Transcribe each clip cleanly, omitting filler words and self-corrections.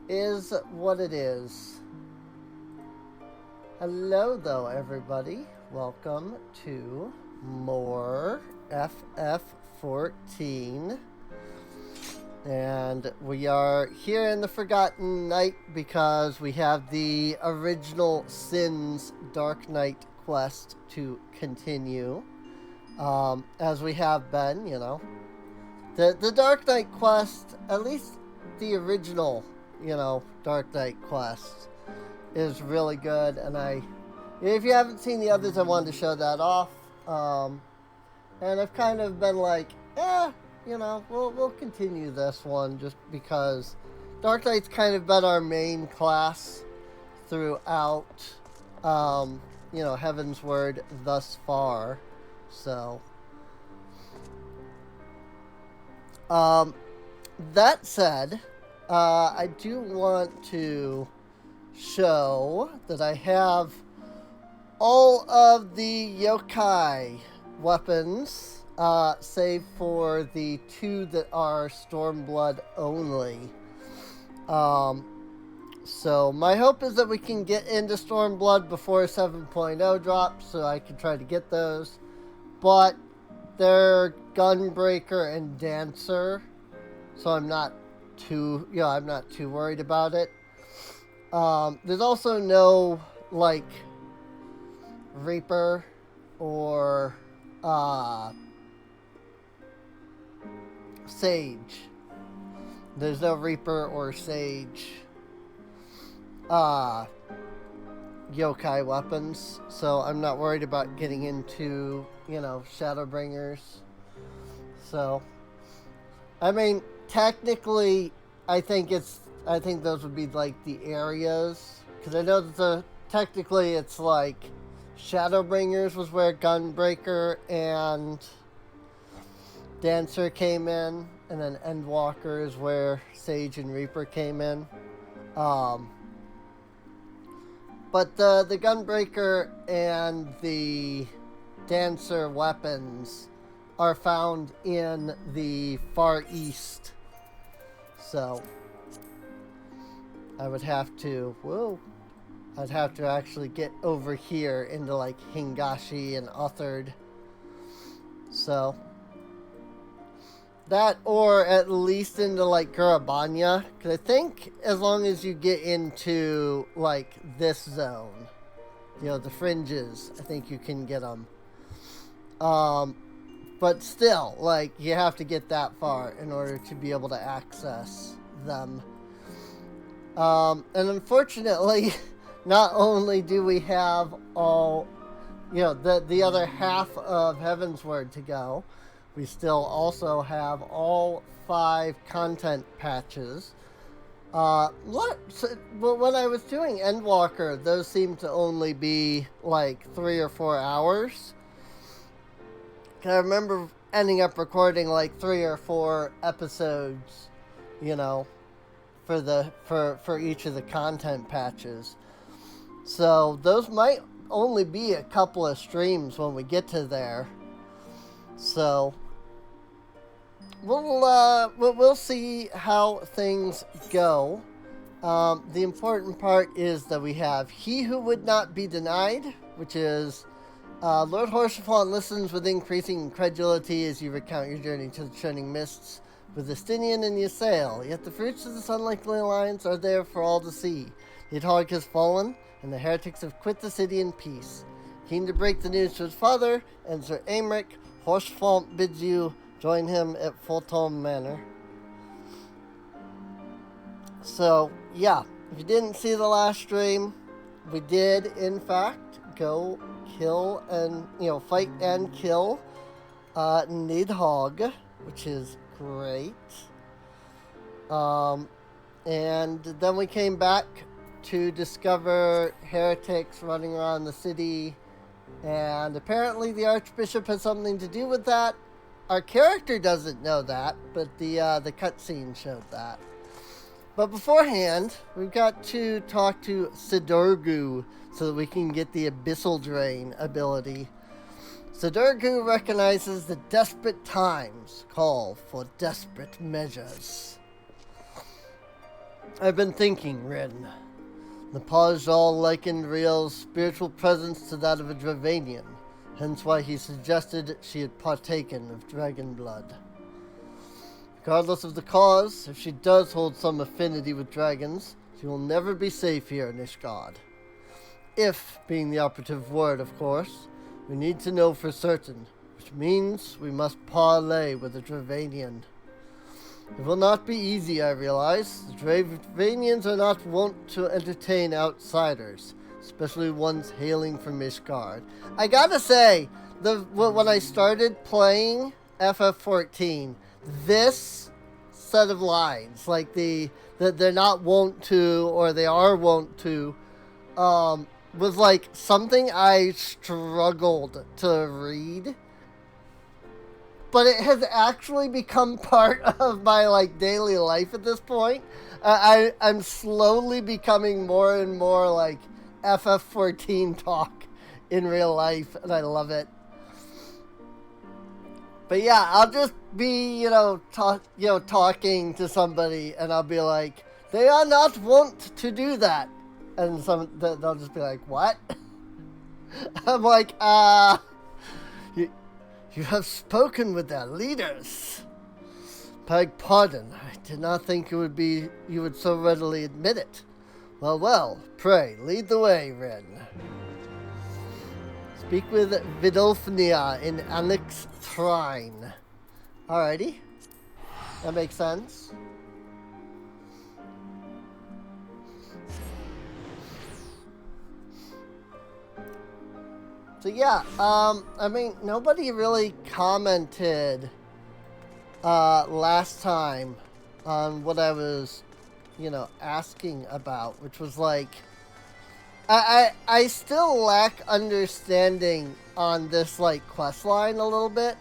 is what it is. Hello, though, everybody. Welcome to more FF14. And we are here in the Forgotten Night because we have the original Sins Dark Knight quest to continue. As we have been, The Dark Knight quest, at least the original, Dark Knight quest, is really good. And if you haven't seen the others, I wanted to show that off. And I've kind of been like, we'll continue this one just because Dark Knight's kind of been our main class throughout, Heaven's Word thus far. So, that said, I do want to show that I have all of the yokai weapons, save for the two that are Stormblood only. So my hope is that we can get into Stormblood before 7.0 drops, so I can try to get those. But they're Gunbreaker and Dancer, so I'm not too worried about it. There's also no, Reaper or, Sage. There's no Reaper or Sage, yokai weapons, so I'm not worried about getting into, Shadowbringers. So, technically, I think those would be, the areas, because I know that technically it's, Shadowbringers was where Gunbreaker and Dancer came in, and then Endwalker is where Sage and Reaper came in. But the Gunbreaker and the Dancer weapons are found in the Far East. So, I'd have to actually get over here into, Hingashi and Uthard. So, that, or at least into, Garabanya. Because I think as long as you get into, this zone, the fringes, I think you can get them. But still, you have to get that far in order to be able to access them. And unfortunately, not only do we have all, the other half of Heaven's Word to go, we still also have all 5 content patches. But when I was doing Endwalker, those seemed to only be 3 or 4 hours. I remember ending up recording 3 or 4 episodes, for each of the content patches. So those might only be a couple of streams when we get to there. So we'll see how things go. The important part is that we have He Who Would Not Be Denied, which is Lord Horsefall listens with increasing incredulity as you recount your journey to the Shining Mists with Estinian and Ysael. Yet the fruits of the Sunlikely Alliance are there for all to see. The Atog has fallen, and the heretics have quit the city in peace. Keen to break the news to his father and Sir Aymeric, Horsefall bids you join him at Fulton Manor. So, yeah, if you didn't see the last stream, we did, in fact, go kill and, fight and kill Nidhogg, which is great. And then we came back to discover heretics running around the city, and apparently the Archbishop has something to do with that. Our character doesn't know that, but the cutscene showed that. But beforehand, we've got to talk to Sidurgu so that we can get the Abyssal Drain ability. Sidurgu recognizes that desperate times call for desperate measures. I've been thinking, Rin. The Pajal likened Riel's spiritual presence to that of a Dravanian, hence why he suggested she had partaken of dragon blood. Regardless of the cause, if she does hold some affinity with dragons, she will never be safe here in Ishgard. If, being the operative word, of course, we need to know for certain, which means we must parley with a Dravanian. It will not be easy, I realize. The Dravanians are not wont to entertain outsiders, especially ones hailing from Ishgard. I gotta say, when I started playing FF14, this set of lines, like that they're not wont to, or they are wont to, was like something I struggled to read. But it has actually become part of my like daily life at this point. I'm slowly becoming more and more like FF14 talk in real life, and I love it. But yeah, I'll just be talking to somebody, and I'll be like, they are not wont to do that, and they'll just be like, what? I'm like, You have spoken with their leaders. Beg pardon, I did not think you would so readily admit it. Well, pray, lead the way, Ren. Speak with Vidolfnia in Annex Trine. Alrighty. That makes sense. So yeah, I mean, nobody really commented last time on what I was, asking about, which was like, I still lack understanding on this like quest line a little bit.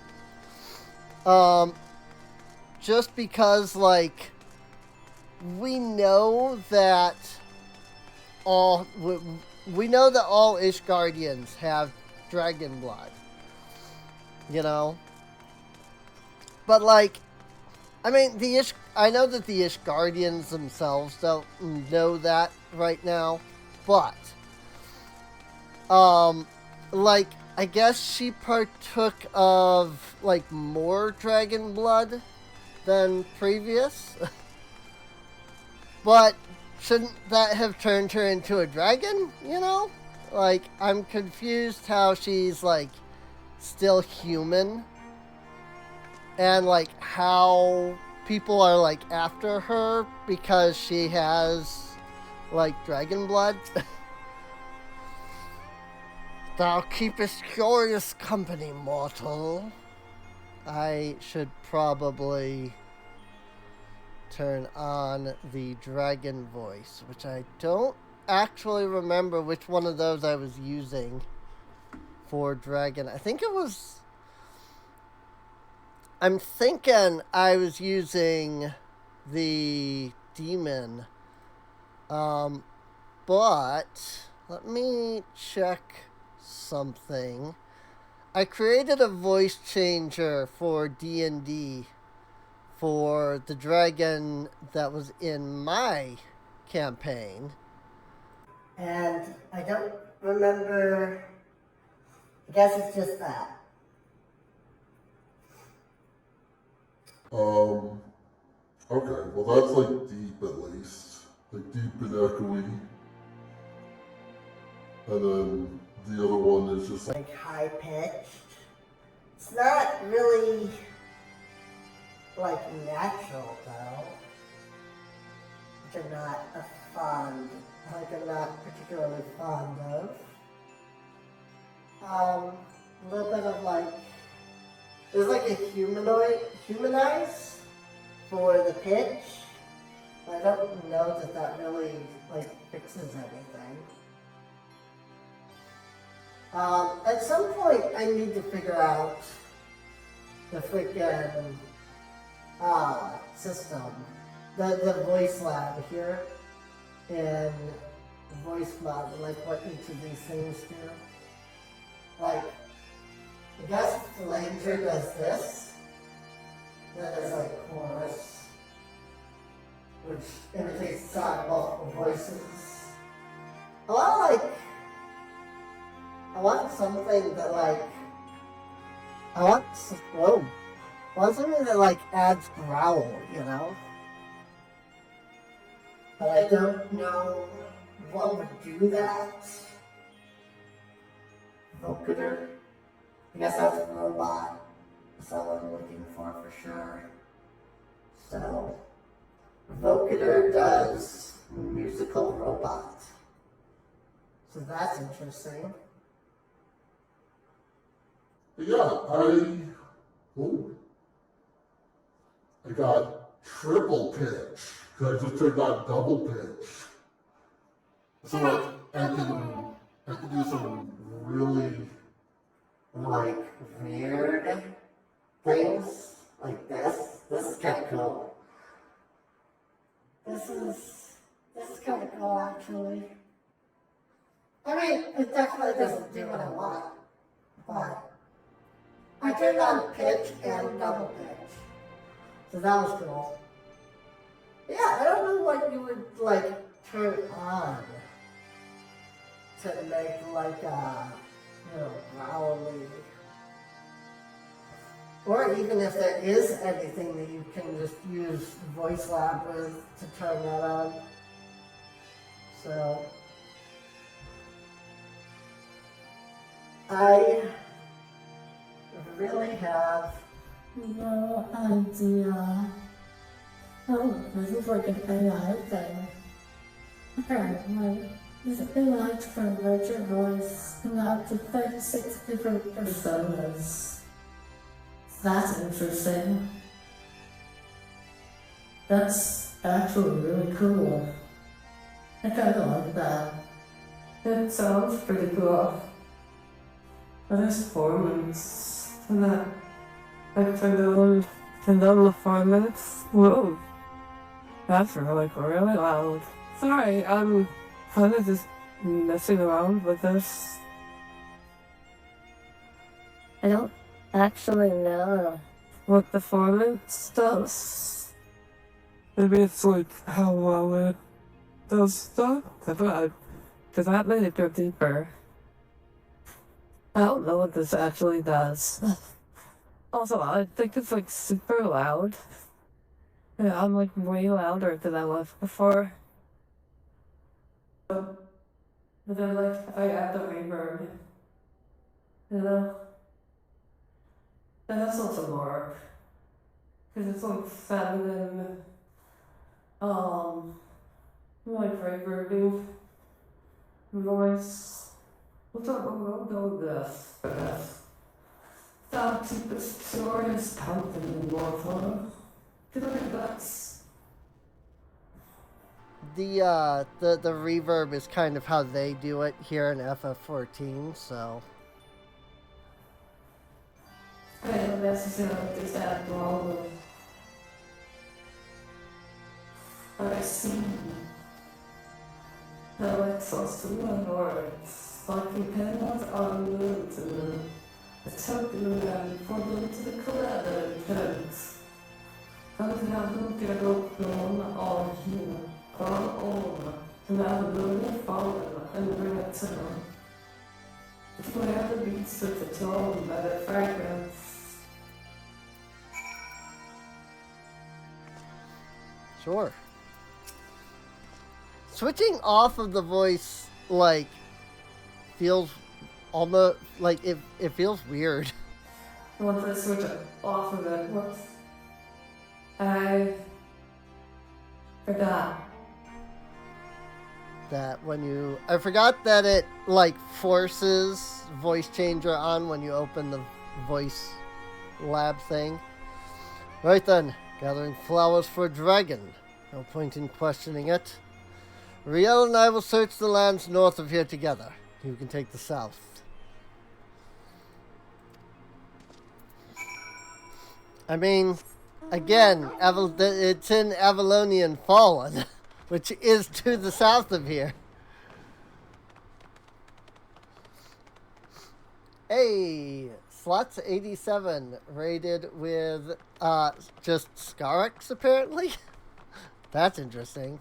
Just because like we know that all Ishgardians have dragon blood, but like, I mean, I know that the Ishgardians themselves don't know that right now, but like, I guess she partook of like more dragon blood than previous. But shouldn't that have turned her into a dragon, Like, I'm confused how she's, like, still human. And, like, how people are, like, after her because she has, like, dragon blood. Thou keepest curious company, mortal. I should probably turn on the dragon voice, which I don't actually remember which one of those I was using for dragon. I'm thinking I was using the demon, but let me check something. I created a voice changer for D&D for the dragon that was in my campaign. And I don't remember. I guess it's just that. Okay, well that's like deep at least. Like deep and echoey. And then the other one is just like high pitched. It's not really like natural though. Which I'm not particularly fond of. A little bit of like, there's like a humanize for the pitch. I don't know that really like fixes anything. At some point I need to figure out the freaking system. The voice lab here in voice mod, like what each of these things do. Like, I guess Flanger does this. That is like chorus. which imitates the sound of multiple voices. I want something that I want something that adds growl, you know? But I don't know what would do that. Vocator? I guess that's a robot. That's all I'm looking for sure. So, Vocator does musical robot. So that's interesting. Yeah, I got triple pitch. I just turned on double pitch. So I can do some really Weird things like this. This is kind of cool. This is kind of cool actually. I mean, it definitely doesn't do what I want, but I turned on pitch and double pitch, so that was cool. Yeah, I don't know what you would turn on to make growly, or even if there is anything that you can just use Voice Lab with to turn that on. So I really have no idea. Oh, this is like an AI thing. Apparently, this AI to convert your voice in up to 36 different personas. That's interesting. That's actually really cool. I kinda like that. It sounds pretty cool. But there's performance and that turned on the 4 minutes. Whoa. That's really loud. Sorry, I'm kinda just messing around with this. I don't actually know what the performance does. Maybe it's how well it does stuff. Because that made it go deeper. I don't know what this actually does. Also, I think it's super loud. Yeah, I'm way louder than I was before. But then I add the reverb. You know? And that's also more. Because it's feminine. Reverbing voice. We'll go with this. Stop to the story is something more fun. That's the reverb is kind of how they do it here in FF14, so I don't necessarily just add wrong. I see. Now it's also one words, fucking penguins on the moon to the token and for them to the collateral intents. Something happened to go from all here, from all, and now the moon fallen and bring it to them. If we have the beats with the tone by the fragrance. Sure. Switching off of the voice, feels almost it feels weird. Once I switch off of it, whoops. I forgot that I forgot that it forces voice changer on when you open the voice lab thing. Right then, gathering flowers for a dragon. No point in questioning it. Riel and I will search the lands north of here together. You can take the south. I mean, again, it's in Avalonian Fallen, which is to the south of here. Hey, slots 87 rated with just Scarix apparently. That's interesting.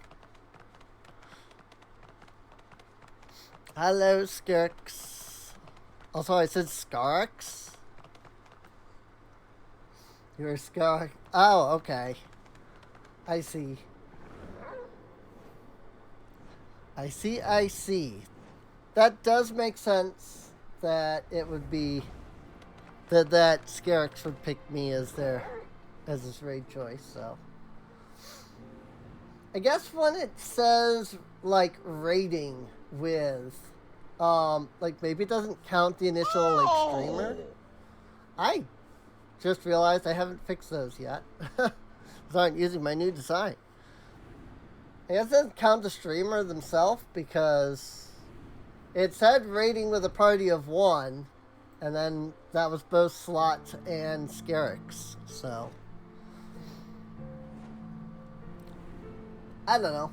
Hello, Skirks. Also, I said Skarks? You're a Skark. Oh, okay. I see. I see. That does make sense that it would be that Skarks would pick me as his raid choice, so. I guess when it says like raiding with like maybe it doesn't count the initial like streamer. I just realized I haven't fixed those yet. So I'm using my new design. I guess it doesn't count the streamer themselves because it said raiding with a party of 1, and then that was both Slot and Scarix, so I don't know.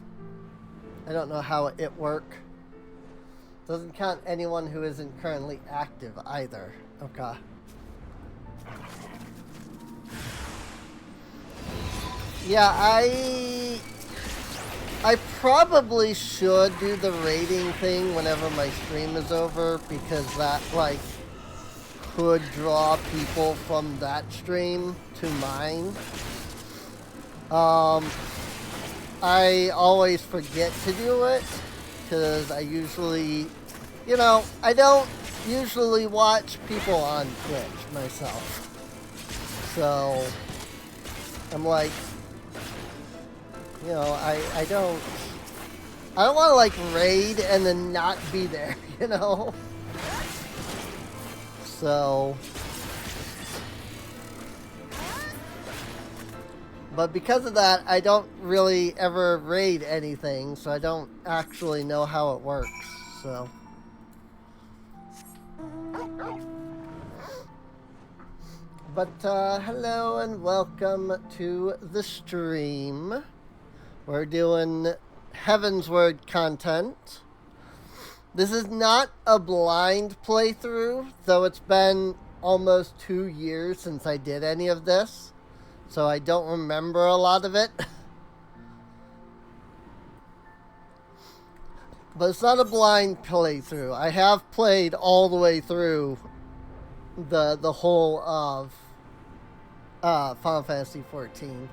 I don't know how it works. Doesn't count anyone who isn't currently active either. Okay. Yeah, I probably should do the rating thing whenever my stream is over because that like could draw people from that stream to mine. I always forget to do it because I usually, I don't usually watch people on Twitch myself. So I'm like, I don't want to like raid and then not be there, So, but because of that, I don't really ever raid anything, so I don't actually know how it works, so. But, hello and welcome to the stream. We're doing Heaven's Word content. This is not a blind playthrough, though it's been almost 2 years since I did any of this, so I don't remember a lot of it. But it's not a blind playthrough. I have played all the way through the whole of Final Fantasy XIV.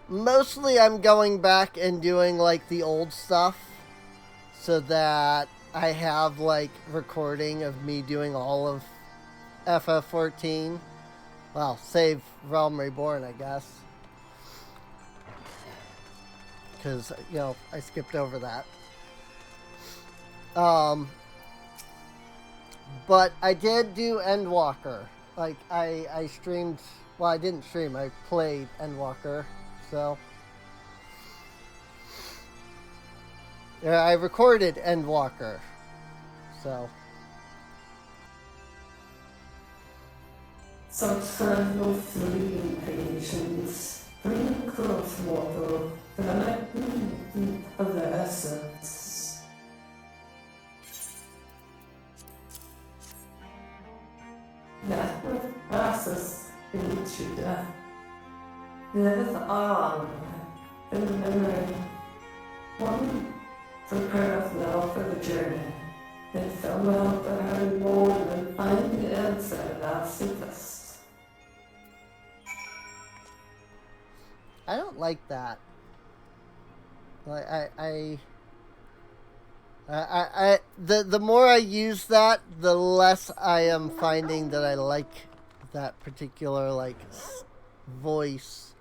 Mostly I'm going back and doing like the old stuff so that I have like recording of me doing all of FF14. Well, save Realm Reborn, I guess. Because, I skipped over that. But I did do Endwalker. Like, I streamed... Well, I didn't stream. I played Endwalker. So... Yeah, I recorded Endwalker. So... Subscribe no fleeting patience, bring close water, the magnitude of the essence. That which passes into death. Live on in memory. One prepareth now for the journey. It fell out that I had more than find the answer thou seekest. I don't like that. Like the more I use that, the less I am finding that I like that particular like voice.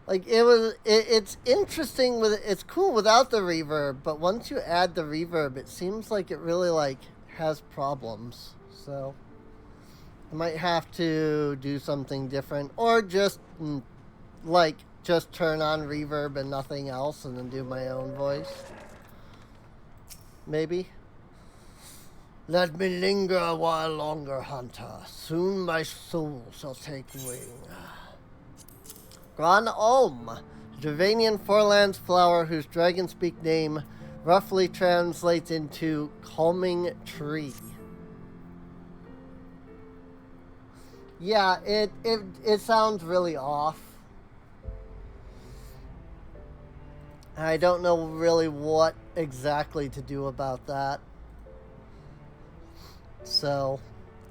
Like it's interesting it's cool without the reverb, but once you add the reverb, it seems like it really like has problems. So I might have to do something different, or just just turn on reverb and nothing else, and then do my own voice. Maybe. Let me linger a while longer, hunter. Soon my soul shall take wing. Gran Olm, a Dravanian forelands flower whose dragon-speak name roughly translates into calming tree. Yeah, it sounds really off. I don't know really what exactly to do about that. So,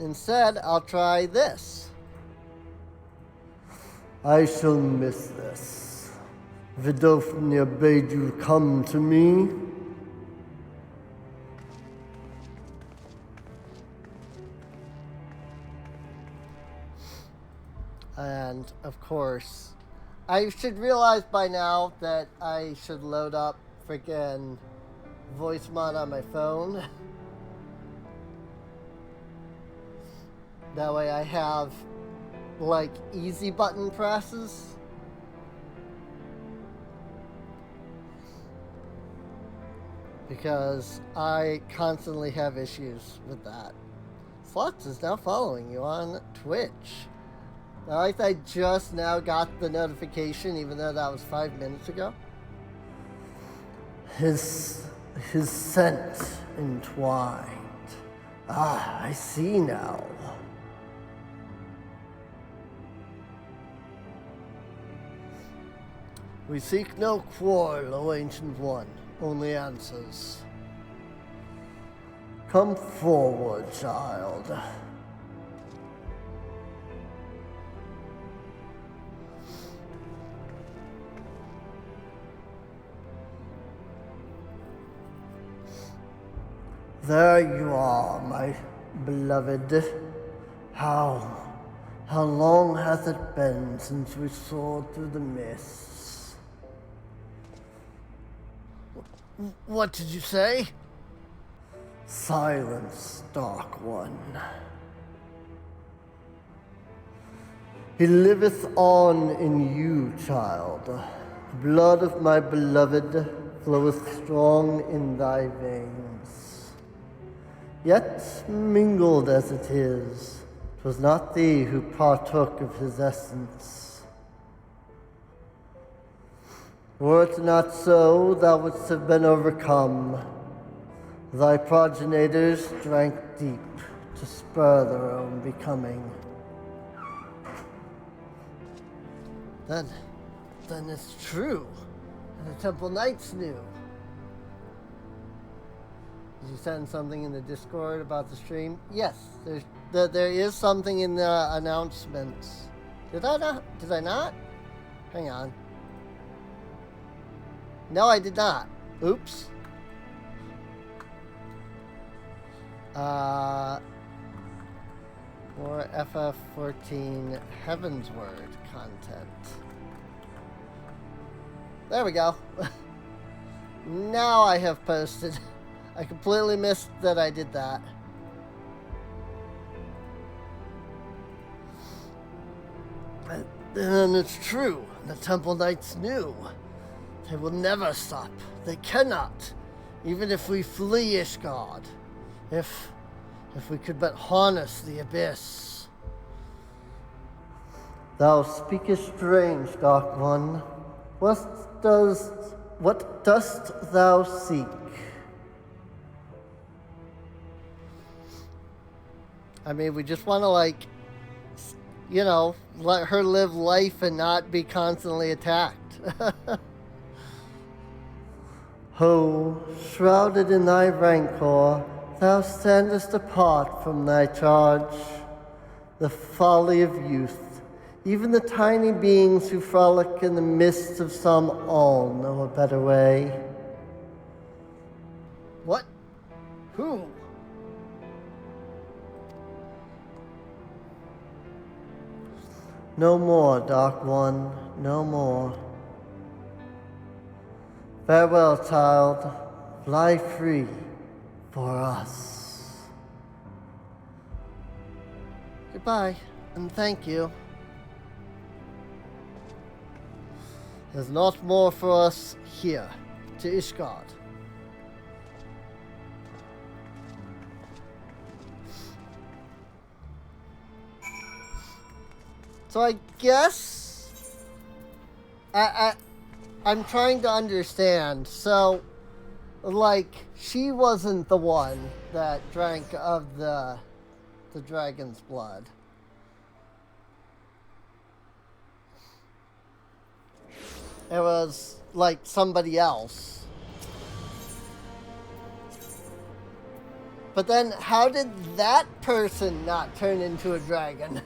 instead, I'll try this. I shall miss this. Vidofnia bade you come to me. And, of course, I should realize by now that I should load up freaking voice mod on my phone. That way I have, like, easy button presses. Because I constantly have issues with that. Slots is now following you on Twitch. Alright, I just now got the notification, even though that was 5 minutes ago. His scent entwined. Ah, I see now. We seek no quarrel, O Ancient One, only answers. Come forward, child. There you are, my beloved. How long hath it been since we soared through the mists? What did you say? Silence, Dark One. He liveth on in you, child. The blood of my beloved floweth strong in thy veins. Yet, mingled as it is, 'twas not thee who partook of his essence. Were it not so, thou wouldst have been overcome. Thy progenitors drank deep to spur their own becoming. Then it's true, and the Temple Knights knew. Did you send something in the Discord about the stream? Yes, there is something in the announcements. Did I not? Did I not? Hang on. No, I did not. Oops. More FF14 Heaven's Word content. There we go. Now I have posted. I completely missed that I did that. And it's true. The Temple Knights knew. They will never stop. They cannot. Even if we flee Ishgard. If we could but harness the abyss. Thou speakest strange, Dark One. What dost thou seek? I mean, we just want to, like, you know, let her live life and not be constantly attacked. Ho, shrouded in thy rancor, thou standest apart from thy charge. The folly of youth, even the tiny beings who frolic in the midst of some all know a better way. What? Who? No more, Dark One, no more. Farewell, child. Fly free for us. Goodbye, and thank you. There's not more for us here, to Ishgard. So I guess I'm trying to understand. So, like, she wasn't the one that drank of the dragon's blood. It was like somebody else. But then how did that person not turn into a dragon?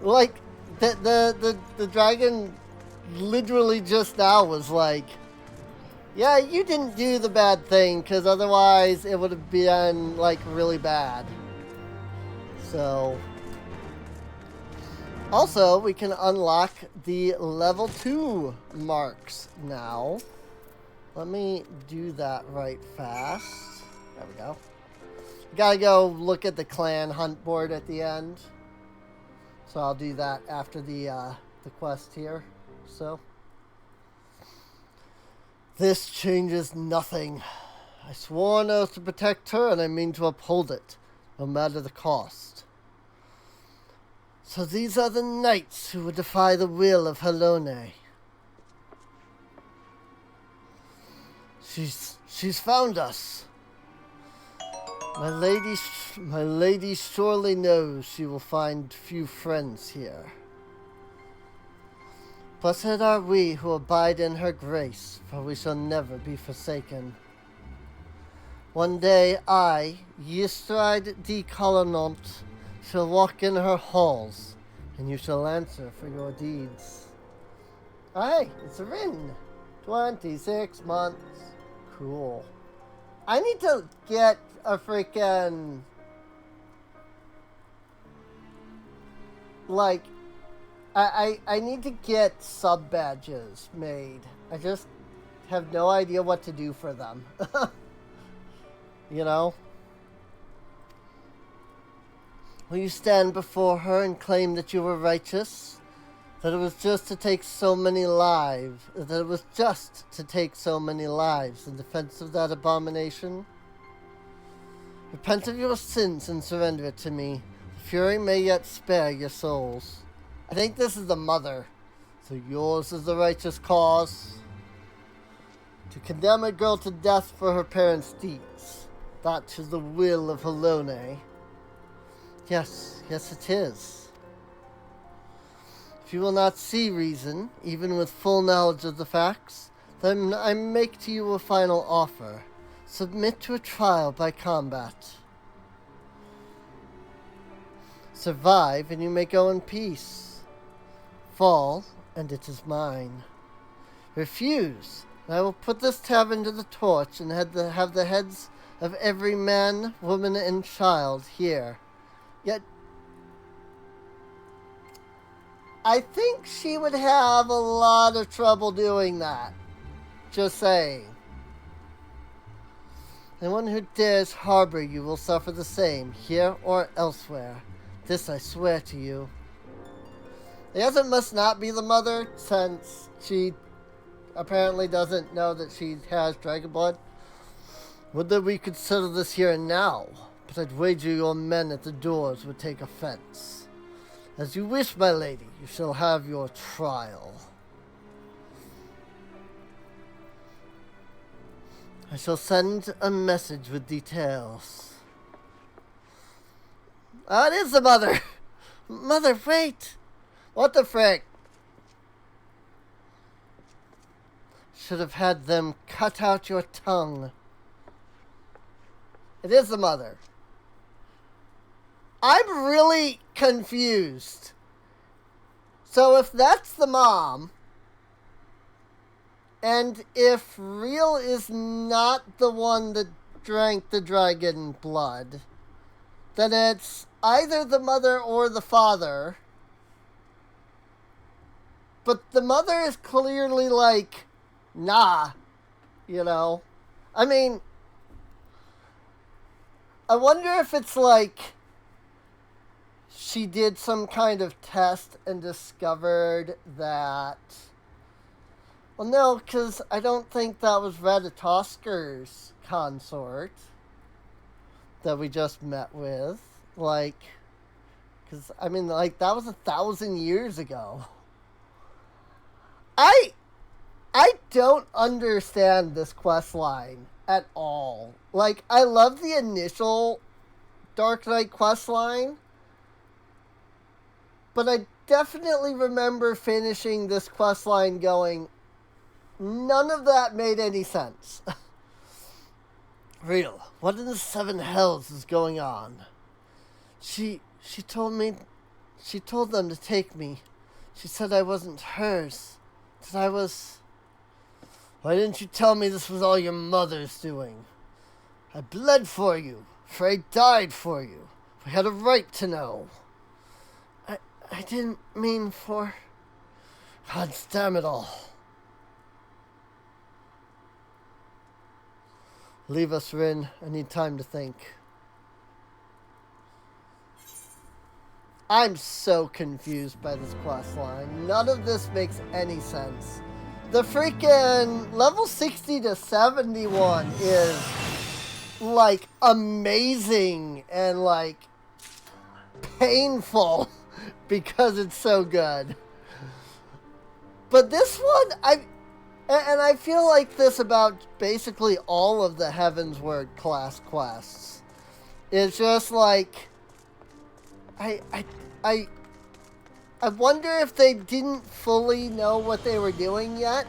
Like, the dragon literally just now was like, yeah, you didn't do the bad thing, because otherwise it would have been, like, really bad. So, also, we can unlock the level 2 marks now. Let me do that right fast. There we go. Gotta go look at the clan hunt board at the end. So I'll do that after the quest here. So, this changes nothing. I swore an oath to protect her, and I mean to uphold it, no matter the cost. So these are the knights who would defy the will of Helone. She's found us. My lady surely knows she will find few friends here. Blessed are we who abide in her grace, for we shall never be forsaken. One day I, Yestride de Colonant, shall walk in her halls, and you shall answer for your deeds. Oh, hey, it's a Rin. 26 months. Cool. I need to get a freaking, like, I need to get sub badges made. I just have no idea what to do for them. You know? Will you stand before her and claim that you were righteous? That it was just to take so many lives, that it was just to take so many lives in defense of that abomination? Repent of your sins and surrender it to me. The fury may yet spare your souls. I think this is the mother. So yours is the righteous cause. To condemn a girl to death for her parents' deeds. That is the will of Helone. Yes, it is. If you will not see reason, even with full knowledge of the facts, then I make to you a final offer. Submit to a trial by combat. Survive, and you may go in peace. Fall, and it is mine. Refuse, and I will put this tavern to the torch and have the heads of every man, woman, and child here. Yet, I think she would have a lot of trouble doing that. Just saying. Anyone who dares harbor you will suffer the same, here or elsewhere. This I swear to you. I guess it must not be the mother, since she apparently doesn't know that she has dragon blood. Would that we could settle this here and now, but I'd wager your men at the doors would take offense. As you wish, my lady, you shall have your trial. I shall send a message with details. Oh, it is the mother! Mother, wait! What the frick? Should have had them cut out your tongue. It is the mother. I'm really confused. So if that's the mom, and if Real is not the one that drank the dragon blood, then it's either the mother or the father. But the mother is clearly like, nah, you know? I mean, I wonder if it's like she did some kind of test and discovered that... Well, no, because I don't think that was Radatosker's consort that we just met with. Like, because, I mean, like, that was 1,000 years ago. I don't understand this quest line at all. Like, I love the initial Dark Knight quest line, but I definitely remember finishing this quest line going, none of that made any sense. Real, what in the seven hells is going on? She told them to take me. She said I wasn't hers. That I was... Why didn't you tell me this was all your mother's doing? I bled for you, for I died for you. We had a right to know. I didn't mean for... God damn it all. Leave us, Rin. I need time to think. I'm so confused by this quest line. None of this makes any sense. The freaking level 60 to 71 is like amazing and like painful because it's so good. But this one, I feel like this about basically all of the Heavensward class quests. It's just like, I wonder if they didn't fully know what they were doing yet.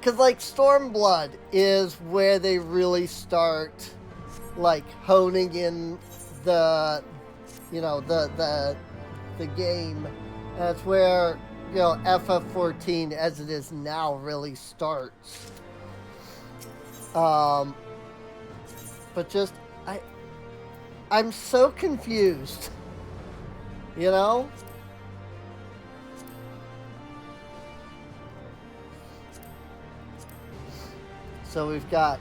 Because, like, Stormblood is where they really start, like, honing in the, you know, the game. And that's where, you know, FF14 as it is now really starts. But just, I'm so confused. You know? So we've got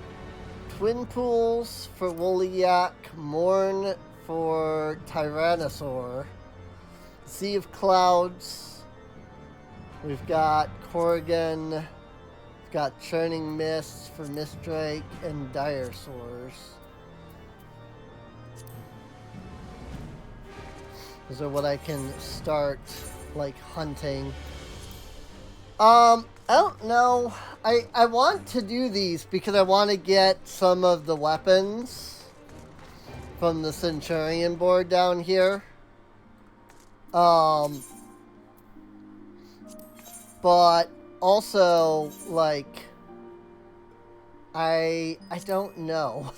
Twin Pools for Woolyak, Morn for Tyrannosaur, Sea of Clouds, we've got Corrigan, we've got Churning Mists for Mistdrake, and Dire Sores. Those are what I can start, like, hunting. I don't know. I want to do these because I want to get some of the weapons from the Centurion board down here. But also, like, I don't know.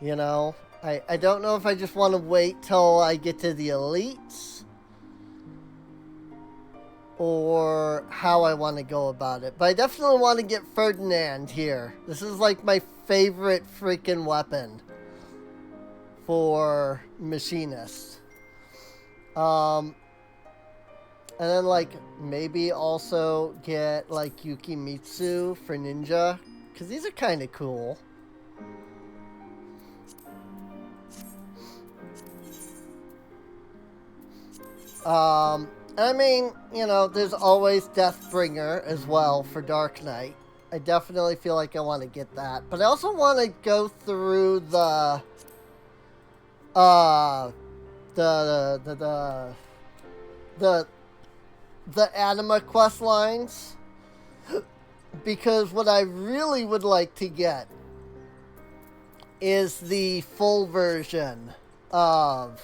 You know? I don't know if I just want to wait till I get to the elites or how I want to go about it. But I definitely want to get Ferdinand here. This is like my favorite freaking weapon for Machinist. And then, like, maybe also get, like, Yukimitsu for Ninja, because these are kind of cool. I mean, you know, there's always Deathbringer as well for Dark Knight. I definitely feel like I want to get that. But I also want to go through the Anima quest lines. Because what I really would like to get is the full version of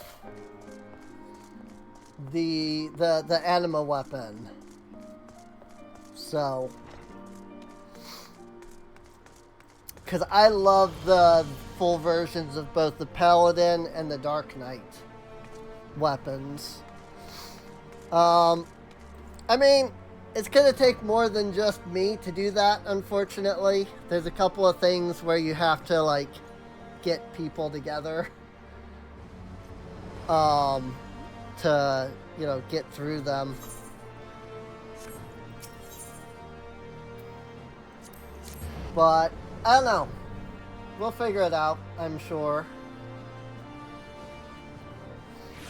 the Anima weapon. So, because I love the full versions of both the Paladin and the Dark Knight weapons. I mean, it's going to take more than just me to do that, unfortunately. There's a couple of things where you have to, like, get people together. To, you know, get through them. But, I don't know. We'll figure it out, I'm sure.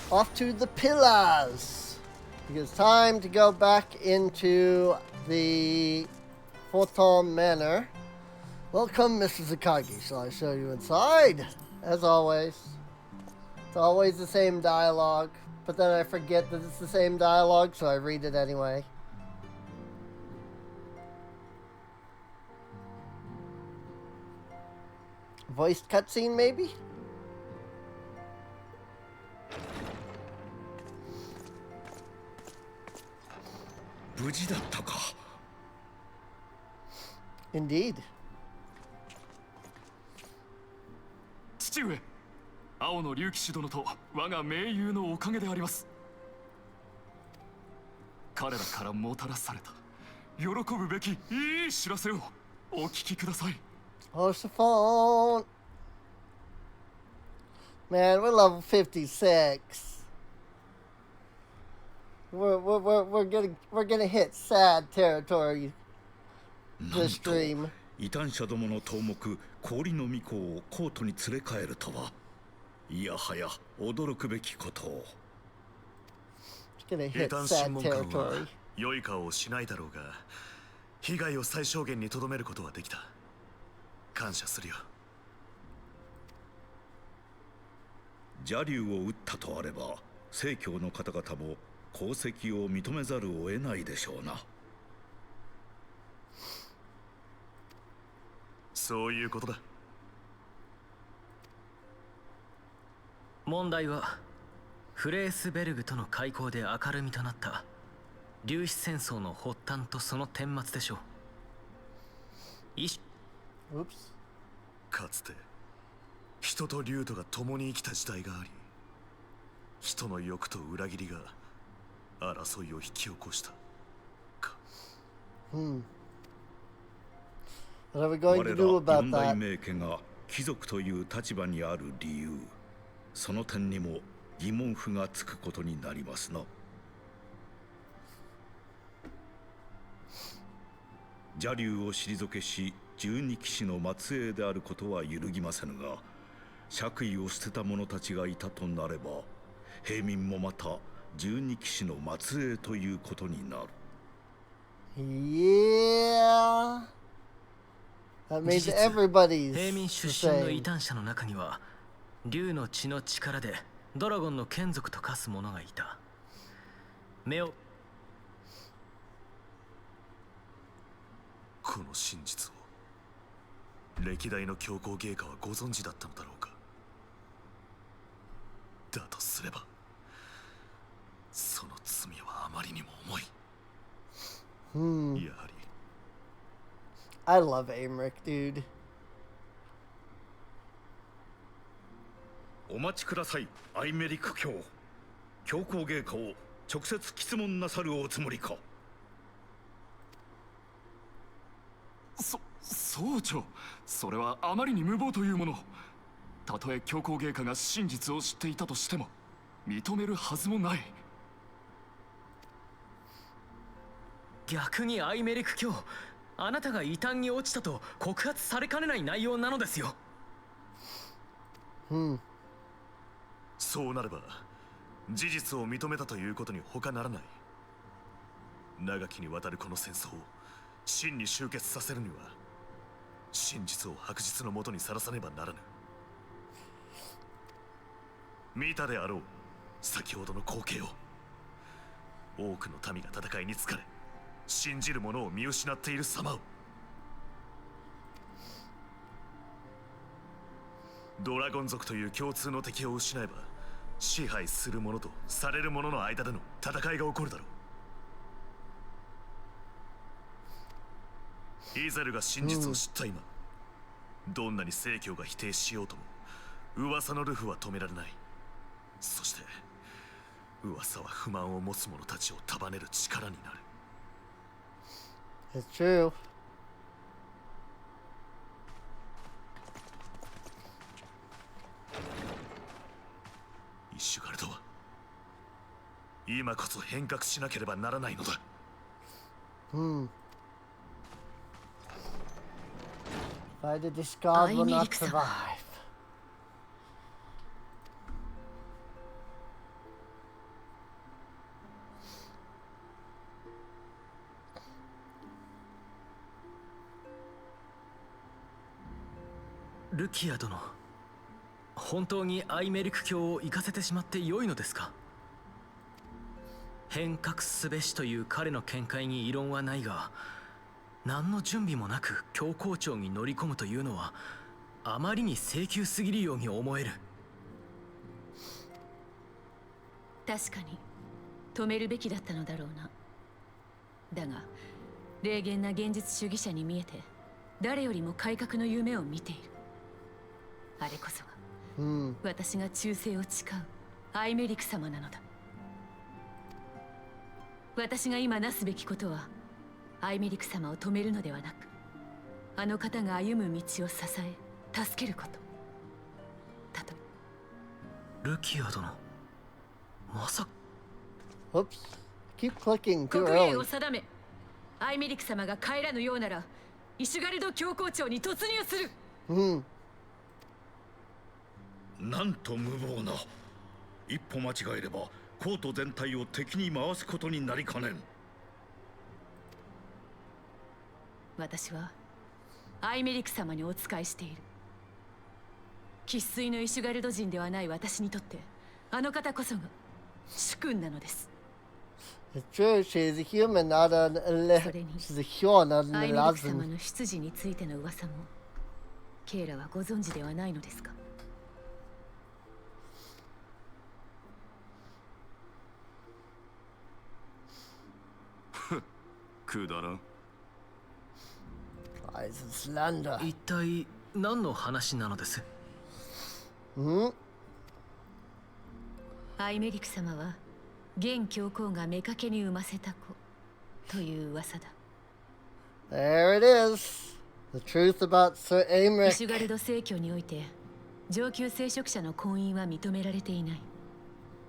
Off to the pillars! Because it's time to go back into the Photon Manor. Welcome, Mrs. Akagi. Shall I show you inside? As always. It's always the same dialogue. But then I forget that it's the same dialogue, so I read it anyway. Voiced cutscene, maybe? 無事だったか。 Indeed. 父上、青の竜騎士殿と我が盟友のおかげであります。彼らからもたらされた喜ぶべきいい知らせをお聞きください。 Host the phone. Man, we're level 56. We're gonna hit sad territory なん this と stream. 異端者どもの頭目氷の巫女をコートに連れ帰るとは、いやはや驚くべきことを。 It's gonna 異 hit 端 sad 審問官は territory. 良い顔をしないだろうが、被害を最小限にとどめることはできた。感謝するよ。邪竜を撃ったとあれば、正教の方々も功績を認めざるを得ないでしょうな。そういうことだ。問題はフレースベルグとの開口で明るみとなった粒子戦争の発端とその顛末でしょう。Oops. かつて人と竜とが共に生きた時代があり、人の欲と裏切りが争いを引き起こしたか。 What are we going 我 to ら do 四 about 大 that? 名家が貴族という立場にある理由、その点にも疑問符がつくことになりますな。邪竜を退けし十二騎士の末裔であることは揺るぎませぬが、爵位を捨てた者たちがいたとなれば、平民もまた十二騎士の末裔ということになる。 Yeah. That 事 means 実 everybody's 平民 the 出身の異 same. 端者の中には竜の血の力でドラゴンの眷属と化す者がいた。目をこの真実を歴代の教皇陛下はご存知だったのだろうか。だとすればその罪はあまりにも重い。 Hmm. やはり I love Amric, dude. お待ちください、アイメリク卿。教皇陛下を直接詰問なさるおつもりか。総長、それはあまりに無謀というもの。たとえ教皇陛下が真実を知っていたとしても認めるはずもない。逆にアイメリク卿、あなたが異端に落ちたと告発されかねない内容なのですよ。Hmm. そうなれば事実を認めたということに他ならない。長きにわたるこの戦争を真に終結させるには真実を白日のもとにさらさねばならぬ。見たであろう先ほどの光景を。多くの民が戦いに疲れ信じる者を見失っている様を。ドラゴン族という共通の敵を失えば支配する者とされる者の間での戦いが起こるだろう。イゼルが真実を知った今、どんなに正教が否定しようとも噂のルフは止められない。そして噂は不満を持つ者たちを束ねる力になる。 It's true. イシュガルドは今こそ変革しなければならないのだ。 Hmm. Fight a discard will not survive. ルキア殿、本当にアイメリク卿を行かせてしまってよいのですか。変革すべしという彼の見解に異論はないが、何の準備もなく教皇庁に乗り込むというのはあまりに請求すぎるように思える。確かに止めるべきだったのだろうな。だが冷厳な現実主義者に見えて誰よりも改革の夢を見ている。あれこそが私が忠誠を誓うアイメリク様なのだ。私が今なすべきことはアイメリク様を止めるのではなく、あの方が歩む道を支え助けること。たとえルキア殿、まさか。 Whoops. Keep clicking too 国営 early. を定め、アイメリク様が帰らぬようならイシュガルド教皇庁に突入する。なんと無謀な。一歩間違えればコート全体を敵に回すことになりかねん。私はアイメリク様にお仕えしている。生粋のイシュガルド人ではない私にとってあの方こそが主君なのです。 It's true, she's a human, not an she's a human, not アイ an メリク様 elazin. の出自についての噂もケイラはご存知ではないのですか。くだらん。 Lies and slander. 一体何の話なのです？アイメリク様は現教皇が妾に産ませた子という噂だ。 There it is. The truth about Sir イシ Aymeric. ュガルド正教において上級聖職者の婚姻は認められていない。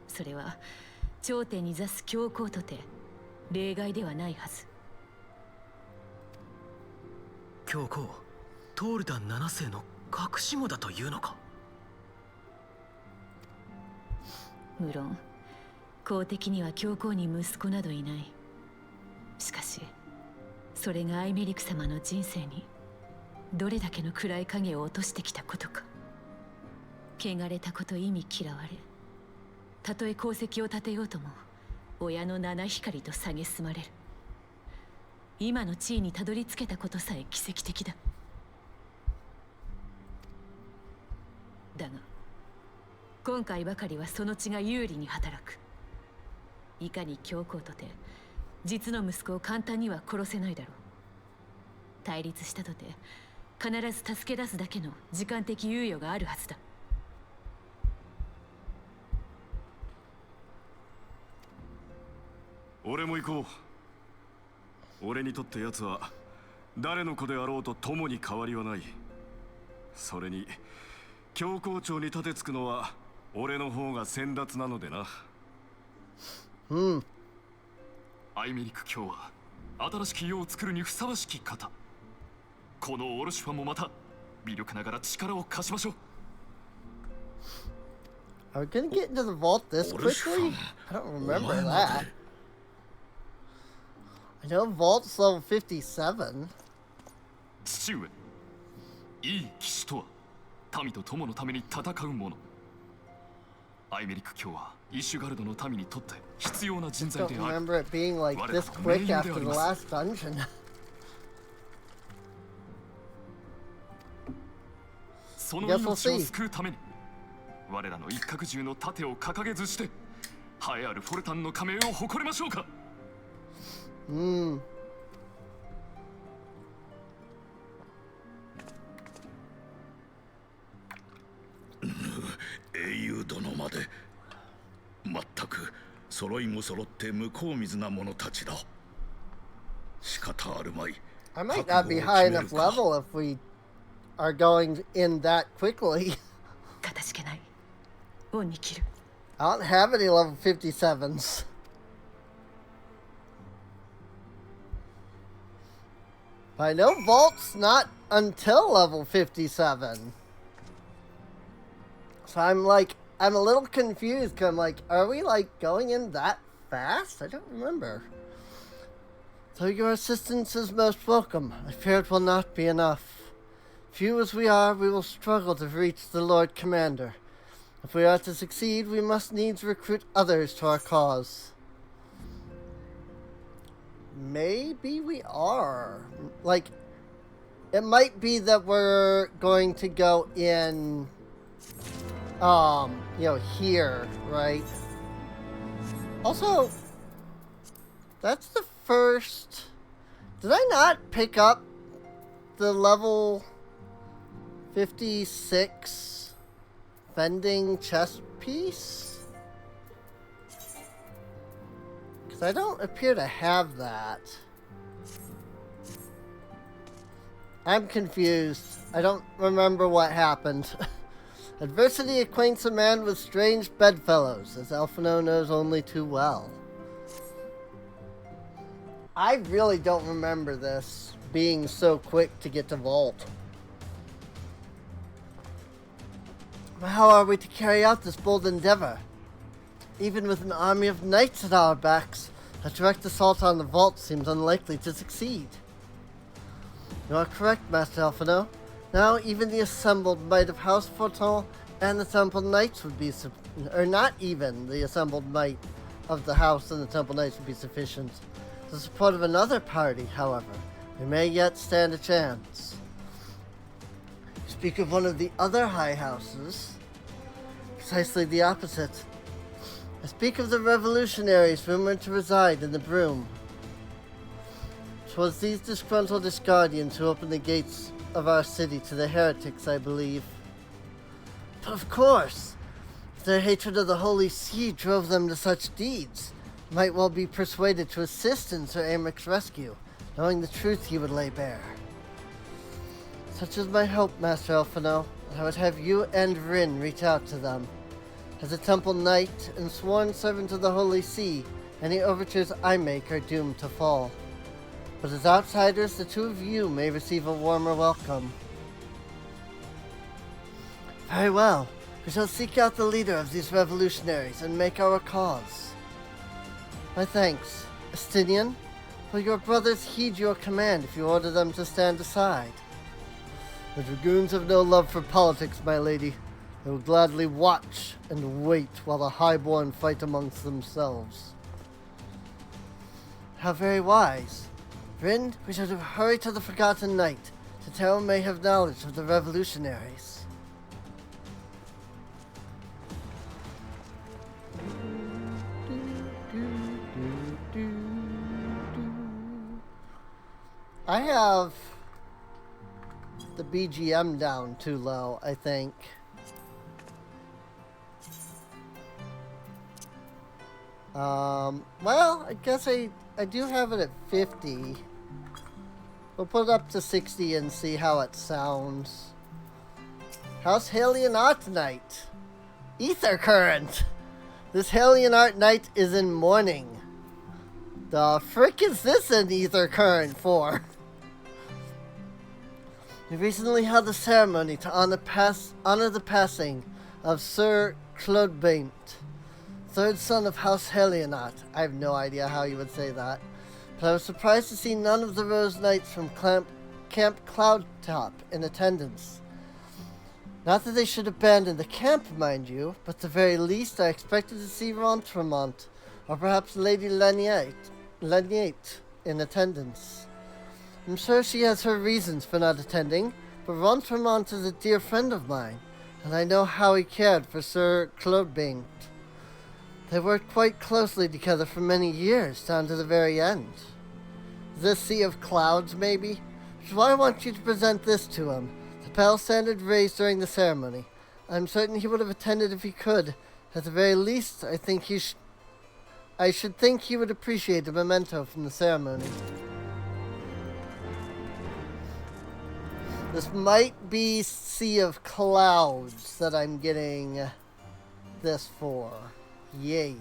それは頂点に座す教皇とて例外ではないはず。教皇トールダン7世の隠し子だというのか？無論公的には教皇に息子などいない。しかしそれがアイメリク様の人生にどれだけの暗い影を落としてきたことか。汚れたこと意味嫌われ、たとえ功績を立てようとも親の七光と蔑まれる。今の地位にたどり着けたことさえ奇跡的だ。だが今回ばかりはその血が有利に働く。いかに教皇とて実の息子を簡単には殺せないだろう。対立したとて必ず助け出すだけの時間的猶予があるはずだ。俺も行こう。俺にとって奴は誰の子であろうと共に変わりはない。それに教皇庁に立てつくのは俺の方が先達なのでな。アイメリク卿は新しき世を作るにふさわしき方。このオルシュファンもまた微力ながら力を貸しましょう。 Are we gonna get into the vault this quickly? I don't remember that. I know vault's level 57. 父上、いい騎士とは民と友のために戦う者。アイメリク卿はイシュガルドの民にとって必要な人材 Don't である。 remember it being like this quick after the last dungeon. その命を救うために我らの一角獣の盾を掲げずして栄えあるフォルタンの加盟を誇りましょうか。英雄殿まで。まったく揃いも揃って向こう水な者たちだ。仕方あるまい。 I might not be high enough level if we are going in that quickly. かたじけない。恩に切る。 I don't have any level 57s. I know vault's not until level 57. So I'm a little confused. 'Cause I'm like, are we going in that fast? I don't remember. Though your assistance is most welcome, I fear it will not be enough. Few as we are, we will struggle to reach the Lord Commander. If we are to succeed, we must needs recruit others to our cause. Maybe we are. It might be that we're going to go in, here, right? Also, that's the first. Did I not pick up the level 56 vending chest piece? Because I don't appear to have that. I'm confused. I don't remember what happened. Adversity acquaints a man with strange bedfellows, as Alphino knows only too well. I really don't remember this being so quick to get to Vault. But how are we to carry out this bold endeavor? Even with an army of knights at our backs, a direct assault on the Vault seems unlikely to succeed. You are correct, Master Alphino. Now, even the assembled might of House Forton and the Temple Knights would be or not even the assembled might of the House and the Temple Knights would be sufficient. The support of another party, however, we may yet stand a chance. You speak of one of the other high houses. Precisely the opposite. I speak of the revolutionaries rumored to reside in the Broom. 'Twas these disgruntled Iscardians who opened the gates of our city to the heretics, I believe. But of course, if their hatred of the Holy See drove them to such deeds, they might well be persuaded to assist in Sir Americ's rescue, knowing the truth he would lay bare. Such is my hope, Master Alphino, that I would have you and Rin reach out to them. As a Temple Knight and sworn servant of the Holy See, any overtures I make are doomed to fall. But as outsiders, the two of you may receive a warmer welcome. Very well. We shall seek out the leader of these revolutionaries and make our cause. My thanks. Estinian, will your brothers heed your command if you order them to stand aside? The dragoons have no love for politics, my lady. They will gladly watch and wait while the highborn fight amongst themselves. How very wise. Rin, we shall hurry to the Forgotten Knight. Tetero may have knowledge of the revolutionaries. I have the BGM down too low, I think. Well, I guess I do have it at 50. We'll put it up to 60 and see how it sounds. House Halion Art Knight. Ether Current. This Halion Art Knight is in mourning. The frick is this an Ether Current for? We recently held a ceremony to honor the passing of Sir Clodbaint, third son of House Helionat. I have no idea how you would say that, but I was surprised to see none of the Rose Knights from Camp Cloudtop in attendance. Not that they should abandon the camp, mind you, but at the very least I expected to see Rentremont, or perhaps Lady Laniate in attendance. I'm sure she has her reasons for not attending, but Rentremont is a dear friend of mine, and I know how he cared for Sir Clodbaint. They worked quite closely together for many years, down to the very end. This sea of clouds, maybe? Which is why I want you to present this to him. The pale standard raised during the ceremony. I'm certain he would have attended if he could. At the very least, I should think he would appreciate a memento from the ceremony. This might be Sea of Clouds that I'm getting this for. Yay.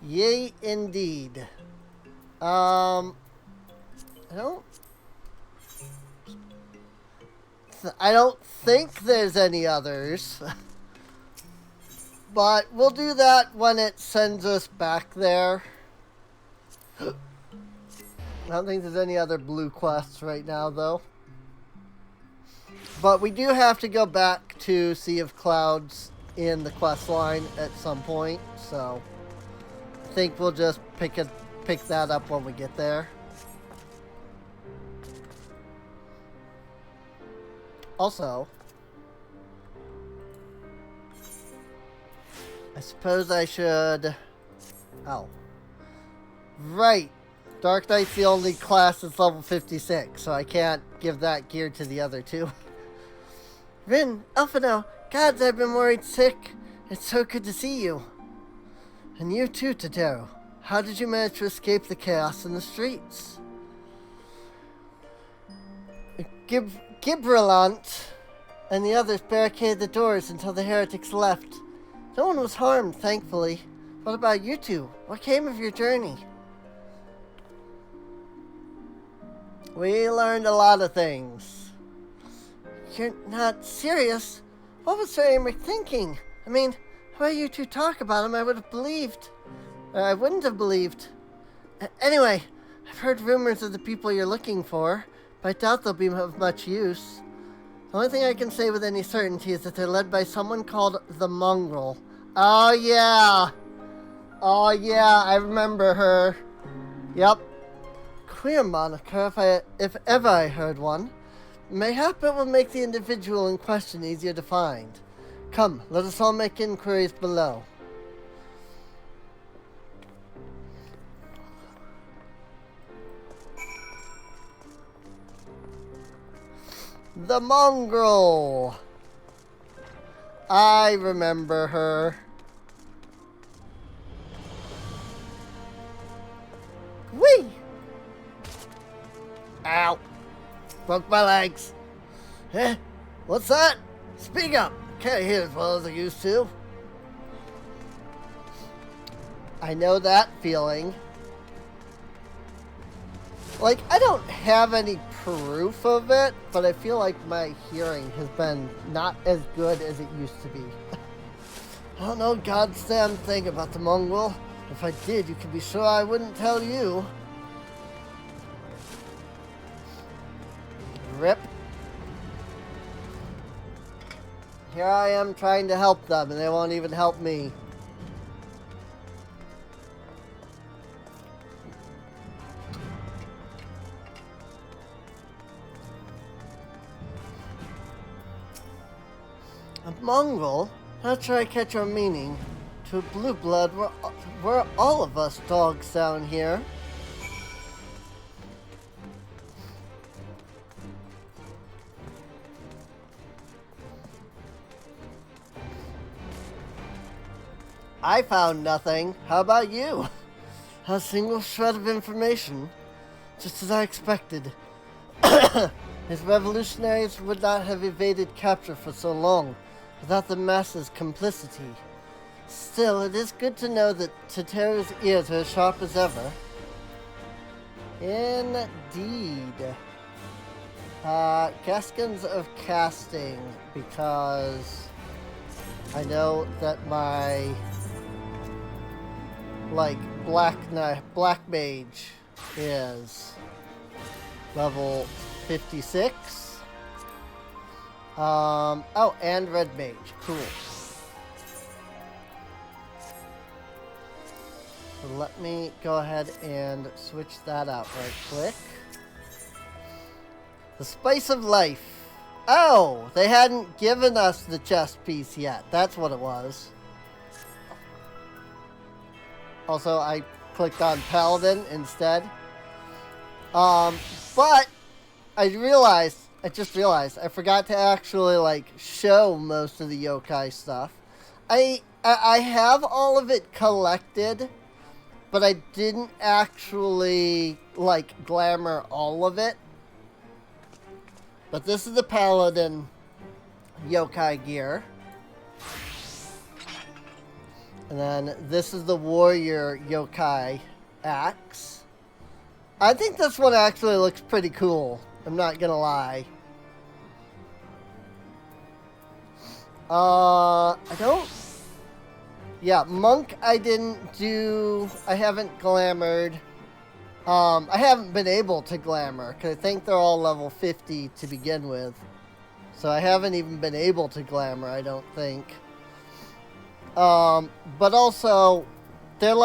Yay indeed. I don't think there's any others. But we'll do that when it sends us back there. I don't think there's any other blue quests right now, though. But we do have to go back to Sea of Clouds in the quest line at some point, so I think we'll just pick that up when we get there. Also, I suppose I should... Oh. Right. Dark Knight's the only class that's level 56, so I can't give that gear to the other two. Rin, Elfino, gods, I've been worried sick. It's so good to see you. And you too, Tadero. How did you manage to escape the chaos in the streets? Gibralant and the others barricaded the doors until the heretics left. No one was harmed, thankfully. What about you two? What came of your journey? We learned a lot of things. You're not serious? What was Sir Aymeric thinking? I mean, the way you two talk about him, I would have believed. I wouldn't have believed. Anyway, I've heard rumors of the people you're looking for, but I doubt they'll be of much use. The only thing I can say with any certainty is that they're led by someone called the Mongrel. Oh yeah! Oh yeah, I remember her. Yep. Queer moniker, if ever I heard one. Mayhap it will make the individual in question easier to find. Come, let us all make inquiries below. The Mongrel! I remember her. Whee! Ow! Broke my legs. Eh? What's that? Speak up! Can't hear as well as I used to. I know that feeling. Like, I don't have any proof of it, but I feel like my hearing has been not as good as it used to be. I don't know God's damn thing about the Mongrel. If I did, you can be sure I wouldn't tell you. Rip. Here I am trying to help them, and they won't even help me. A mongrel? Not sure I catch your meaning. To a blue blood, we're all of us dogs down here. I found nothing. How about you? A single shred of information. Just as I expected. His revolutionaries would not have evaded capture for so long without the masses' complicity. Still, it is good to know that Tateru's ears are as sharp as ever. Indeed. Gaskins of casting, because I know that my black mage is level 56. Oh, and red mage. Cool. So let me go ahead and switch that out right quick. The Spice of Life. Oh, they hadn't given us the chest piece yet. That's what it was. Also, I clicked on Paladin instead. But I just realized I forgot to actually show most of the yokai stuff. I have all of it collected, but I didn't actually glamour all of it. But this is the Paladin yokai gear. And then this is the Warrior yokai axe. I think this one actually looks pretty cool. I'm not gonna lie. Yeah, Monk I didn't do. I haven't glamored. I haven't been able to glamour, because I think they're all level 50 to begin with. So I haven't even been able to glamour, I don't think. But also, they're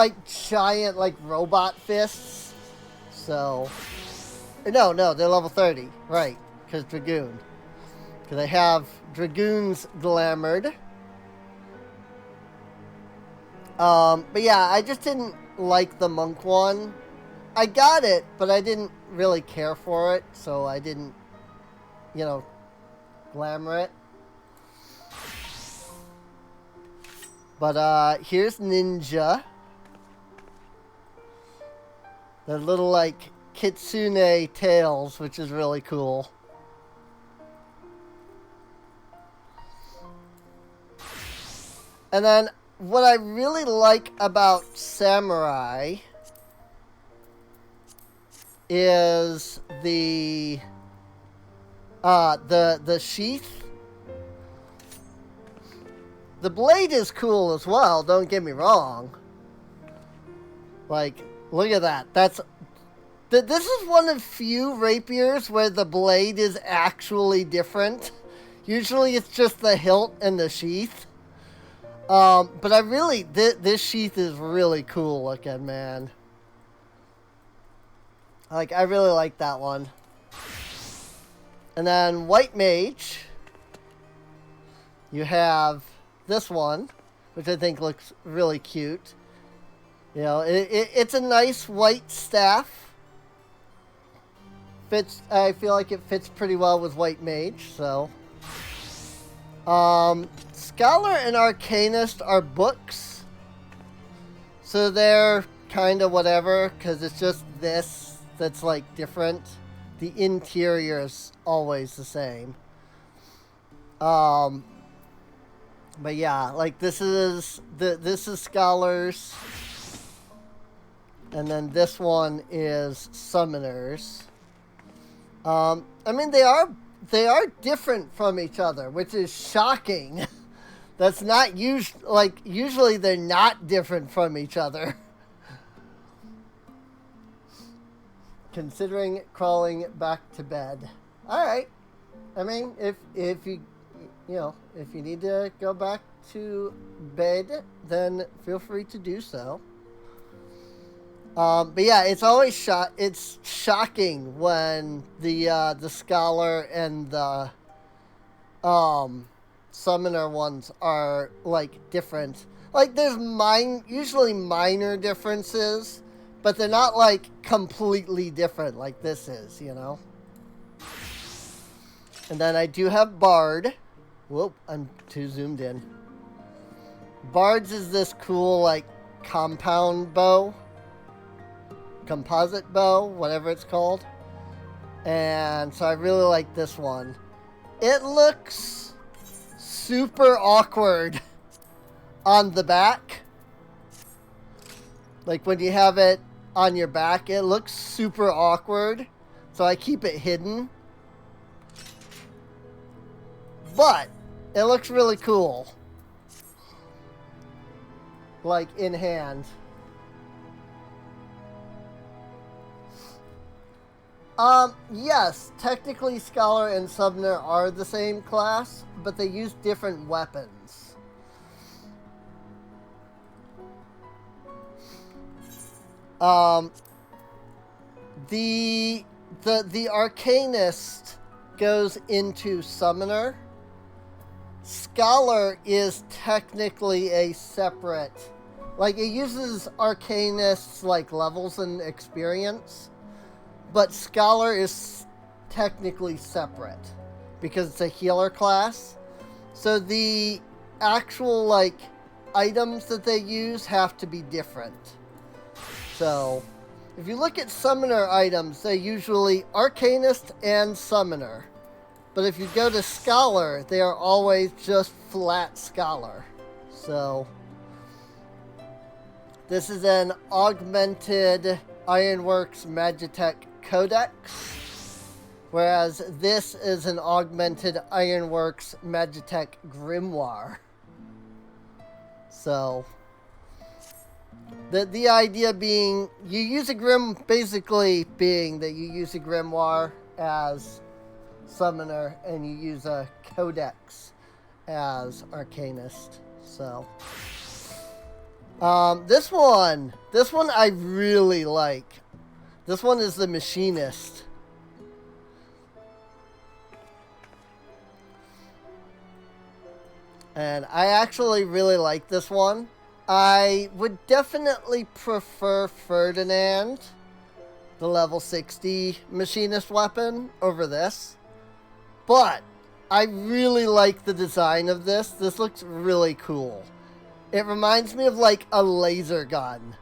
giant, robot fists. So, no, they're level 30, right, because Dragoon. Because I have Dragoons glamored. But yeah, I just didn't like the monk one. I got it, but I didn't really care for it, so I didn't, you know, glamour it. But here's Ninja. The little, like, kitsune tails, which is really cool. And then what I really like about Samurai is the sheath. The blade is cool as well, don't get me wrong. Like, look at that. This is one of few rapiers where the blade is actually different. Usually it's just the hilt and the sheath. But I really, this sheath is really cool looking, man. Like, I really like that one. And then White Mage, you have this one, which I think looks really cute. You know, it's a nice white staff. Fits, I feel like it fits pretty well with White Mage, so. Scholar and Arcanist are books. So they're kind of whatever, because it's just this that's like different. The interior is always the same. But yeah, like this is Scholars. And then this one is Summoners. I mean, they are different from each other, which is shocking. That's not usually they're not different from each other. Considering crawling back to bed. All right. I mean, if you need to go back to bed, then feel free to do so. But yeah, it's always it's shocking when the Scholar and the Summoner ones are like different. Like there's usually minor differences, but they're not like completely different like this is, you know. And then I do have Bard. Whoop, I'm too zoomed in. Bard's is this cool like compound bow. Composite bow, whatever it's called. And so I really like this one. It looks super awkward on the back. Like when you have it on your back, it looks super awkward. So I keep it hidden. But it looks really cool. Like in hand. Yes, technically Scholar and Summoner are the same class, but they use different weapons. The Arcanist goes into Summoner. Scholar is technically a separate, like it uses Arcanist's like levels and experience. But Scholar is technically separate because it's a healer class. So the actual like items that they use have to be different. So if you look at Summoner items, they're usually Arcanist and Summoner. But if you go to Scholar, they are always just flat Scholar. So this is an augmented Ironworks Magitech Codex, whereas this is an augmented Ironworks Magitech Grimoire. So the idea being you use a basically being that you use a Grimoire as Summoner and you use a Codex as Arcanist. So this one I really like. This one is the Machinist. And I actually really like this one I would definitely prefer Ferdinand, the level 60 machinist weapon, over this. But I really like the design of this. This looks really cool. It reminds me of like a laser gun.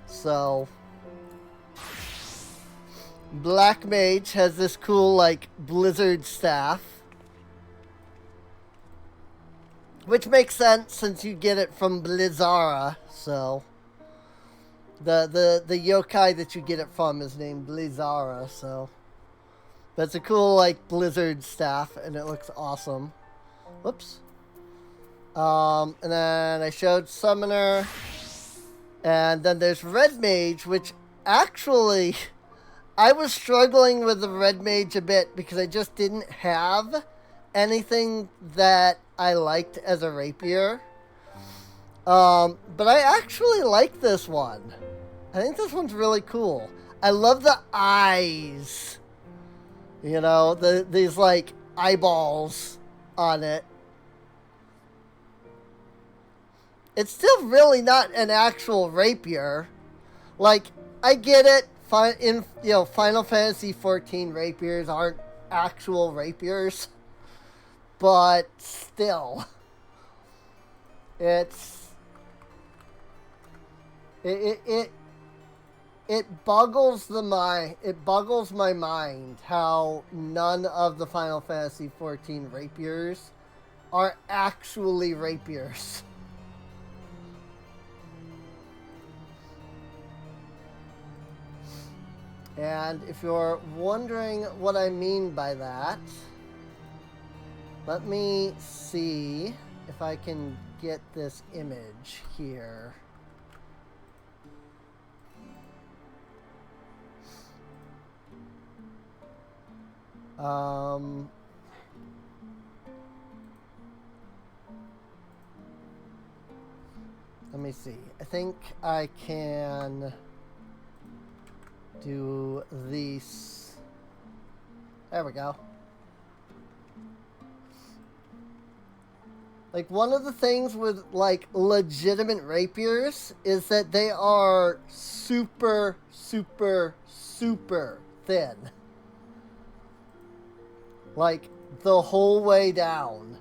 So, Black Mage has this cool like blizzard staff. Which makes sense since you get it from Blizzara, so the yokai that you get it from is named Blizzara, so that's a cool like blizzard staff and it looks awesome. Whoops. And then I showed Summoner, and then there's Red Mage, which actually I was struggling with the Red Mage a bit because I just didn't have anything that I liked as a rapier. But I actually like this one. I think this one's really cool. I love the eyes. You know, these like eyeballs on it. It's still really not an actual rapier. Like, I get it. Final Fantasy XIV rapiers aren't actual rapiers. But still, it boggles my mind how none of the Final Fantasy XIV rapiers are actually rapiers. And if you're wondering what I mean by that, let me see if I can get this image here. Let me see. I think I can do these. There we go. Like, one of the things with, like, legitimate rapiers is that they are super, super, super thin. Like, the whole way down.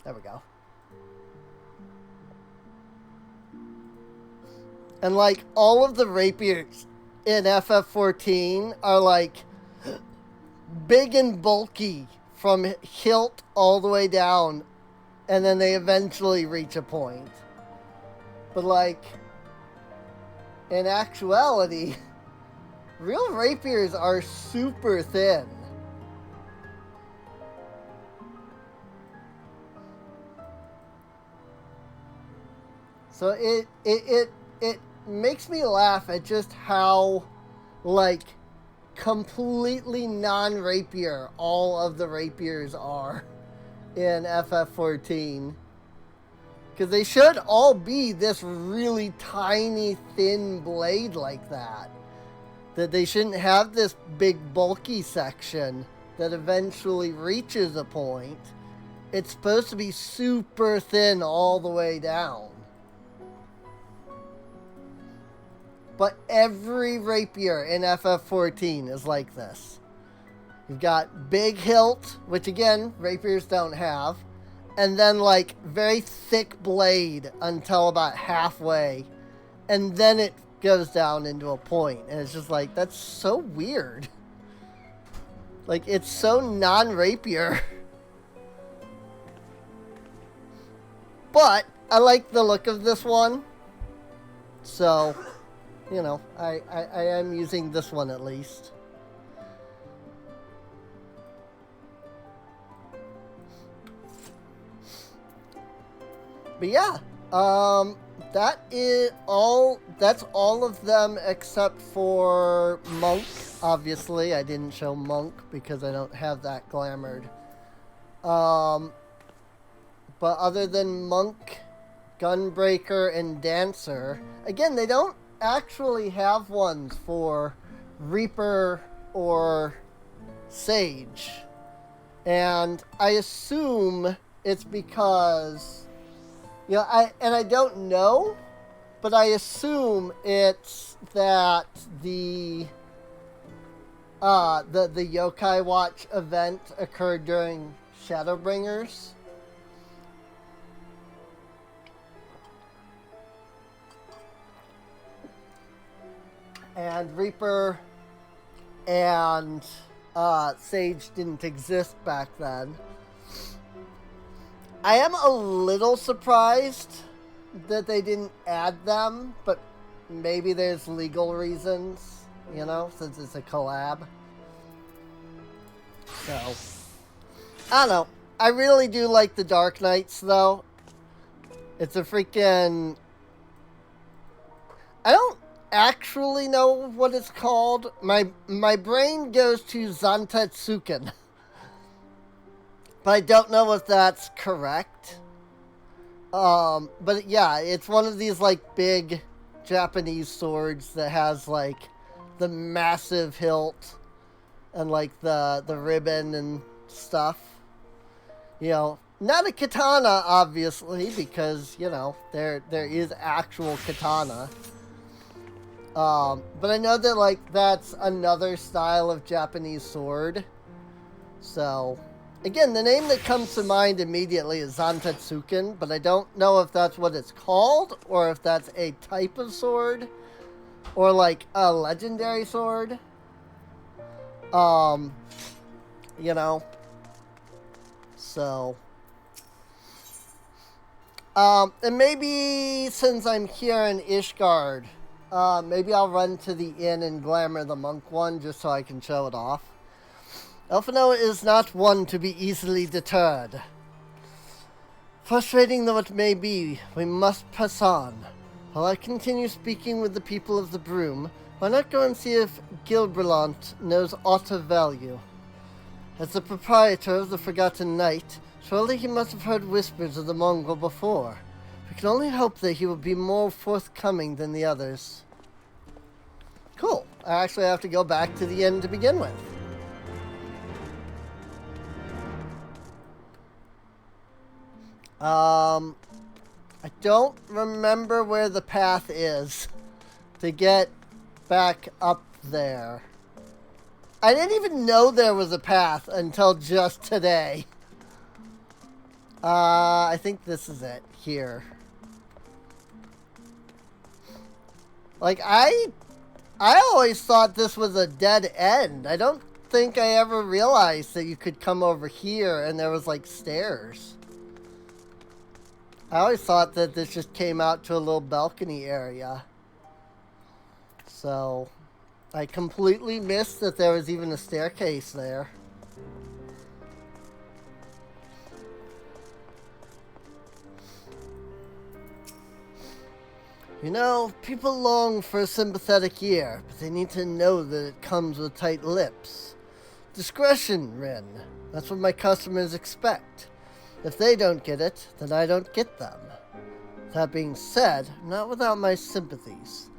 There we go. And, like, all of the rapiers in FF14 are like big and bulky from hilt all the way down, and then they eventually reach a point. But like, in actuality, real rapiers are super thin. So it makes me laugh at just how, like, completely non-rapier all of the rapiers are in FF14. Because they should all be this really tiny, thin blade like that. That they shouldn't have this big, bulky section that eventually reaches a point. It's supposed to be super thin all the way down. But every rapier in FF14 is like this. You've got big hilt, which again, rapiers don't have. And then like very thick blade until about halfway. And then it goes down into a point. And it's just like, that's so weird. Like, it's so non-rapier. But I like the look of this one. So, you know, I am using this one at least. But yeah, that's all of them except for Monk. Obviously, I didn't show Monk because I don't have that glamored. But other than Monk, Gunbreaker, and Dancer, again, they don't actually have ones for Reaper or Sage. And I assume it's because, you know, I don't know, but I assume it's that the Yokai Watch event occurred during Shadowbringers. And Reaper and Sage didn't exist back then. I am a little surprised that they didn't add them, but maybe there's legal reasons, you know, since it's a collab. So, I don't know. I really do like the Dark Knights, though. It's a freaking... I don't actually know what it's called. My brain goes to Zantetsuken. But I don't know if that's correct. But yeah, it's one of these, like, big Japanese swords that has, like, the massive hilt and, like, the ribbon and stuff. You know, not a katana, obviously, because, you know, there is actual katana. But I know that, like, that's another style of Japanese sword. So, again, the name that comes to mind immediately is Zantetsuken, but I don't know if that's what it's called, or if that's a type of sword, or, like, a legendary sword. You know. So. And maybe since I'm here in Ishgard, maybe I'll run to the inn and glamour the monk one just so I can show it off. Elfino is not one to be easily deterred. Frustrating though it may be, we must press on. While I continue speaking with the people of the Broom, why not go and see if Gilberlant knows aught of value? As the proprietor of the Forgotten Knight, surely he must have heard whispers of the Mongol before. We can only hope that he will be more forthcoming than the others. Cool. I actually have to go back to the inn to begin with. I don't remember where the path is to get back up there. I didn't even know there was a path until just today. I think this is it, here. Like, I always thought this was a dead end. I don't think I ever realized that you could come over here and there was, like, stairs. I always thought that this just came out to a little balcony area. So, I completely missed that there was even a staircase there. You know, people long for a sympathetic ear, but they need to know that it comes with tight lips. Discretion, Rin. That's what my customers expect. If they don't get it, then I don't get them. That being said, I'm not without my sympathies.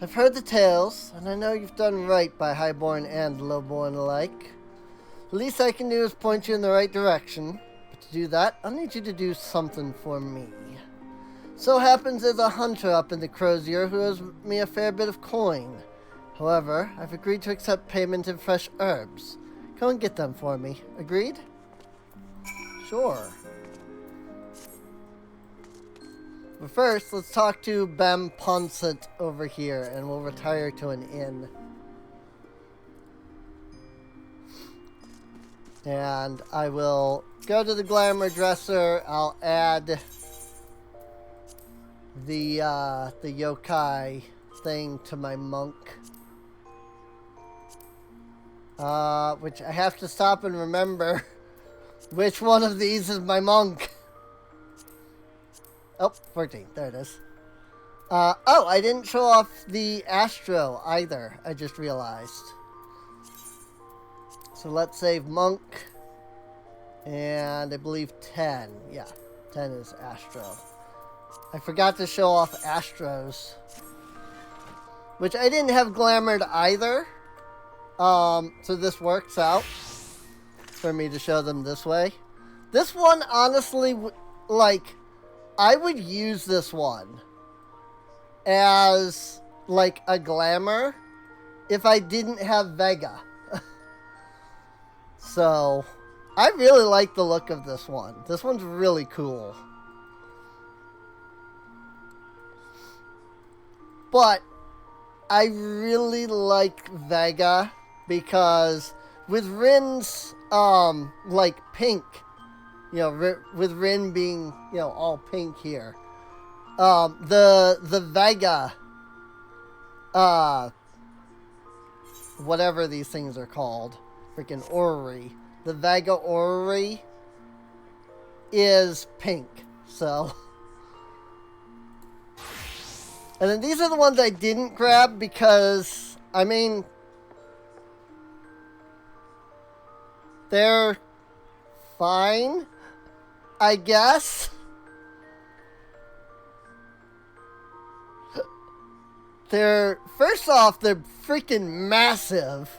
I've heard the tales, and I know you've done right by highborn and lowborn alike. The least I can do is point you in the right direction, but to do that, I'll need you to do something for me. So happens there's a hunter up in the Crozier who owes me a fair bit of coin. However, I've agreed to accept payment in fresh herbs. Go and get them for me. Agreed? Sure. But first, let's talk to Bam Ponset over here, and we'll retire to an inn. And I will go to the glamour dresser. I'll add the yokai thing to my monk. Which I have to stop and remember which one of these is my monk. Oh, 14. There it is. Oh, I didn't show off the Astro either. I just realized. So let's save monk. And I believe 10. Yeah, 10 is Astro. I forgot to show off Astros. Which I didn't have glamored either. So this works out. for me to show them this way. This one, honestly, like, I would use this one as, like, a glamour if I didn't have Vega. So, I really like the look of this one. This one's really cool. But I really like Vega because with Rin's, like, pink, you know, with Rin being, you know, all pink here, the Vega, whatever these things are called, freaking orrery, the Vega orrery is pink, so. And then these are the ones I didn't grab because, I mean, they're fine, I guess. They're, first off, they're freaking massive.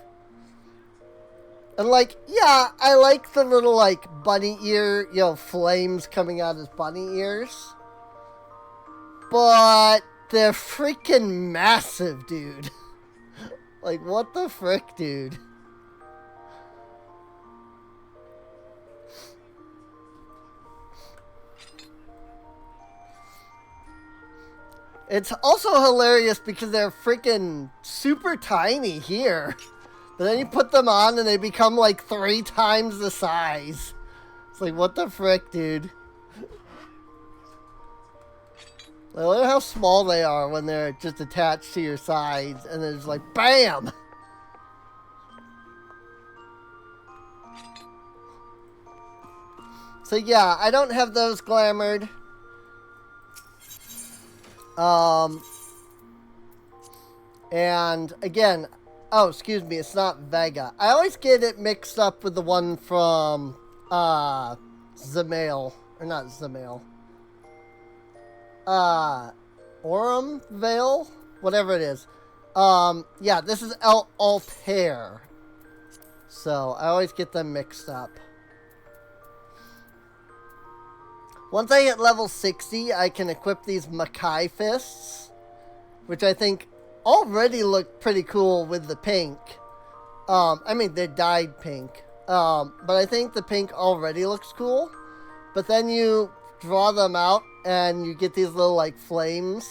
And, like, yeah, I like the little, like, bunny ear, you know, flames coming out as bunny ears. But they're freaking massive, dude. Like, what the frick, dude? It's also hilarious because they're freaking super tiny here. But then you put them on and they become like 3 times the size. It's like, what the frick, dude? Like, look at how small they are when they're just attached to your sides. And then it's like, BAM! So yeah, I don't have those glamored. And again, oh, excuse me, it's not Vega. I always get it mixed up with the one from, Zamail. Or not Zamail. Aurum Vale? Whatever it is. Yeah, this is Altair. So, I always get them mixed up. Once I hit level 60, I can equip these Makai Fists, which I think already look pretty cool with the pink. I mean, they're dyed pink. But I think the pink already looks cool. But then you draw them out and you get these little, like, flames.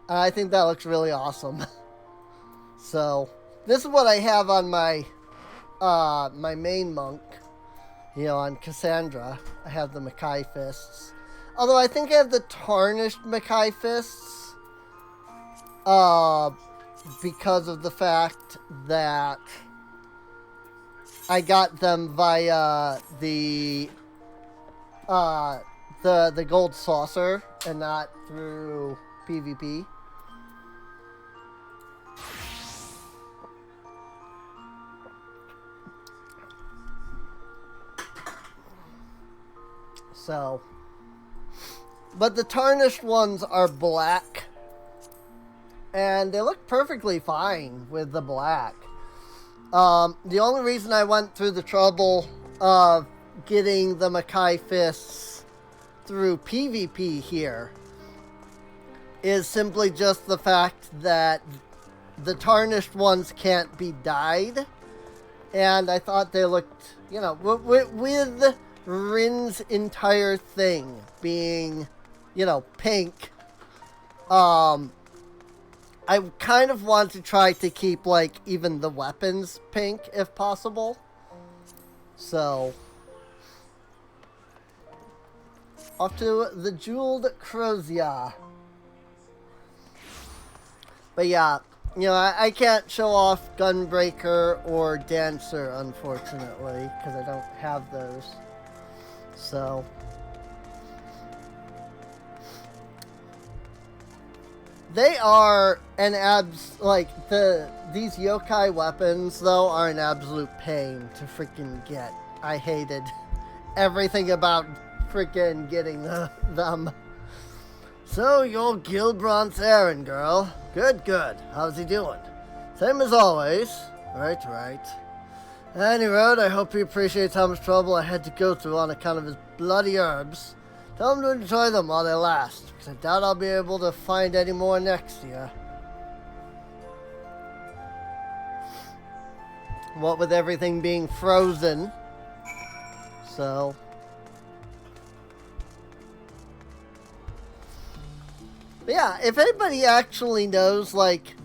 And I think that looks really awesome. So, this is what I have on my, my main monk. You know, on Cassandra, I have the Makai Fists. Although I think I have the tarnished Makai Fists. Because of the fact that I got them via the gold saucer and not through PvP. So, but the tarnished ones are black, and they look perfectly fine with the black. The only reason I went through the trouble of getting the Makai Fists through PvP here is simply just the fact that the tarnished ones can't be dyed, and I thought they looked, you know, with Rin's entire thing being, you know, pink, I kind of want to try to keep, like, even the weapons pink, if possible. So, off to the Jeweled Eorzea. But yeah, you know, I can't show off Gunbreaker or Dancer, unfortunately, because I don't have those. So, they are an these yokai weapons, though, are an absolute pain to freaking get. I hated everything about freaking getting them. So, you're Gilbrandt's errand, girl. Good, good. How's he doing? Same as always. Right. Any road, I hope he appreciates how much trouble I had to go through on account of his bloody herbs. Tell him to enjoy them while they last, because I doubt I'll be able to find any more next year. What with everything being frozen. So... But yeah, if anybody actually knows, like,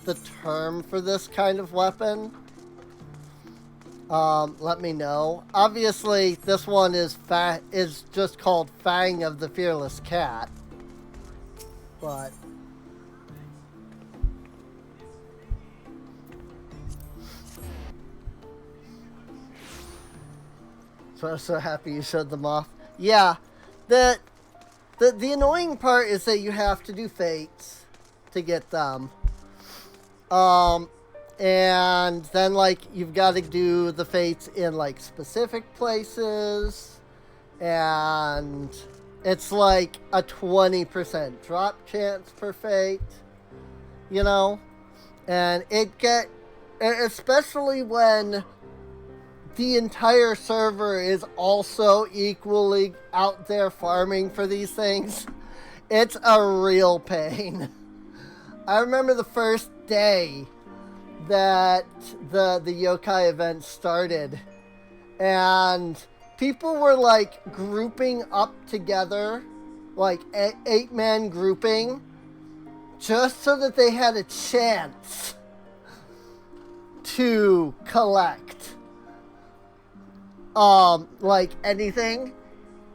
the term for this kind of weapon, let me know. Obviously, this one is just called Fang of the Fearless Cat. But... So I'm so happy you showed them off. Yeah, the annoying part is that you have to do fates to get them. And then, like, you've got to do the fates in, like, specific places. And it's, like, a 20% drop chance per fate. You know? And especially when the entire server is also equally out there farming for these things, it's a real pain. I remember the first day that the yokai event started, and people were like grouping up together, like 8-man grouping, just so that they had a chance to collect like anything,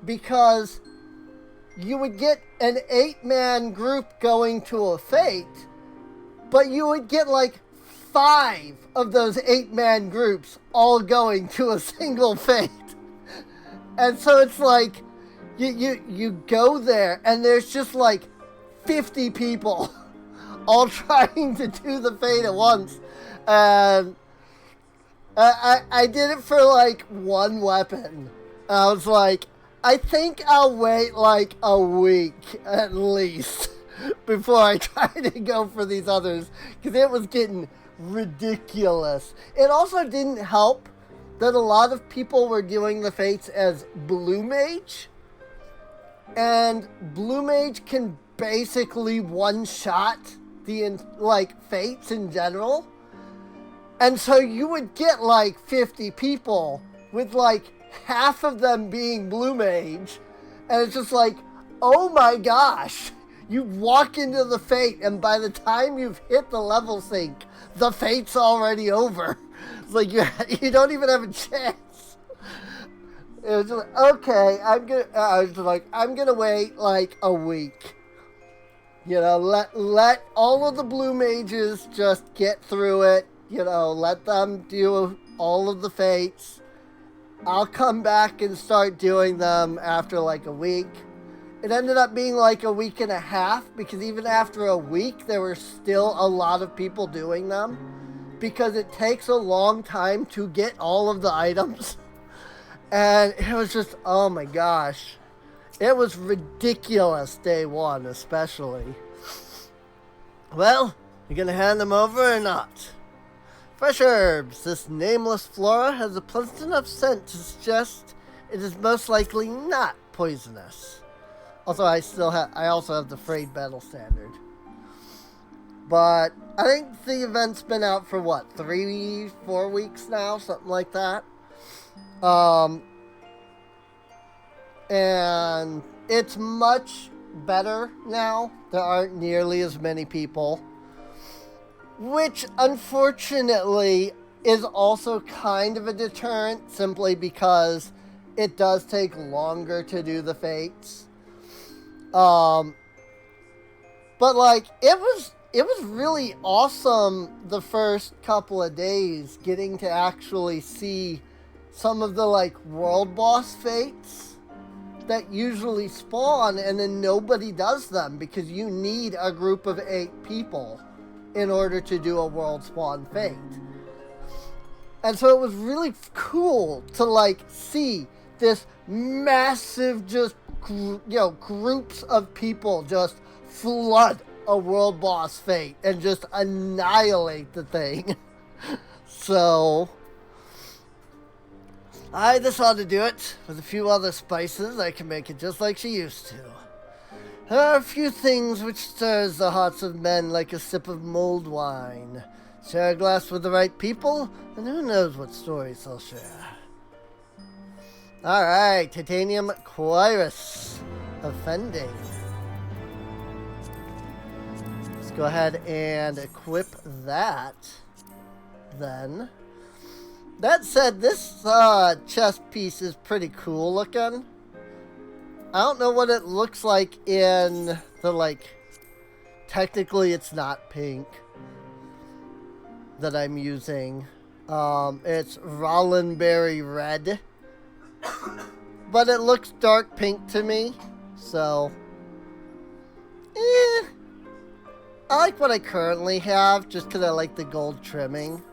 because you would get an 8-man group going to a fate, but you would get like 5 of those 8-man groups all going to a single fate. And so it's like you go there and there's just like 50 people all trying to do the fate at once. And I did it for like one weapon. I was like, I think I'll wait like a week at least before I try to go for these others, because it was getting ridiculous. It also didn't help that a lot of people were doing the fates as Blue Mage, and Blue Mage can basically one-shot the like fates in general. And so you would get like 50 people with like half of them being Blue Mage, and it's just like, oh my gosh, you walk into the fate and by the time you've hit the level sync, the fate's already over. It's like you don't even have a chance. It was just like, okay, I was like, I'm gonna wait like a week. You know, let all of the Blue Mages just get through it. You know, let them do all of the fates. I'll come back and start doing them after like a week. It ended up being like a week and a half, because even after a week, there were still a lot of people doing them, because it takes a long time to get all of the items. And it was just, oh my gosh. It was ridiculous day one, especially. Well, you gonna hand them over or not? Fresh herbs. This nameless flora has a pleasant enough scent to suggest it is most likely not poisonous. Also, I also have the frayed battle standard. But I think the event's been out for what, 3-4 weeks now, something like that. And it's much better now. There aren't nearly as many people, which unfortunately is also kind of a deterrent, simply because it does take longer to do the fates. But like, it was really awesome the first couple of days, getting to actually see some of the like world boss fates that usually spawn, and then nobody does them because you need a group of 8 people in order to do a world spawn fate. And so it was really cool to like see this massive just groups of people just flood a world boss fate and just annihilate the thing. So Aye, this ought to do it. With a few other spices, I can make it just like she used to. There are a few things which stirs the hearts of men like a sip of mulled wine. Share a glass with the right people, and who knows what stories they'll share. Alright, Titanium Cuirass. Offending. Let's go ahead and equip that. Then. That said, this chest piece is pretty cool looking. I don't know what it looks like in the, like, technically it's not pink that I'm using. It's Rollenberry red. But it looks dark pink to me, so, I like what I currently have, just because I like the gold trimming.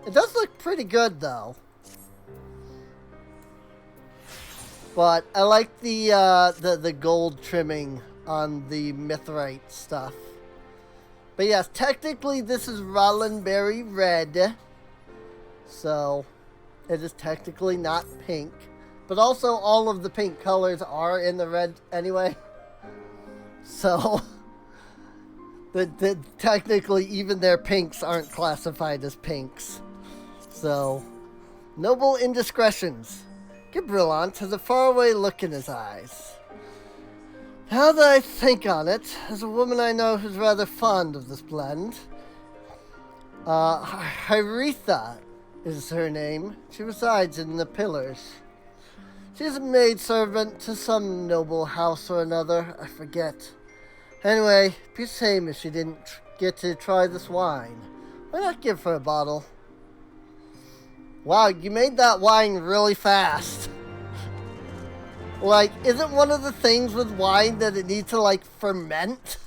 It does look pretty good, though. But I like the gold trimming on the mithrite stuff. But yes, technically this is Rollenberry red, so it is technically not pink. But also all of the pink colors are in the red anyway. So, technically even their pinks aren't classified as pinks. So, noble indiscretions. Gibrillant has a faraway look in his eyes. Now that I think on it, there's a woman I know who's rather fond of this blend. Hyretha is her name. She resides in the Pillars. She's a maidservant to some noble house or another, I forget. Anyway, it'd be a shame if she didn't get to try this wine. Why not give her a bottle? Wow, you made that wine really fast. Like, isn't one of the things with wine that it needs to, like, ferment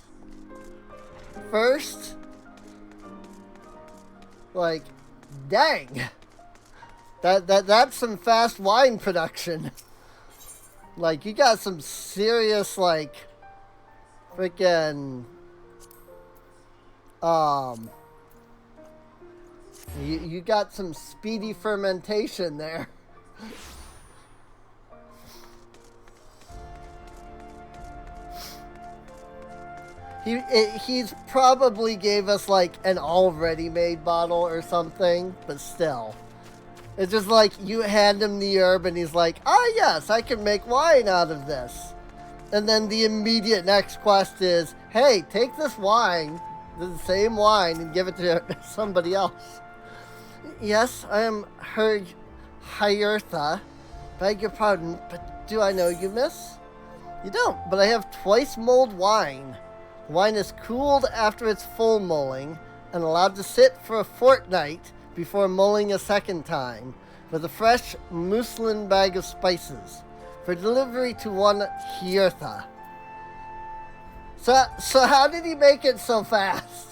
first? Like, dang. That's some fast wine production. Like, you got some serious, like, freaking, you got some speedy fermentation there. He's probably gave us like an already made bottle or something, but still. It's just like you hand him the herb and he's like, ah yes, I can make wine out of this. And then the immediate next quest is, hey, take this wine, the same wine, and give it to somebody else. Yes, I am Hyretha. Beg your pardon, but do I know you, miss? You don't, but I have twice mulled wine. Wine is cooled after its full mulling and allowed to sit for a fortnight before mulling a second time with a fresh muslin bag of spices for delivery to one Hyretha. So how did he make it so fast?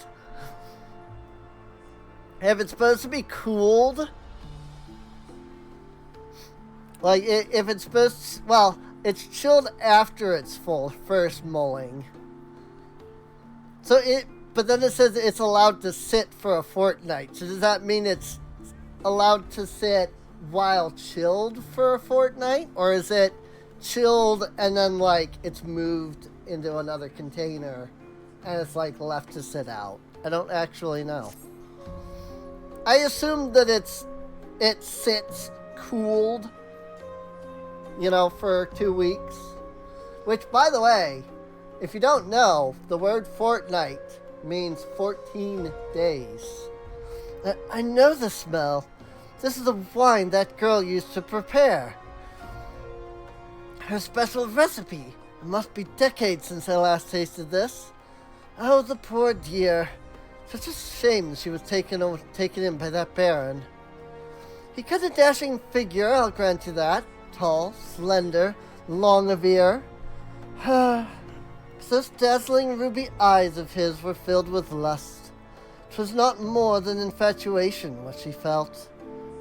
If it's supposed to be cooled, like if it's supposed to, well, it's chilled after its first mulling. So but then it says it's allowed to sit for a fortnight. So does that mean it's allowed to sit while chilled for a fortnight? Or is it chilled and then like it's moved into another container and it's like left to sit out? I don't actually know. I assume that it sits cooled, you know, for 2 weeks. Which, by the way, if you don't know, the word fortnight means 14 days. I know the smell. This is the wine that girl used to prepare. Her special recipe. It must be decades since I last tasted this. Oh, the poor dear. Such a shame she was taken in by that baron. He cut a dashing figure, I'll grant you that. Tall, slender, long of ear. Those dazzling ruby eyes of his were filled with lust. 'Twas not more than infatuation what she felt,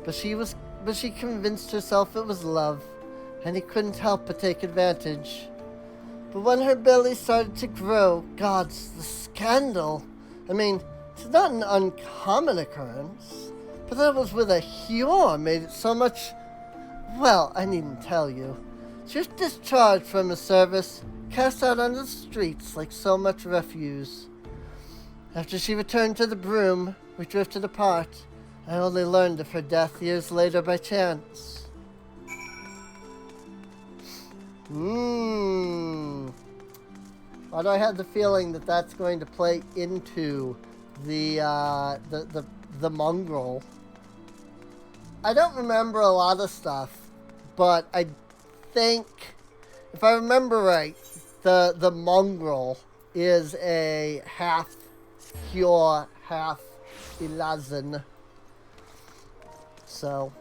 but she convinced herself it was love, and he couldn't help but take advantage. But when her belly started to grow, gods, the scandal! I mean, it's not an uncommon occurrence, but that it was with a Hjor made it so much Well, I needn't tell you. She was discharged from the service, cast out onto the streets like so much refuse. After she returned to the broom, we drifted apart. I only learned of her death years later by chance. Why do I have the feeling that that's going to play into the mongrel? I don't remember a lot of stuff, but I think, if I remember right, the mongrel is a half Cure, half Ilazen. So,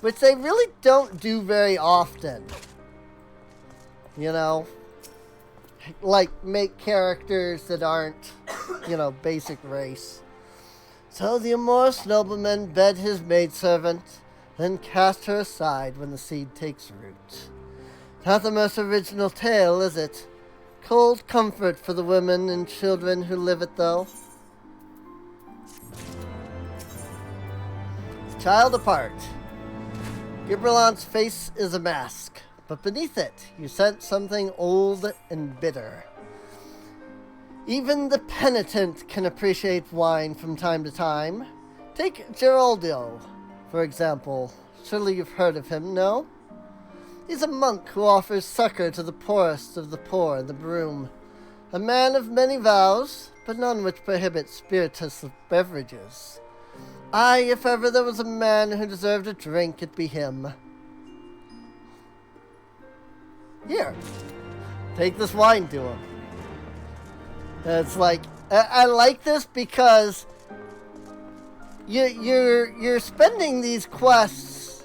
which they really don't do very often. You know? Like, make characters that aren't, basic race. So the amorous nobleman bed his maidservant, then cast her aside when the seed takes root. Not the most original tale, is it? Cold comfort for the women and children who live it, though. Child apart. Gibralant's face is a mask, but beneath it you sense something old and bitter. Even the penitent can appreciate wine from time to time. Take Geraldo, for example. Surely you've heard of him, no? He's a monk who offers succor to the poorest of the poor in the broom. A man of many vows, but none which prohibit spirituous beverages. Aye, if ever there was a man who deserved a drink, it be him. Here, take this wine to him. It's like, I like this because you're spending these quests,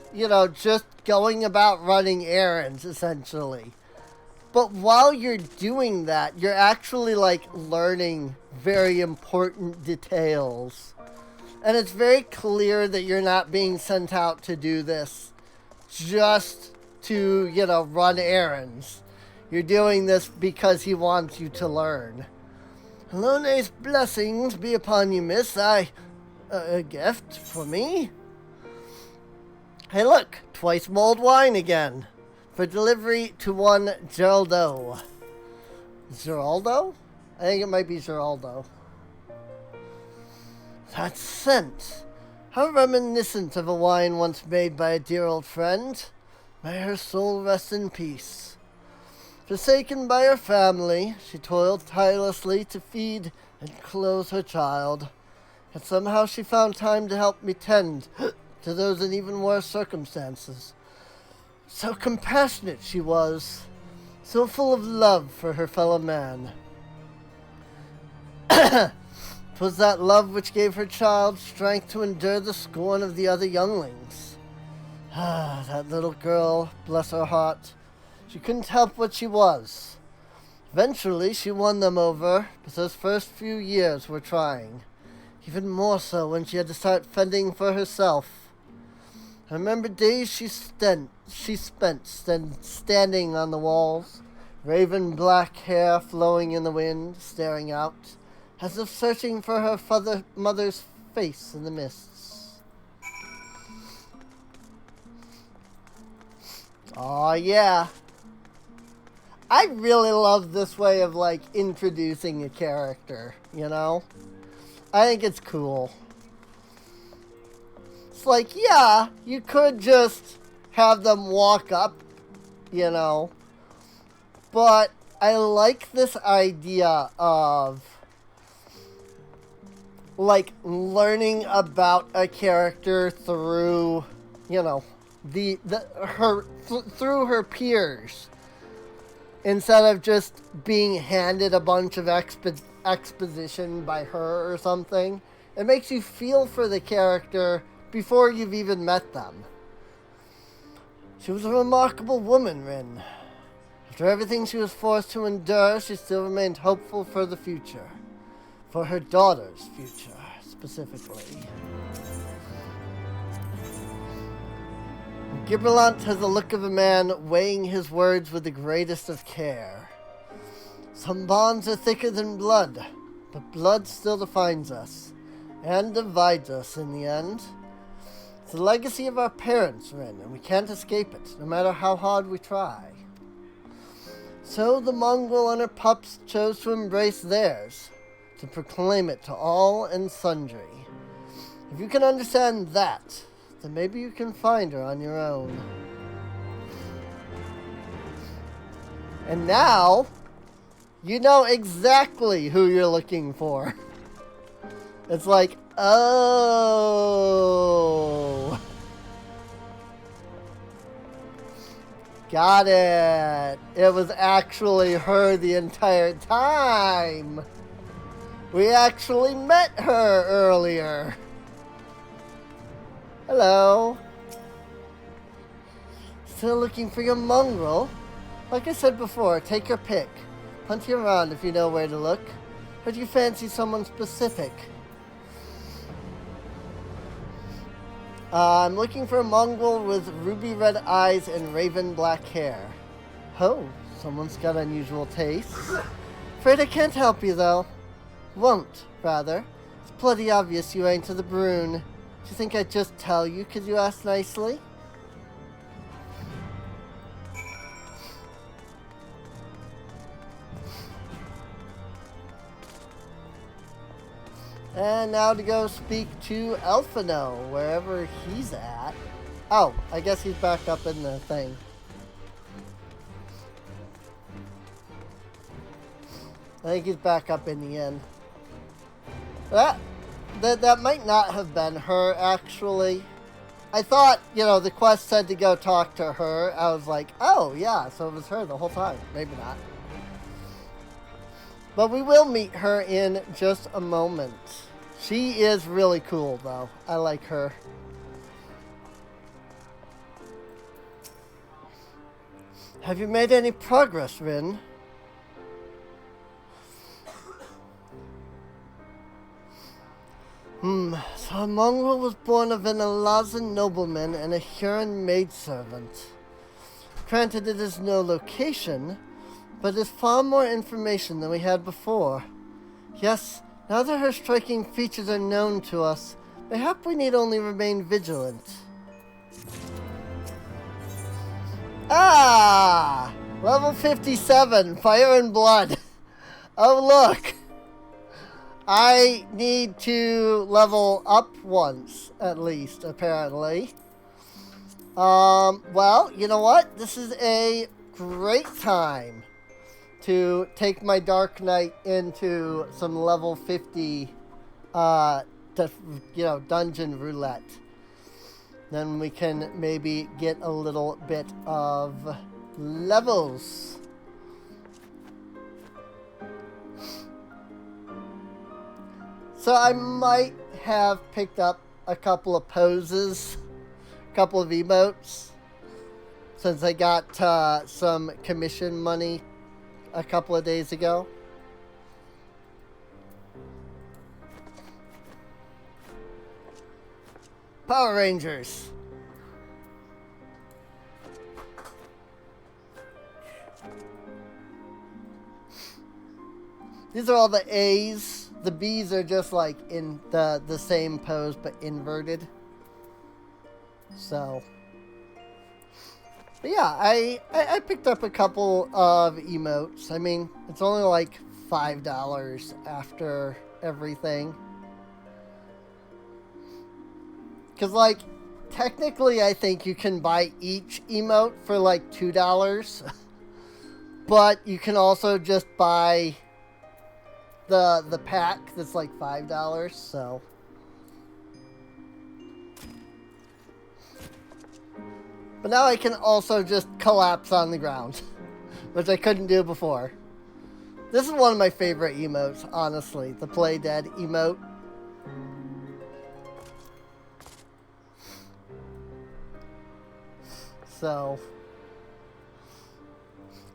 just going about running errands, essentially. But while you're doing that, you're actually, learning very important details. And it's very clear that you're not being sent out to do this just to, run errands. You're doing this because he wants you to learn. Alone's blessings be upon you, miss. A gift for me? Hey, look, twice mulled wine again. For delivery to one Geraldo. Geraldo? I think it might be Geraldo. That scent. How reminiscent of a wine once made by a dear old friend. May her soul rest in peace. Forsaken by her family, she toiled tirelessly to feed and clothe her child. Yet somehow she found time to help me tend to those in even worse circumstances. So compassionate she was, so full of love for her fellow man. 'Twas that love which gave her child strength to endure the scorn of the other younglings. Ah, that little girl, bless her heart. She couldn't help what she was. Eventually, she won them over, but those first few years were trying. Even more so when she had to start fending for herself. I remember days she spent standing on the walls, raven black hair flowing in the wind, staring out, as if searching for her mother's face in the mists. Aw, yeah. I really love this way of, introducing a character, I think it's cool. It's yeah, you could just have them walk up, but I like this idea of, learning about a character through, through her peers. Instead of just being handed a bunch of exposition by her or something. It makes you feel for the character before you've even met them. She was a remarkable woman, Rin. After everything she was forced to endure, she still remained hopeful for the future. For her daughter's future, specifically. Gibraltar has the look of a man weighing his words with the greatest of care. Some bonds are thicker than blood, but blood still defines us. and divides us in the end. It's the legacy of our parents, Rin, and we can't escape it, no matter how hard we try. So the mongrel and her pups chose to embrace theirs, to proclaim it to all and sundry. If you can understand that, then maybe you can find her on your own. And now, you know exactly who you're looking for. It's like, oh. Got it. It was actually her the entire time. We actually met her earlier. Hello. Still looking for your mongrel? Like I said before, take your pick. Hunt you around if you know where to look. Or do you fancy someone specific? I'm looking for a mongrel with ruby red eyes and raven black hair. Oh, someone's got unusual tastes. Afraid I can't help you though. Won't, rather. It's bloody obvious you ain't to the Brune. Do you think I'd just tell you because you asked nicely? And now to go speak to Elfino, wherever he's at. Oh, I guess he's back up in the thing. I think he's back up in the inn. That might not have been her, actually. I thought, the quest said to go talk to her. I was like, oh, yeah, so it was her the whole time. Maybe not. But we will meet her in just a moment. She is really cool, though. I like her. Have you made any progress, Rin? So a mongrel was born of an Alazan nobleman and a Huron maidservant. Granted, it is no location, but is far more information than we had before. Yes, now that her striking features are known to us, mayhap we need only remain vigilant. Ah! Level 57, Fire and Blood. Oh, look! I need to level up once, at least, apparently. Well, you know what? This is a great time to take my Dark Knight into some level 50, dungeon roulette. Then we can maybe get a little bit of levels. So I might have picked up a couple of poses, a couple of emotes, since I got some commission money a couple of days ago. Power Rangers. These are all the A's. The B's are just like in the same pose but inverted. So, but yeah, I picked up a couple of emotes. I mean, it's only like $5 after everything. Because, like, technically I think you can buy each emote for like $2. But you can also just buy the pack that's like $5, so. But now I can also just collapse on the ground, which I couldn't do before. This is one of my favorite emotes, honestly, the Play Dead emote. So,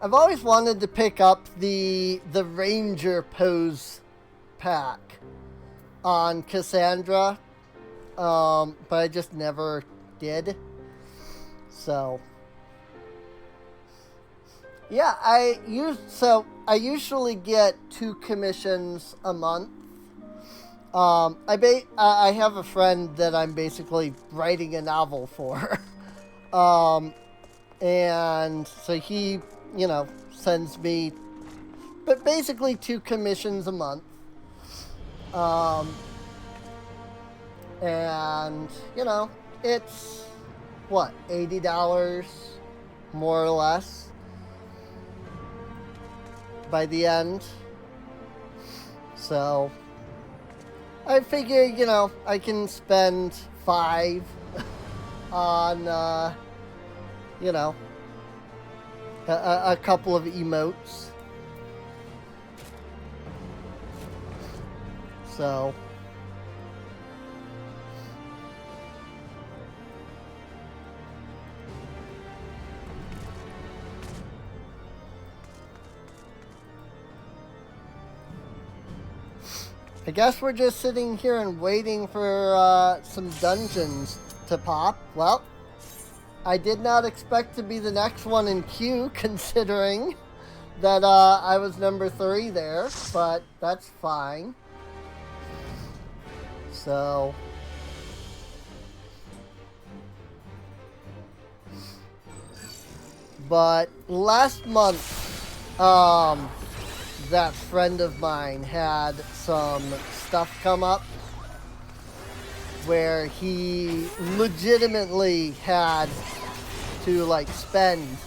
I've always wanted to pick up the Ranger pose pack on Cassandra, but I just never did. So, yeah, I usually get 2 commissions a month I have a friend that I'm basically writing a novel for. And so he, sends me, but basically 2 commissions a month. And, it's, what, $80 more or less by the end. So I figure, I can spend 5 on, a couple of emotes. So I guess we're just sitting here and waiting for some dungeons to pop. Well, I did not expect to be the next one in queue, considering that I was number 3 there, but that's fine. So but last month, that friend of mine had some stuff come up where he legitimately had to spend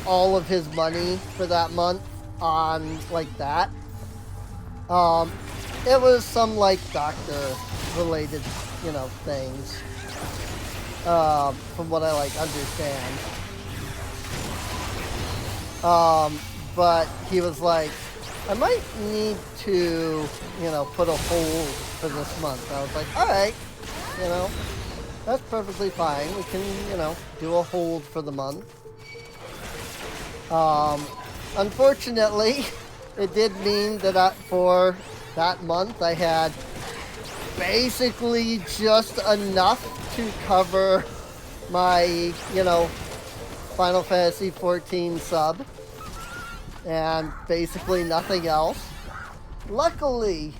all of his money for that month on that. It was some doctor related, things, from what I understand. But he was like, I might need to, put a hold for this month. I was like, alright, that's perfectly fine. We can, do a hold for the month. Unfortunately, it did mean that for that month I had basically just enough to cover my, Final Fantasy XIV sub. And basically nothing else. Luckily,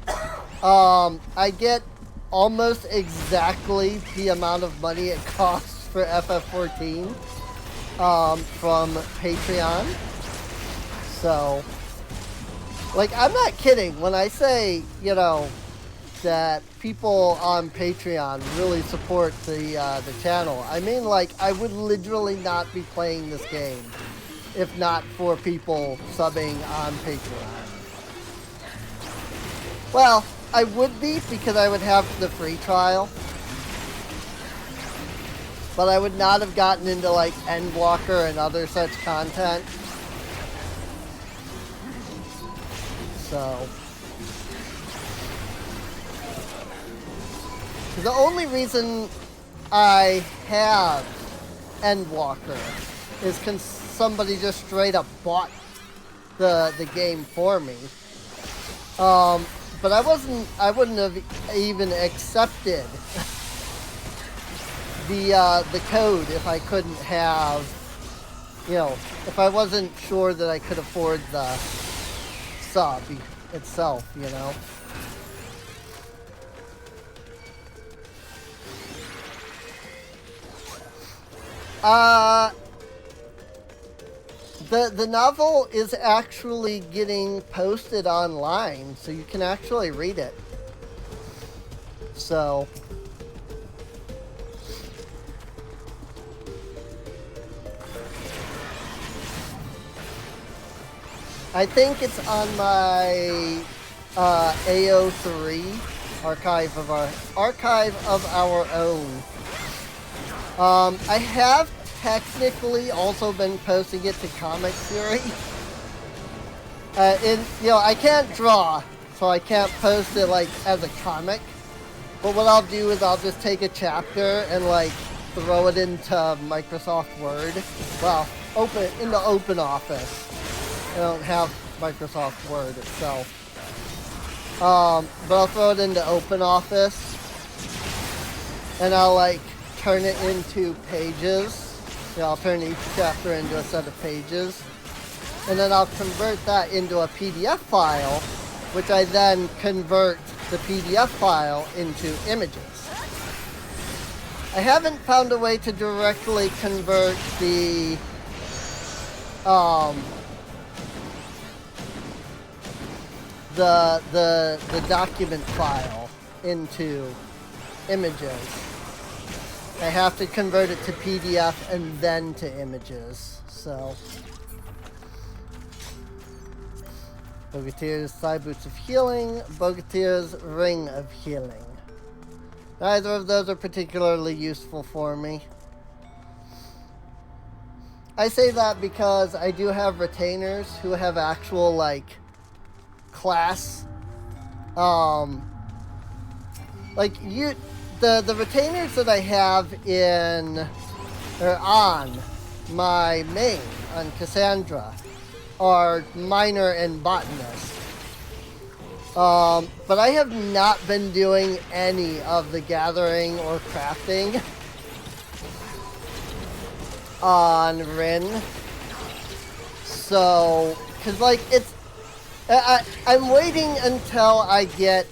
I get almost exactly the amount of money it costs for FF14 from Patreon. So, I'm not kidding when I say, that people on Patreon really support the channel. I mean, I would literally not be playing this game if not for people subbing on Patreon. Well, I would be, because I would have the free trial. But I would not have gotten into Endwalker and other such content. So the only reason I have Endwalker is somebody just straight up bought the game for me. But I wouldn't have even accepted the code if I couldn't have, if I wasn't sure that I could afford the sub itself, The novel is actually getting posted online, so you can actually read it. So I think it's on my AO3 archive of our own. I have technically also been posting it to Comic Fury. I can't draw, so I can't post it as a comic. But what I'll do is I'll just take a chapter and throw it into Microsoft Word. Well, into OpenOffice. I don't have Microsoft Word itself. But I'll throw it into OpenOffice. And I'll turn it into pages. I'll turn each chapter into a set of pages. And then I'll convert that into a PDF file, which I then convert the PDF file into images. I haven't found a way to directly convert the document file into images. I have to convert it to PDF and then to images, so. Bogatir's Thigh Boots of Healing, Bogatir's Ring of Healing. Neither of those are particularly useful for me. I say that because I do have retainers who have actual, like, class, the retainers that I have on my main, on Cassandra, are miner and botanist. But I have not been doing any of the gathering or crafting on Rin. So, cause like I'm waiting until I get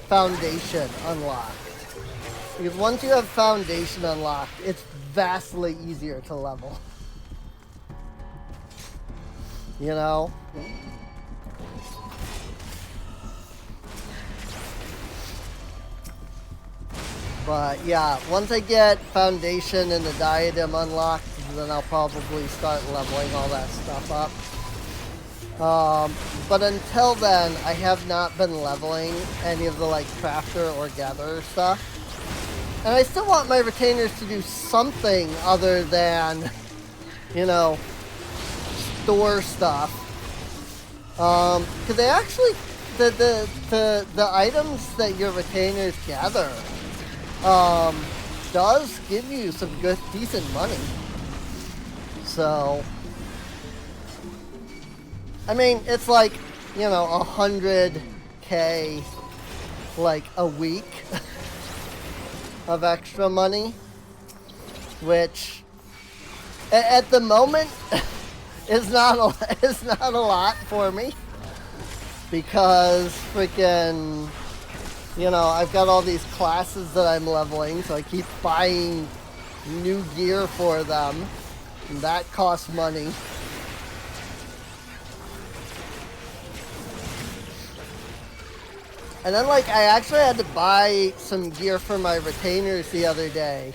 Foundation unlocked. Because once you have Foundation unlocked, it's vastly easier to level. You know? But yeah, once I get Foundation and the Diadem unlocked, then I'll probably start leveling all that stuff up. But until then, I have not been leveling any of the like crafter or gatherer stuff. And I still want my retainers to do something other than, you know, store stuff. Because they actually, the items that your retainers gather, does give you some good, decent money. So, I mean, it's like, you know, 100K, like, a week of extra money, which, at the moment, is not a lot for me, because freaking, you know, I've got all these classes that I'm leveling, so I keep buying new gear for them, and that costs money. And then, like, I actually had to buy some gear for my retainers the other day,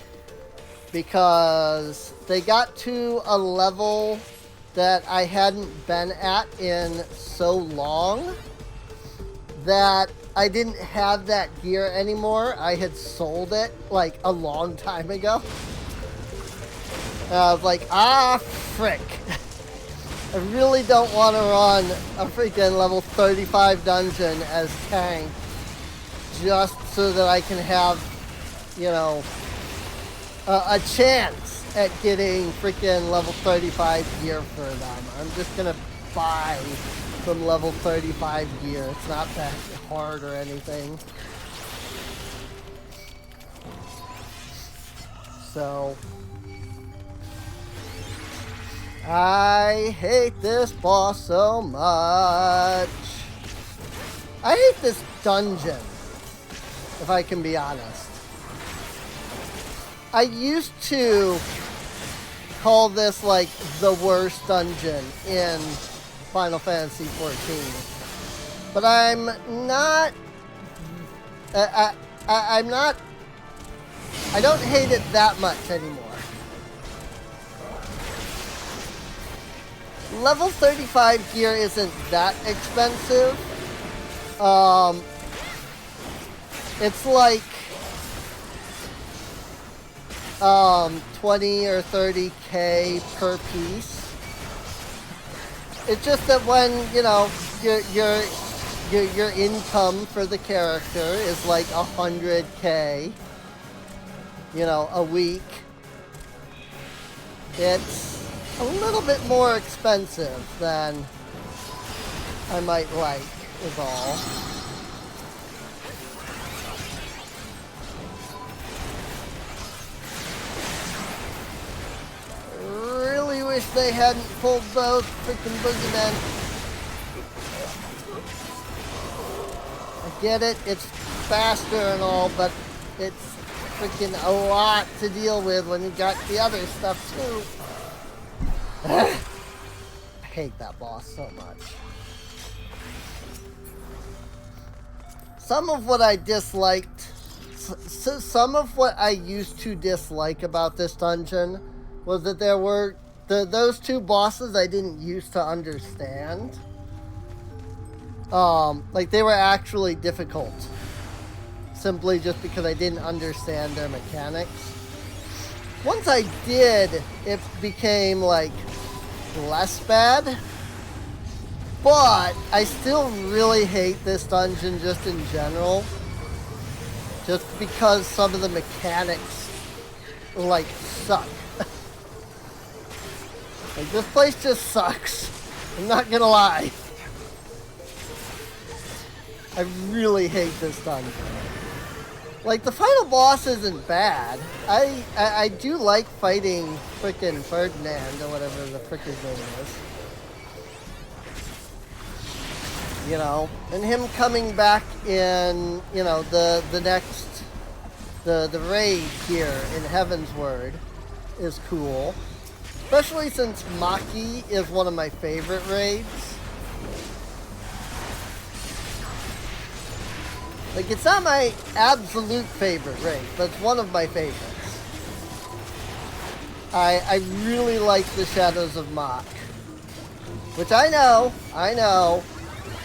because they got to a level that I hadn't been at in so long that I didn't have that gear anymore. I had sold it, like, a long time ago. And I was like, frick. I really don't want to run a freaking level 35 dungeon as tank just so that I can have, you know, a chance at getting freaking level 35 gear for them. I'm just going to buy some level 35 gear. It's not that hard or anything. So, I hate this boss so much. I hate this dungeon, if I can be honest. I used to call this like the worst dungeon in Final Fantasy XIV. But I'm not, I don't hate it that much anymore. Level 35 gear isn't that expensive. It's like 20 or 30K per piece. It's just that when, you know, your income for the character is like 100K, you know, a week, it's a little bit more expensive than I might like, is all. Really wish they hadn't pulled those freaking boogeymen. get it. It's faster and all, but it's freaking a lot to deal with when you got the other stuff too. I hate that boss so much. Some of what I disliked, some of what I used to dislike about this dungeon was that there were those two bosses I didn't used to understand. Like they were actually difficult. Simply just because I didn't understand their mechanics. Once I did, it became like less bad. But I still really hate this dungeon just in general. Just because some of the mechanics like suck. Like this place just sucks. I'm not gonna lie. I really hate this dungeon. Like, the final boss isn't bad. I do like fighting frickin' Ferdinand, or whatever the frick his name is. You know, and him coming back in, you know, the next, the raid here in Heaven's Word is cool. Especially since Maki is one of my favorite raids. Like, it's not my absolute favorite raid, but it's one of my favorites. I really like the Shadows of Mach. Which I know.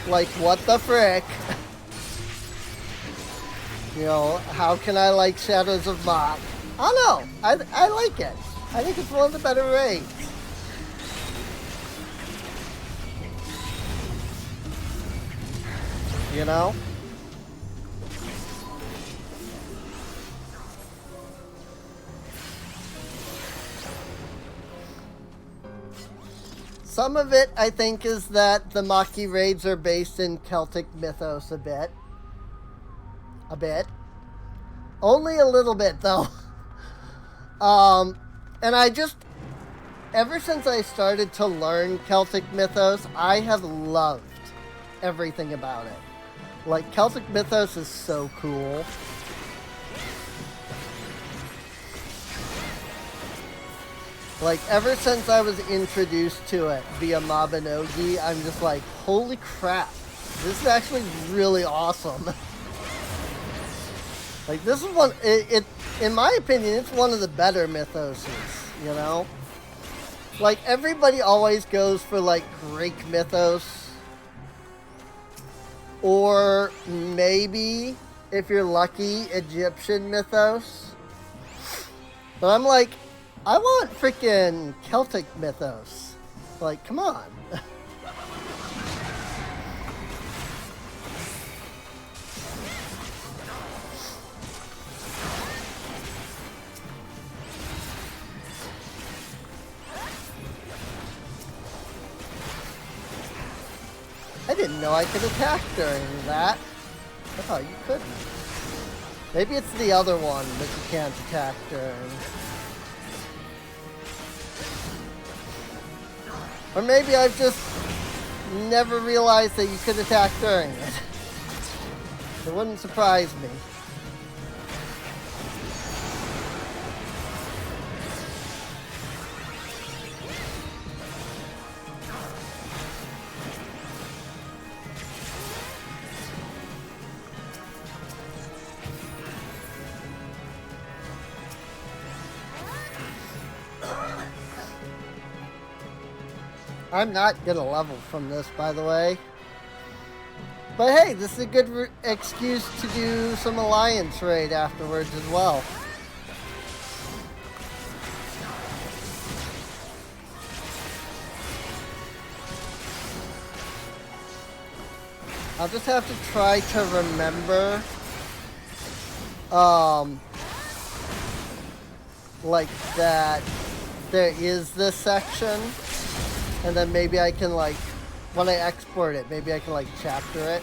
Like, what the frick? You know, how can I like Shadows of Mach? I don't know. I like it. I think it's one of the better raids. You know? Some of it, I think, is that the Maki raids are based in Celtic mythos a bit. A bit. Only a little bit, though. And I just... Ever since I started to learn Celtic mythos, I have loved everything about it. Like, Celtic mythos is so cool. Like, ever since I was introduced to it via Mabinogi, I'm just like, holy crap, this is actually really awesome. Like, this is one, in my opinion, it's one of the better mythoses, you know? Like, everybody always goes for, like, Greek mythos. Or maybe, if you're lucky, Egyptian mythos. But I'm like, I want freaking Celtic mythos. Like, come on. I didn't know I could attack during that. I thought you couldn't. Maybe it's the other one that you can't attack during. Or maybe I've just never realized that you could attack during it. It wouldn't surprise me. I'm not gonna level from this, by the way. But hey, this is a good excuse to do some Alliance raid afterwards as well. I'll just have to try to remember, like that there is this section. And then maybe I can, like, when I export it, maybe I can, like, chapter it.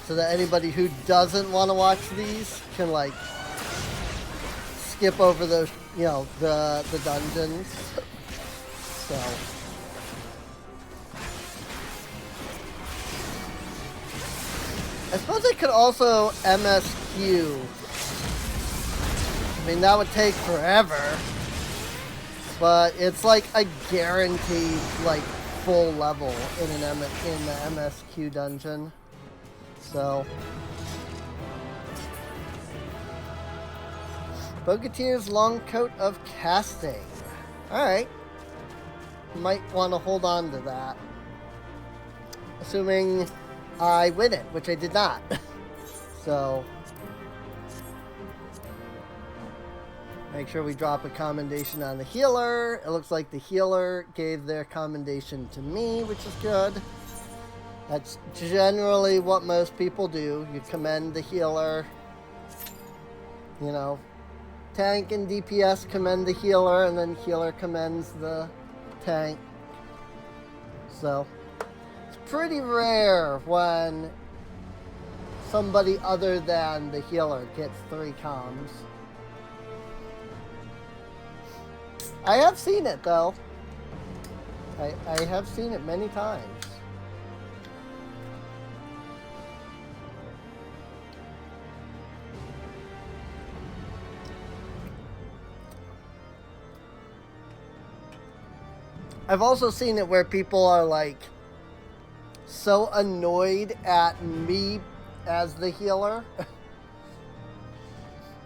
So that anybody who doesn't want to watch these can, like, skip over those, you know, the dungeons. So. I suppose I could also MSQ. I mean, that would take forever. But it's like a guaranteed, like, full level in the MSQ dungeon. So. Bogatir's long coat of casting. Alright. Might want to hold on to that. Assuming I win it, which I did not. So. Make sure we drop a commendation on the healer. It looks like the healer gave their commendation to me, which is good. That's generally what most people do. You commend the healer. You know, tank and DPS commend the healer, and then healer commends the tank. So, it's pretty rare when somebody other than the healer gets 3 comms. I have seen it, though. I have seen it many times. I've also seen it where people are, like, so annoyed at me as the healer.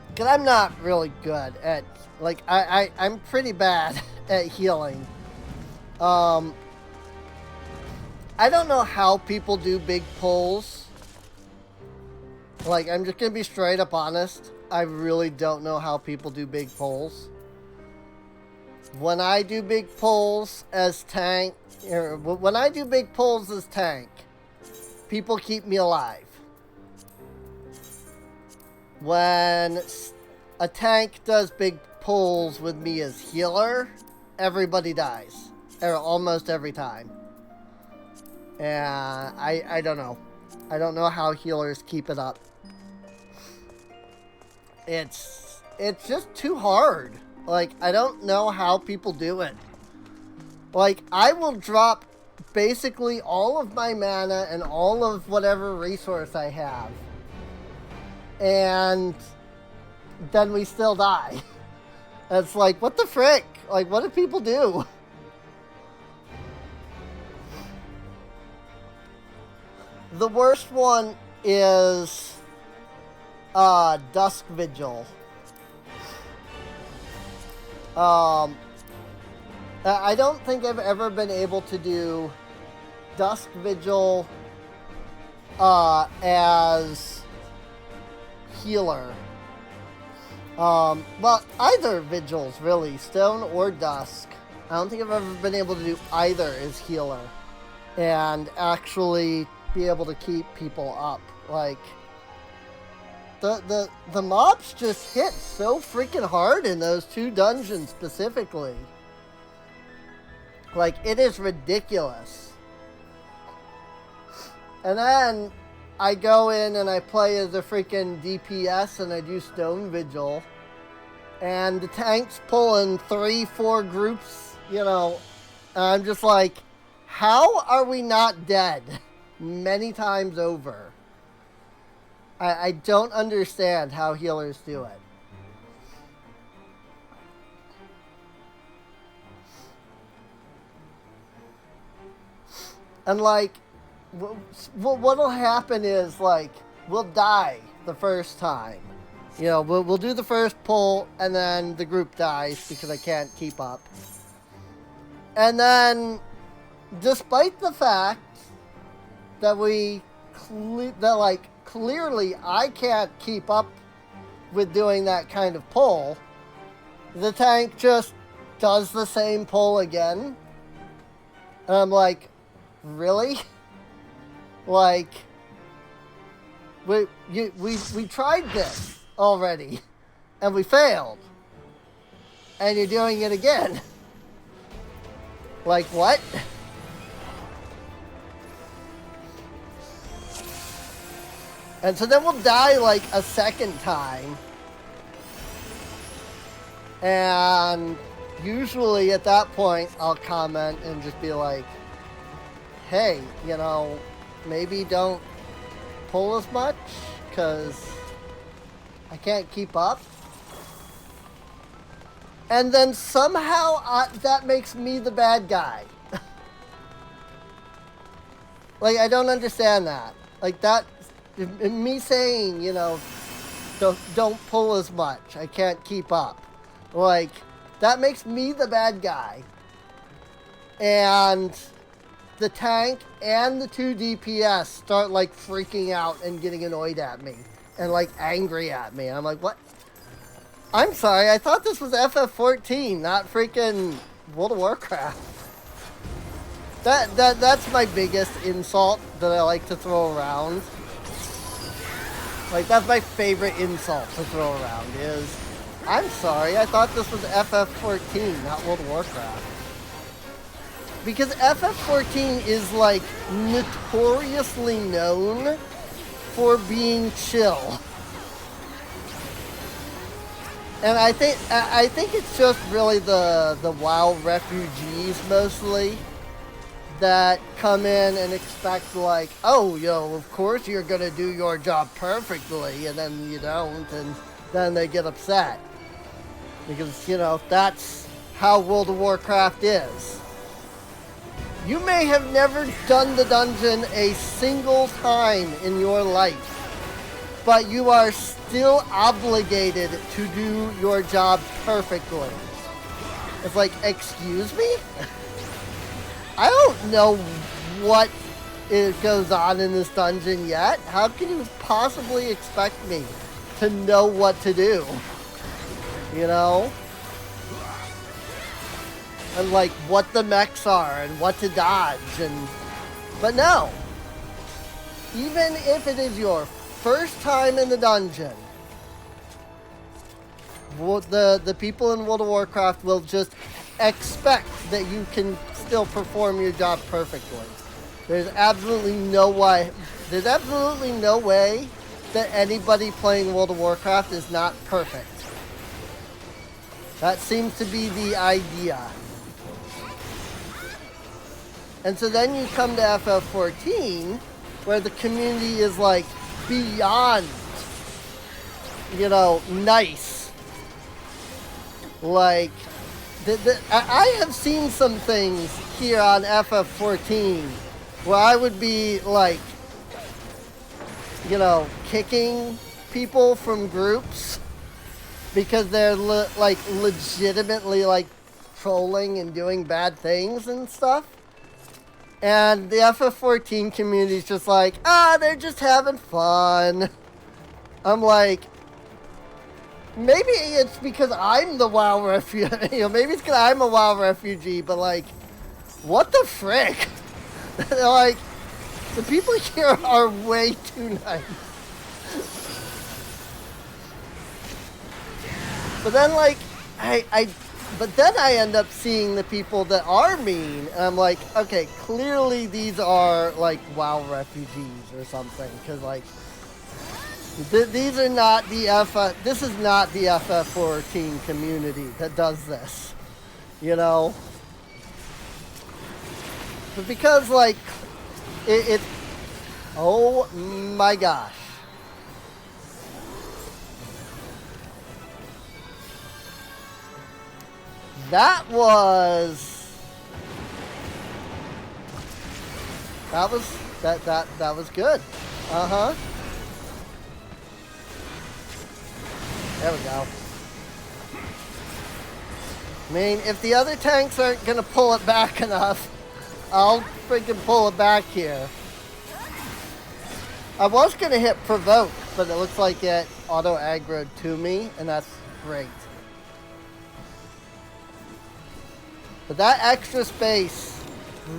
Because I'm not really good at, like, I'm pretty bad at healing. I don't know how people do big pulls. Like, I'm just going to be straight up honest. I really don't know how people do big pulls. When I do big pulls as tank, people keep me alive. When a tank does big pulls with me as healer, everybody dies. Almost every time. And I don't know. I don't know how healers keep it up. It's just too hard. Like, I don't know how people do it. Like, I will drop basically all of my mana and all of whatever resource I have. And then we still die. It's like, what the frick? Like, what do people do? The worst one is Dusk Vigil. I don't think I've ever been able to do Dusk Vigil as healer. Well, either Vigils, really, Stone or Dusk. I don't think I've ever been able to do either as healer and actually be able to keep people up. Like, the mobs just hit so freaking hard in those 2 dungeons specifically. Like, it is ridiculous. And then I go in and I play as a freaking DPS and I do Stone Vigil. And the tank's pulling 3-4 groups, you know. And I'm just like, how are we not dead many times over? I don't understand how healers do it. And, like, what'll happen is, like, we'll die the first time. You know, we'll do the first pull, and then the group dies because I can't keep up. And then, despite the fact that clearly I can't keep up with doing that kind of pull, the tank just does the same pull again. And I'm like, really? Like, we tried this already, and we failed. And you're doing it again. Like, what? And so then we'll die like a second time. And usually at that point, I'll comment and just be like, hey, you know, maybe don't pull as much because I can't keep up. And then somehow that makes me the bad guy. Like, I don't understand that. Like, that, me saying, you know, don't pull as much. I can't keep up. Like, that makes me the bad guy. And the tank and the 2 DPS start, like, freaking out and getting annoyed at me. And, like, angry at me. I'm like, what? I'm sorry, I thought this was FF14, not freaking World of Warcraft. That's my biggest insult that I like to throw around. Like, that's my favorite insult to throw around is, I'm sorry, I thought this was FF14, not World of Warcraft. Because FF14 is, like, notoriously known for being chill. And I think it's just really the WoW refugees mostly that come in and expect, like, oh, yo, of course you're gonna do your job perfectly, and then you don't, and then they get upset. Because, you know, that's how World of Warcraft is. You may have never done the dungeon a single time in your life, but you are still obligated to do your job perfectly. It's like, excuse me? I don't know what goes on in this dungeon yet. How can you possibly expect me to know what to do? You know? And like what the mechs are and what to dodge and... But no! Even if it is your first time in the dungeon, the people in World of Warcraft will just expect that you can still perform your job perfectly. There's absolutely no way that anybody playing World of Warcraft is not perfect. That seems to be the idea. And so then you come to FF14, where the community is like beyond, you know, nice. Like, I have seen some things here on FF14 where I would be like, you know, kicking people from groups because they're like legitimately like trolling and doing bad things and stuff. And the FF14 community is just like, they're just having fun. I'm like, maybe it's because I'm the WoW refugee. You know, maybe it's because I'm a WoW refugee, but like, what the frick? Like, the people here are way too nice. But then, like, but then I end up seeing the people that are mean, and I'm like, okay, clearly these are, like, WoW refugees or something, because, like, these are not the this is not the FF14 community that does this, you know? But because, like, oh my gosh. That was good. Uh-huh. There we go. I mean, if the other tanks aren't gonna pull it back enough, I'll freaking pull it back here. I was gonna hit provoke, but it looks like it auto-aggroed to me, and that's great. But that extra space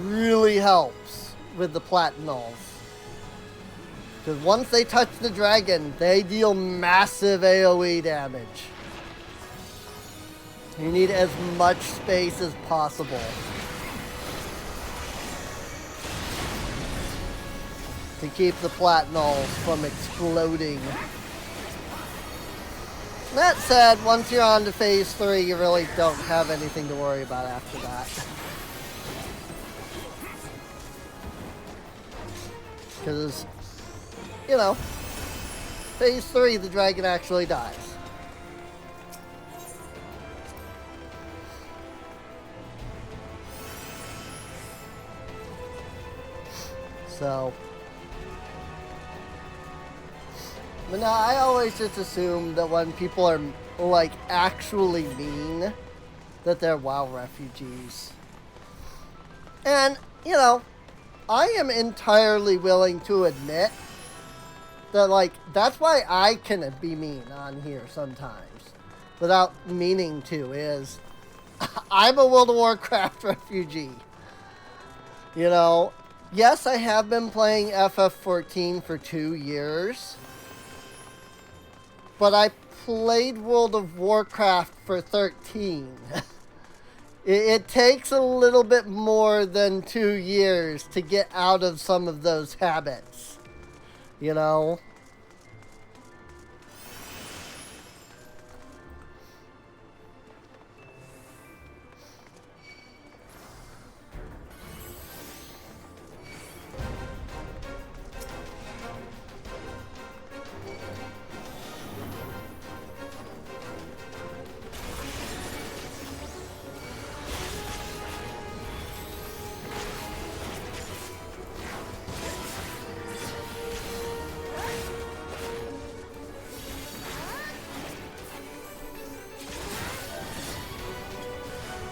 really helps with the Platinals. Because once they touch the dragon, they deal massive AoE damage. You need as much space as possible. To keep the Platinals from exploding. That said, once you're on to phase 3, you really don't have anything to worry about after that. Because you know, phase 3, the dragon actually dies. So, but no, I always just assume that when people are, like, actually mean, that they're WoW refugees. And, you know, I am entirely willing to admit that, like, that's why I can be mean on here sometimes, without meaning to, is I'm a World of Warcraft refugee. You know, yes, I have been playing FF14 for 2 years, but I played World of Warcraft for 13. It takes a little bit more than 2 years to get out of some of those habits, you know?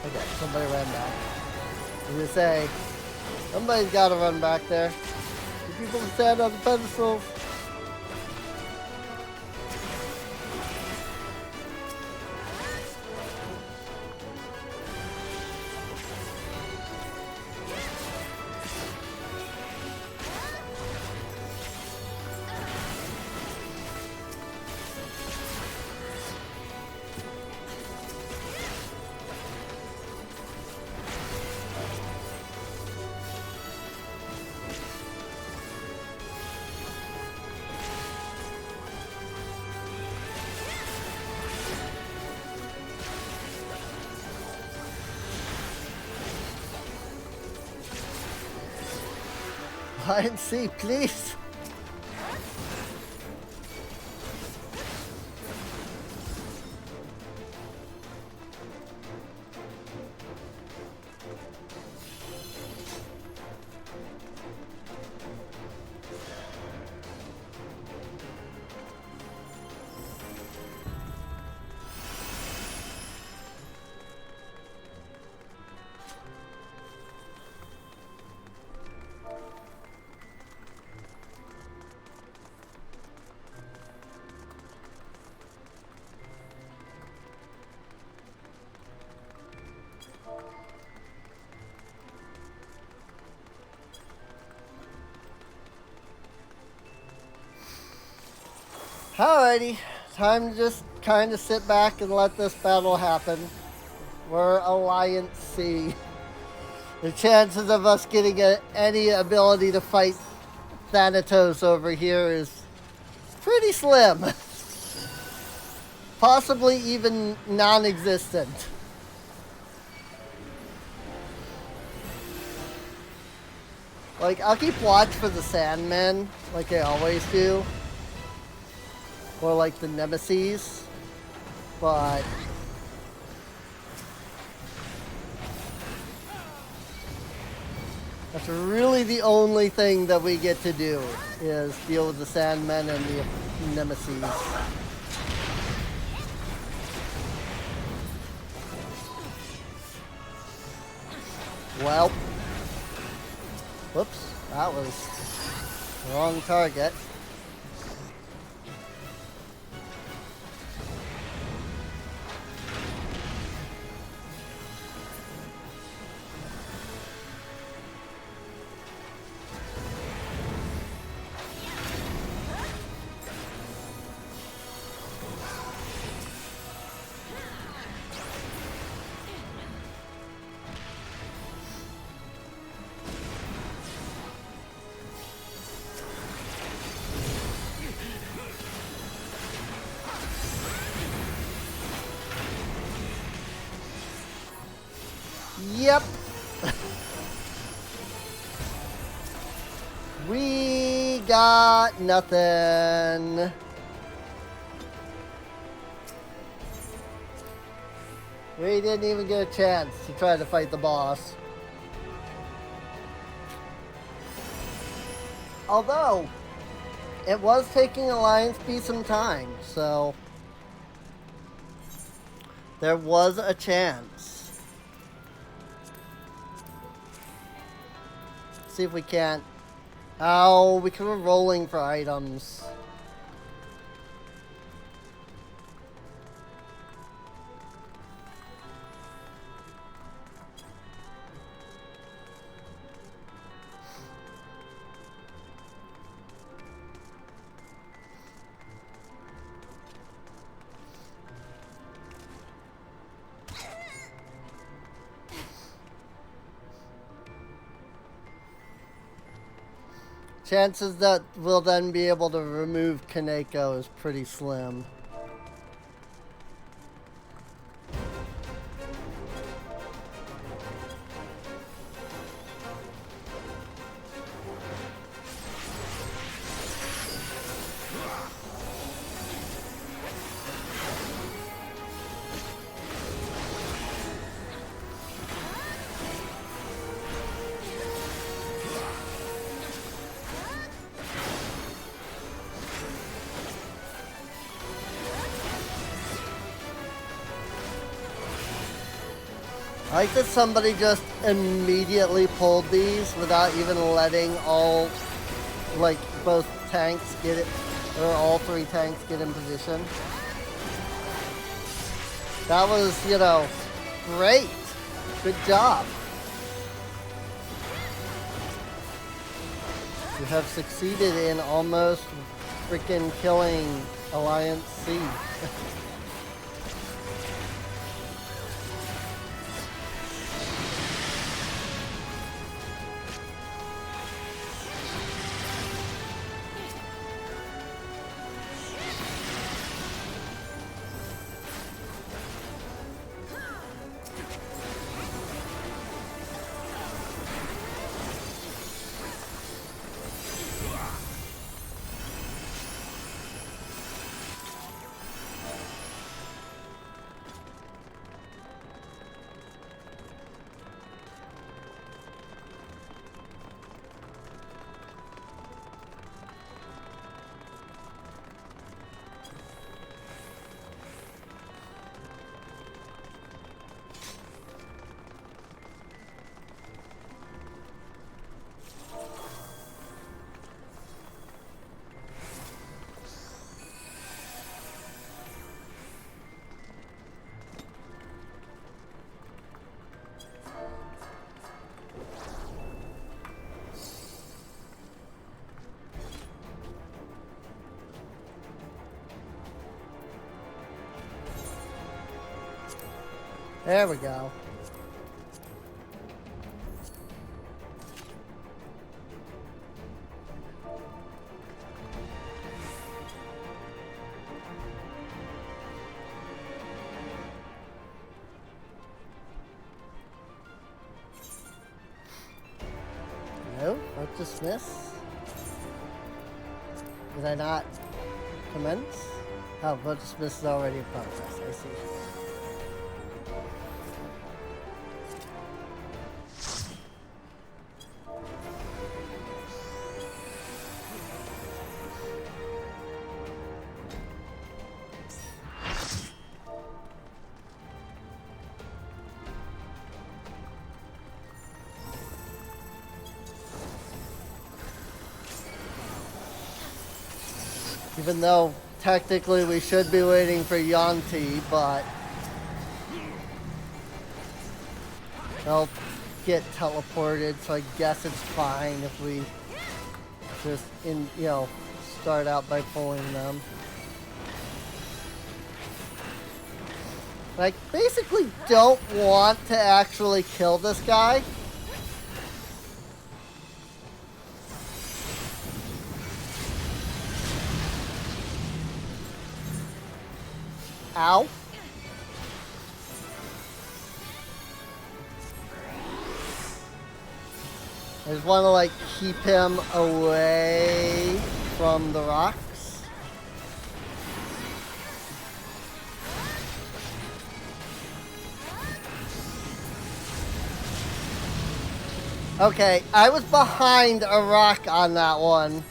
Okay, somebody ran back. I was gonna say, somebody's gotta run back there. The people that stand on the pedestals. Hide and see, please. Alrighty, time to just kind of sit back and let this battle happen. We're Alliance C. The chances of us getting any ability to fight Thanatos over here is pretty slim. Possibly even non-existent. Like, I'll keep watch for the Sandmen, like I always do. Or like the Nemesis, but that's really the only thing that we get to do, is deal with the Sandmen and the Nemesis. Well, whoops, that was the wrong target. Yep. We got nothing. We didn't even get a chance to try to fight the boss. Although, it was taking Alliance B some time, so there was a chance. See if we can't. Oh, we could have rolling for items. Chances that we'll then be able to remove Kaneko is pretty slim. I like that somebody just immediately pulled these without even letting all, like, both tanks get it, or all three tanks get in position. That was, you know, great. Good job. You have succeeded in almost freaking killing Alliance C. There we go. No, don't dismiss. Did I not commence? Oh, vote dismiss is already in progress. I see. Even though technically we should be waiting for Yanti, but they'll get teleported, so I guess it's fine if we just start out by pulling them. I basically don't want to actually kill this guy. Ow. I just want to like keep him away from the rocks. Okay, I was behind a rock on that one.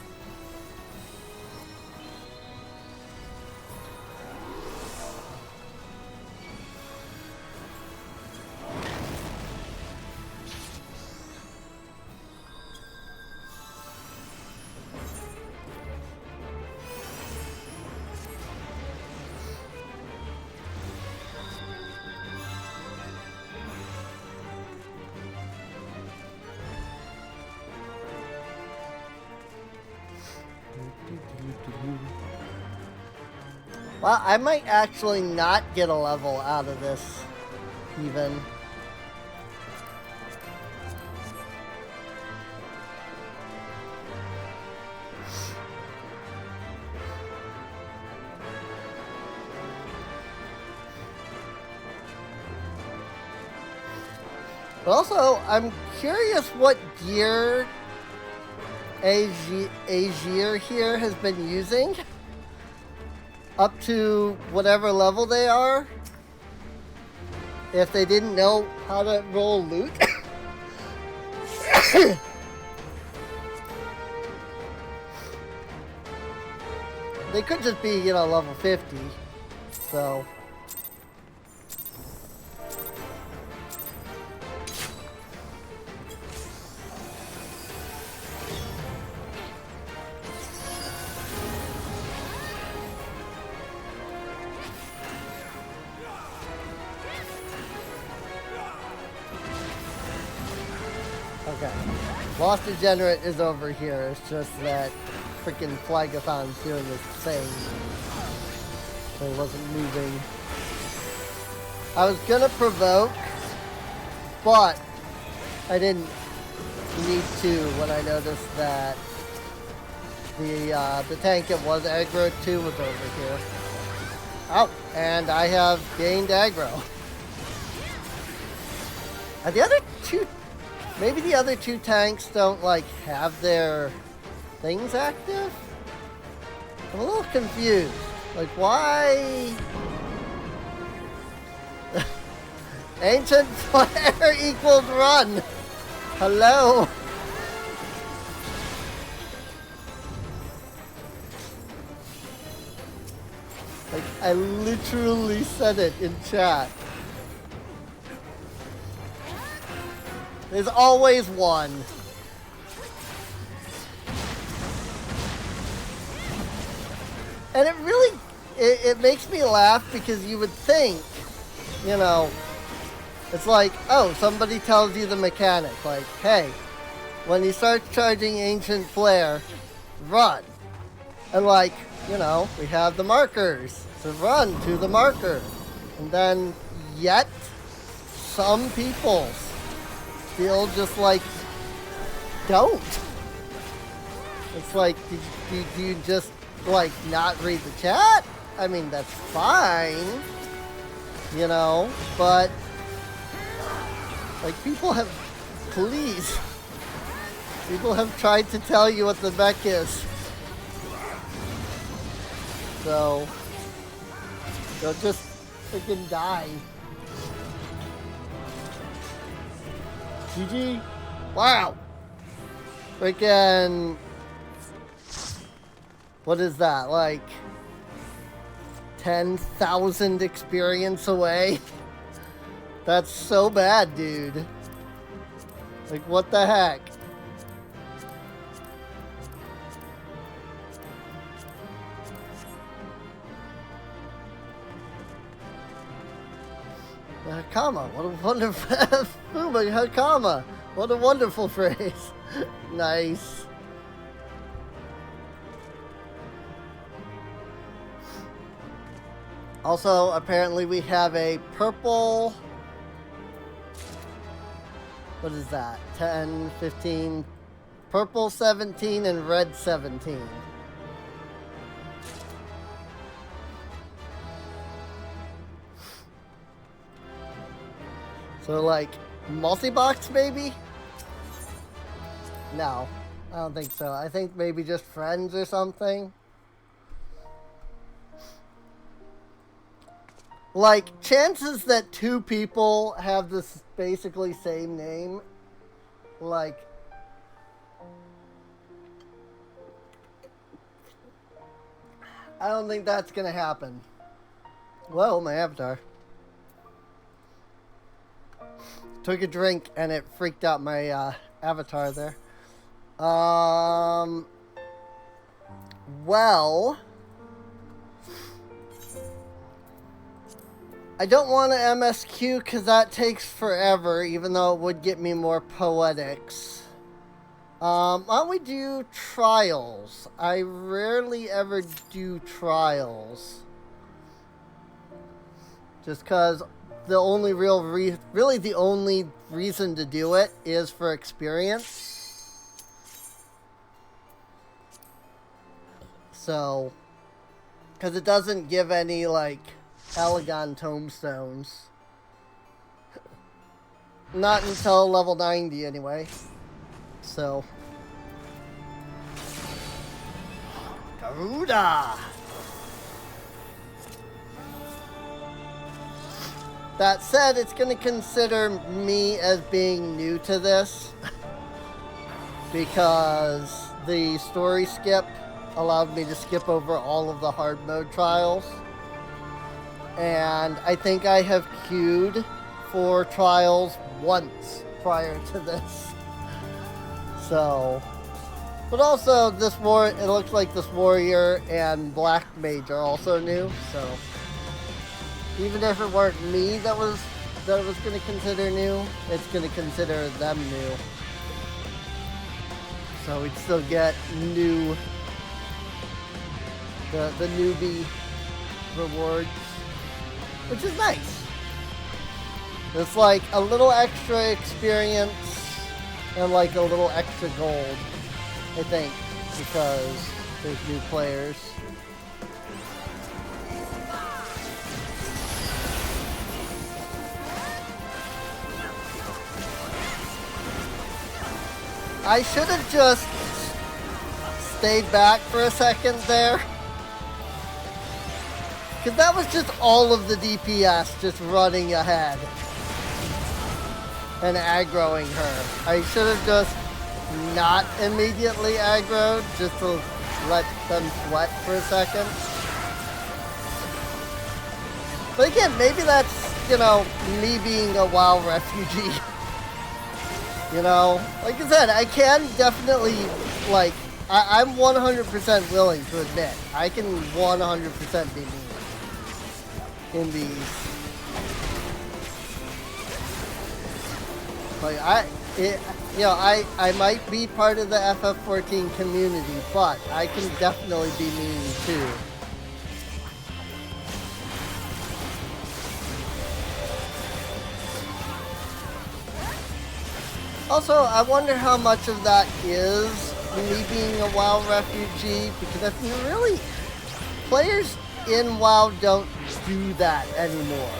Well, I might actually not get a level out of this, even. But also, I'm curious what gear Aegir here has been using up to whatever level they are. If they didn't know how to roll loot. They could just be, you know, level 50. So. Okay. Lost Degenerate is over here. It's just that freaking Phlegethon's doing his thing. So he wasn't moving. I was gonna provoke, but I didn't need to when I noticed that the tank it was aggro to was over here. Oh, and I have gained aggro. Are the other two... Maybe the other two tanks don't, like, have their things active? I'm a little confused. Like, why... Ancient Flare equals run! Hello? Like, I literally said it in chat. There's always one. And it really, it makes me laugh because you would think, you know, it's like, oh, somebody tells you the mechanic, like, hey, when he starts charging Ancient Flare, run. And like, you know, we have the markers, so run to the marker. And then, yet, some people still just like don't. It's like, do you just like not read the chat? I mean, that's fine, you know, but like people have, please, people have tried to tell you what the mech is. So they'll just freaking die. GG. Wow. Freaking. What is that? Like 10,000 experience away? That's so bad, dude. Like, what the heck? Hakama, what a wonderful Hakama, what a wonderful phrase. Nice. Also, apparently we have a purple, what is that? 10, 15, purple 17 and red 17. So like multi-box maybe? No, I don't think so. I think maybe just friends or something. Like, chances that two people have this basically same name, like, I don't think that's gonna happen. Whoa, my avatar. Took a drink and it freaked out my avatar there. Well, I don't want to MSQ because that takes forever, even though it would get me more poetics. Why don't we do trials? I rarely ever do trials. Just because the only really the only reason to do it is for experience. So, because it doesn't give any, like, Elegon tombstones. Not until level 90, anyway. So. Garuda! That said, it's going to consider me as being new to this. Because the story skip allowed me to skip over all of the hard mode trials. And I think I have queued for trials once prior to this. So, but also it looks like this warrior and black mage are also new, so even if it weren't me that was going to consider new, it's going to consider them new. So we'd still get new the newbie rewards, which is nice. It's like a little extra experience and like a little extra gold, I think, because there's new players. I should have just stayed back for a second there. Because that was just all of the DPS just running ahead and aggroing her. I should have just not immediately aggroed, just to let them sweat for a second. But again, maybe that's, me being a WoW refugee. Like I said, I can definitely, like, I'm 100% willing to admit, I can 100% be mean in these. Like, I might be part of the FF14 community, but I can definitely be mean too. Also, I wonder how much of that is me being a WoW refugee, because if you really, players in WoW don't do that anymore.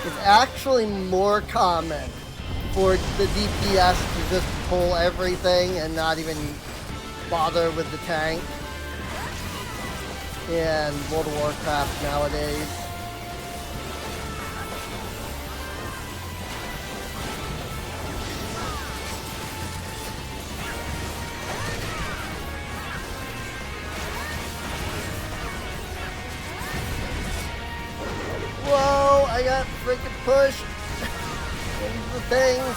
It's actually more common for the DPS to just pull everything and not even bother with the tank in World of Warcraft nowadays. Whoa, I got freaking pushed into the things.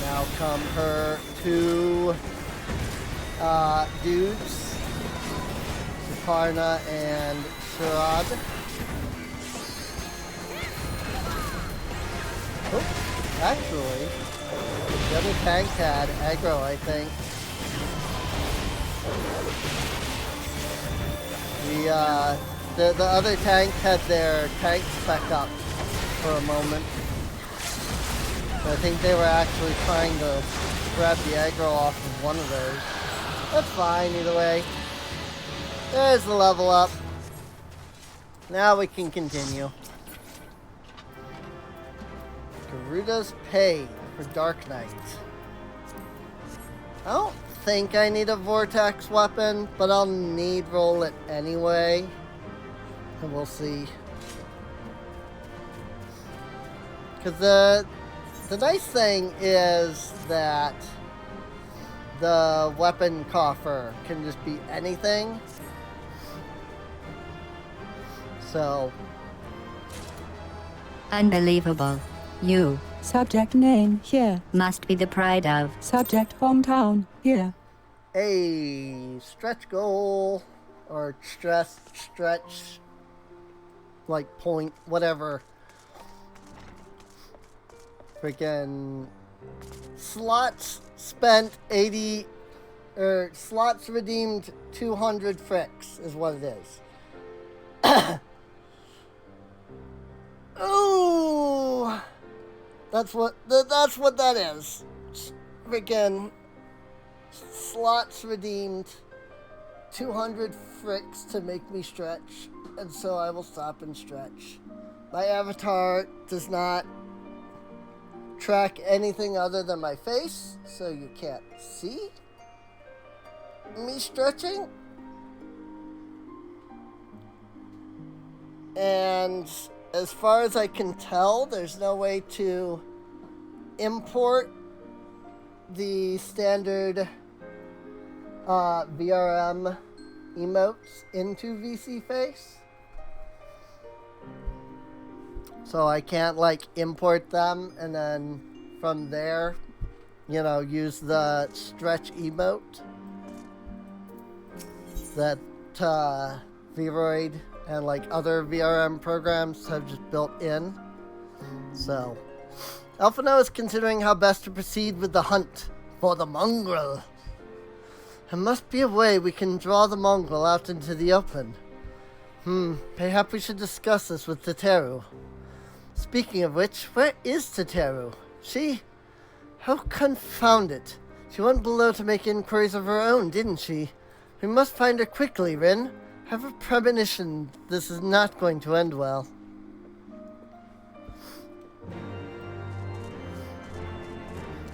Now come her two dudes, Suparna and Sharad. Oh, actually, the other tank had aggro, I think. The other tank had their tank spec up for a moment. I think they were actually trying to grab the aggro off of one of those. That's fine either way. There's the level up. Now we can continue. Garuda's Pay for Dark Knight. I don't think I need a vortex weapon, but I'll need roll it anyway. And we'll see. Because the nice thing is that the weapon coffer can just be anything. So. Unbelievable. You. Subject name here. Must be the pride of. Subject hometown here. A stretch goal. Or stretch. Like point, whatever. Freaking slots spent 80, or slots redeemed 200 fricks is what it is. Ooh, that's what that is. Freaking slots redeemed 200 fricks to make me stretch, and so I will stop and stretch. My avatar does not track anything other than my face, so you can't see me stretching. And as far as I can tell, there's no way to import the standard VRM emotes into VC Face. So I can't like import them and then from there, you know, use the stretch emote that Vroid and like other VRM programs have just built in. So Alphano is considering how best to proceed with the hunt for the mongrel. There must be a way we can draw the mongrel out into the open. Perhaps we should discuss this with Teteru. Speaking of which, where is Teteru? How confound it. She went below to make inquiries of her own, didn't she? We must find her quickly, Rin. I have a premonition this is not going to end well.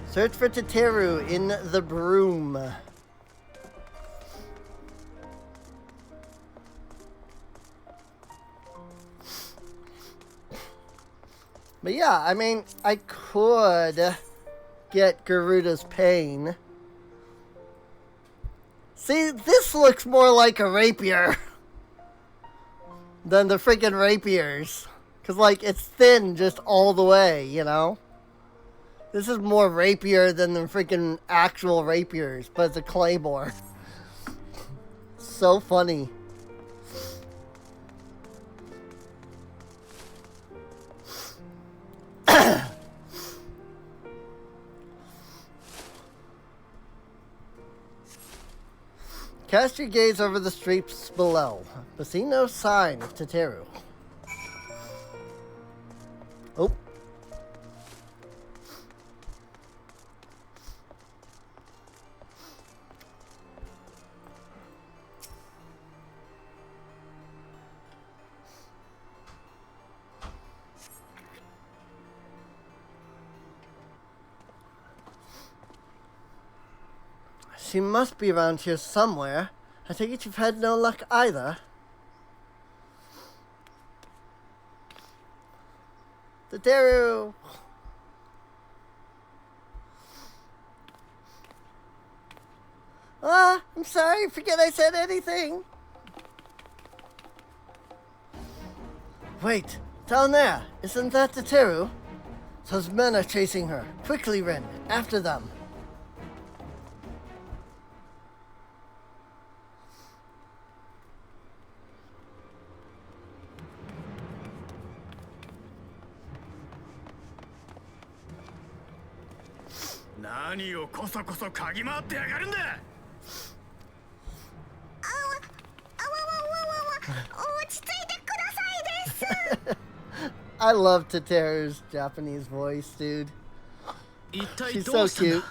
Search for Teteru in the broom. But yeah, I mean, I could get Garuda's Pain. See, this looks more like a rapier than the freaking rapiers. Because, like, it's thin just all the way, you know? This is more rapier than the freaking actual rapiers, but it's a claymore. So funny. Cast your gaze over the streets below, but see no sign of Teteru. Oh. She must be around here somewhere. I take it you've had no luck either. Teteru! I'm sorry. Forget I said anything. Wait, down there. Isn't that Teteru? Those men are chasing her. Quickly, Ren. After them. I love Teteru's Japanese voice, dude. She's so cute.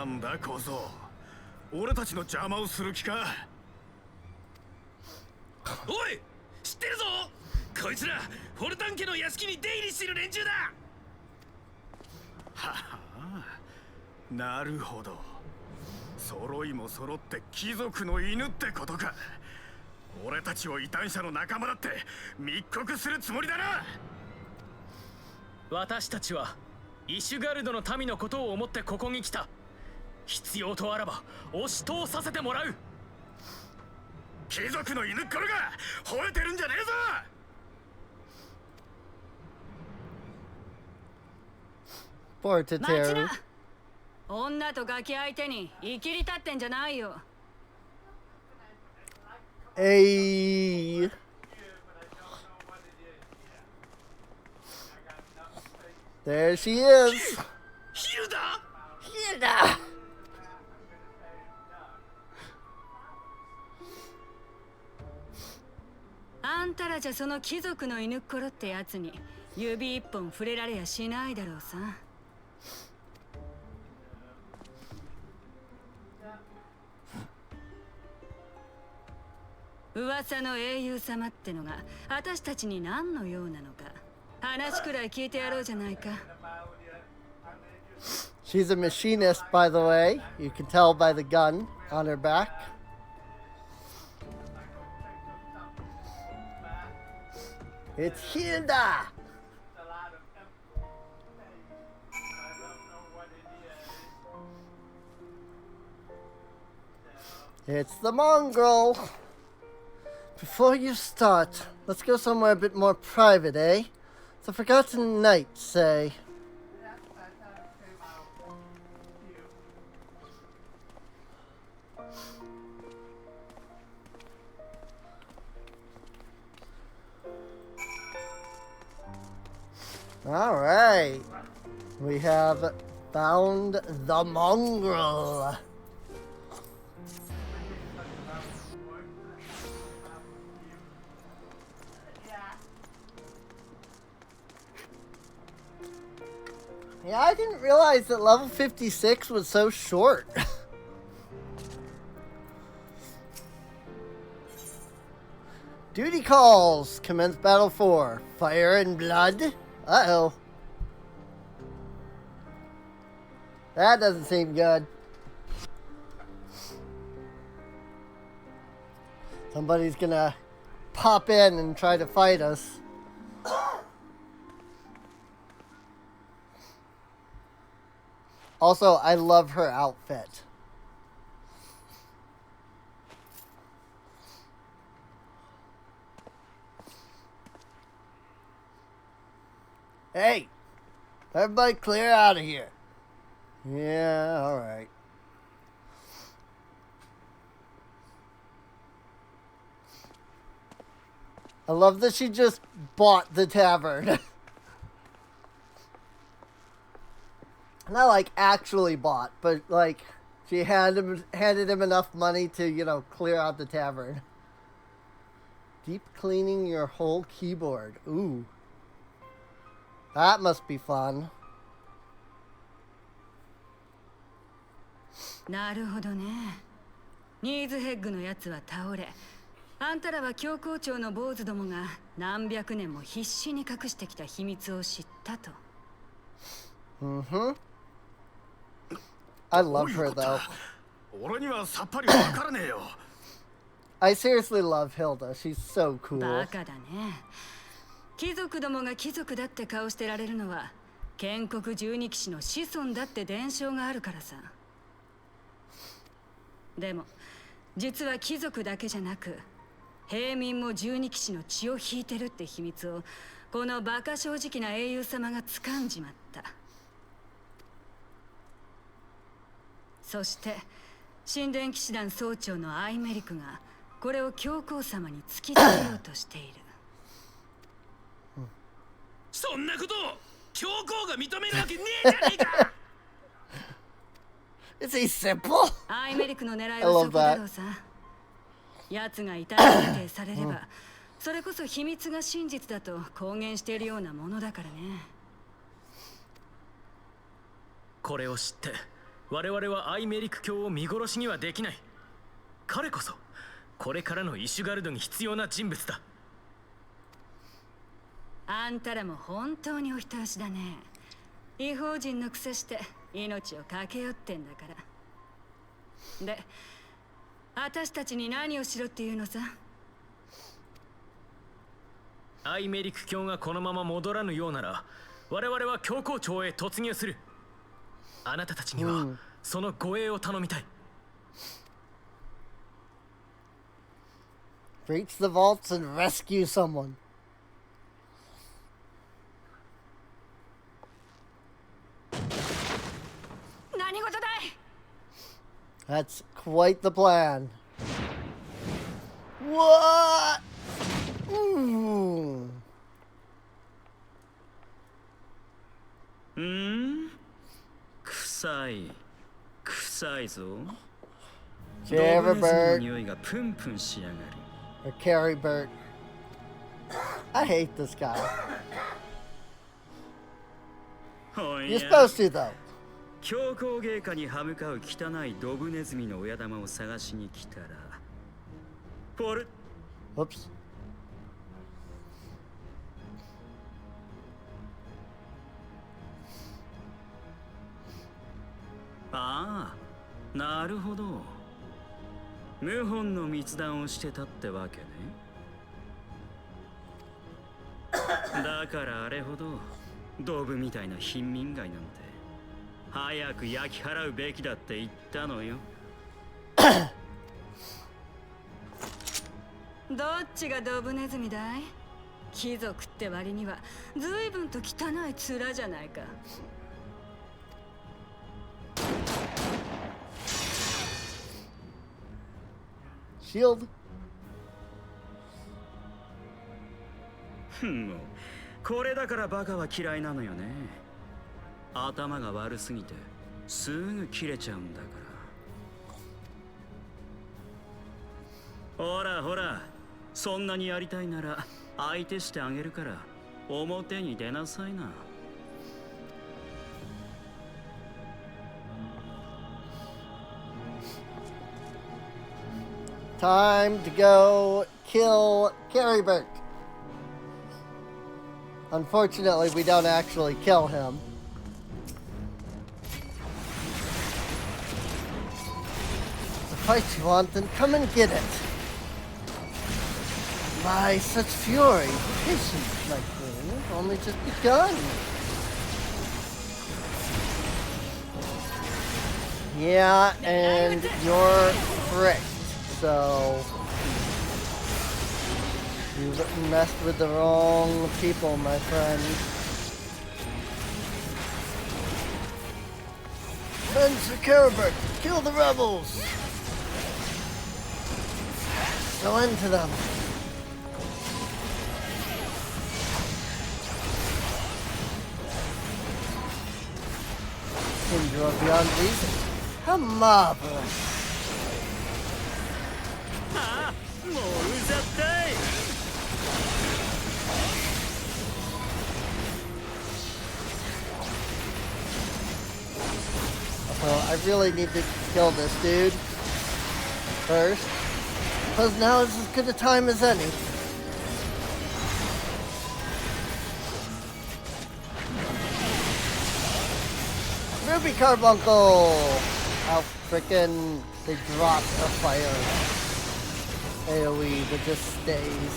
なんだ小僧、俺たちの邪魔をする気か。おい、知ってるぞ。こいつらフォルタン家の屋敷に出入りしてる連中だ。ははあ、なるほど。揃いも揃って貴族の犬ってことか。俺たちを異端者の仲間だって密告するつもりだな。私たちはイシュガルドの民のことを思ってここに来た。必要とあらば押し通させてもらう。貴族の犬っころが吠えてるんじゃねえぞ。Poor Teteru. 女とガキ相手にいきり立ってんじゃないよ。Hey. There she is. Hilda! Hilda! あんたらじゃその貴族の犬っころってやつに指一本触れられやしないだろうさ。噂の英雄様ってのが私たちに何の用なのか話くらい聞いてやろうじゃないか。She's a machinist, by the way. You can tell by the gun on her back. It's Hilda! It's the mongrel. Before you start, let's go somewhere a bit more private, eh? The Forgotten Night, say. Alright. We have found the mongrel. Yeah, I didn't realize that level 56 was so short. Duty calls. Commence battle 4. Fire and blood. Uh-oh. That doesn't seem good. Somebody's gonna pop in and try to fight us. Also, I love her outfit. Hey! Everybody clear out of here. Yeah, alright. I love that she just bought the tavern. Not like actually bought, but like she handed him enough money to, you know, clear out the tavern. Deep cleaning your whole keyboard. Ooh. That must be fun. なるほどね。ニーズヘッグのやつは倒れ、あんたらは教皇庁の坊主どもが何百年も必死に隠してきた秘密を知ったと。Mm-hmm. I love her though. 俺にはさっぱりわからねえよ。I seriously love Hilda. She's so cool. バカだね。貴族どもが貴族だって顔してられるのは建国十二騎士の子孫だって伝承があるからさ。でも実は貴族だけじゃなく平民も十二騎士の血を引いてるって秘密をこのバカ正直な英雄様が掴んじまった。そして神殿騎士団総長のアイメリクがこれを教皇様に突きつけようとしている。そんなことを教皇が認めるわけねえじゃねえか。Is he simple? アイメリクの狙いはそこだろうさ。奴が遺体認定されれば、それこそ秘密が真実だと公言しているようなものだからね。これを知って我々はアイメリク教を見殺しにはできない。彼こそこれからのイシュガルドに必要な人物だ。あんたらも本当にお人よしだね。異邦人のくせして命を駆け寄ってんだから。で、私たちに何をしろっていうのさ。アイメリク教がこのまま戻らぬようなら、我々は教皇庁へ突入する。あなたたちにはその護衛を頼みたい。Breach the vaults and rescue someone. That's quite the plan. What? Ooh. 臭い。臭いぞ。 Caribert 匂いがプンプンしやがる。 or Caribert. I hate this guy. You're supposed to though. 教皇陛下に歯向かう汚いドブネズミの親玉を探しに来たらポル Whoops. ああ、なるほど。謀反の密談をしてたってわけね。だからあれほどドブみたいな貧民街なんて早く焼き払うべきだって言ったのよ。どっちがドブネズミだい？貴族って割には随分と汚い面じゃないか。Shield. もうこれだからバカは嫌いなのよね。頭が悪すぎてすぐ切れちゃうんだから。ほらほら、そんなにやりたいなら相手してあげるから表に出なさいな。Time to go kill Caribert. Unfortunately, we don't actually kill him. The fight you want, then come and get it. My, such fury. Patience, my queen. Only just begun. Yeah, and you're fricked. So you messed with the wrong people, my friend. Men for Caribert, kill the rebels. Go into them. Kindred beyond reason. How marvelous. もううざったい。Well, I really need to kill this dude first, because now is as good a time as any. Ruby Carbuncle! How frickin' they dropped a fire AoE that just stays.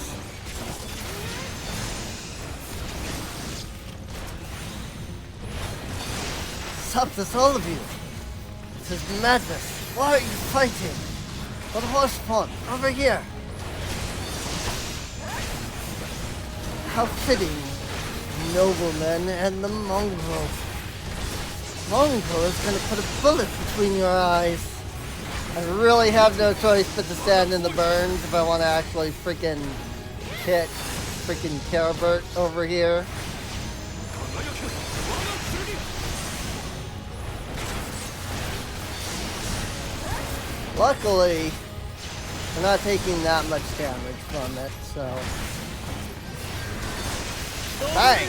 Stop this, all of you! This is madness! Why are you fighting? What horse spawn? Over here! How fitting! Noblemen and the mongrel. Mongrel is gonna put a bullet between your eyes. I really have no choice but to stand in the burns if I want to actually freaking hit freaking Caribert over here. Luckily, we're not taking that much damage from it, so... Hey!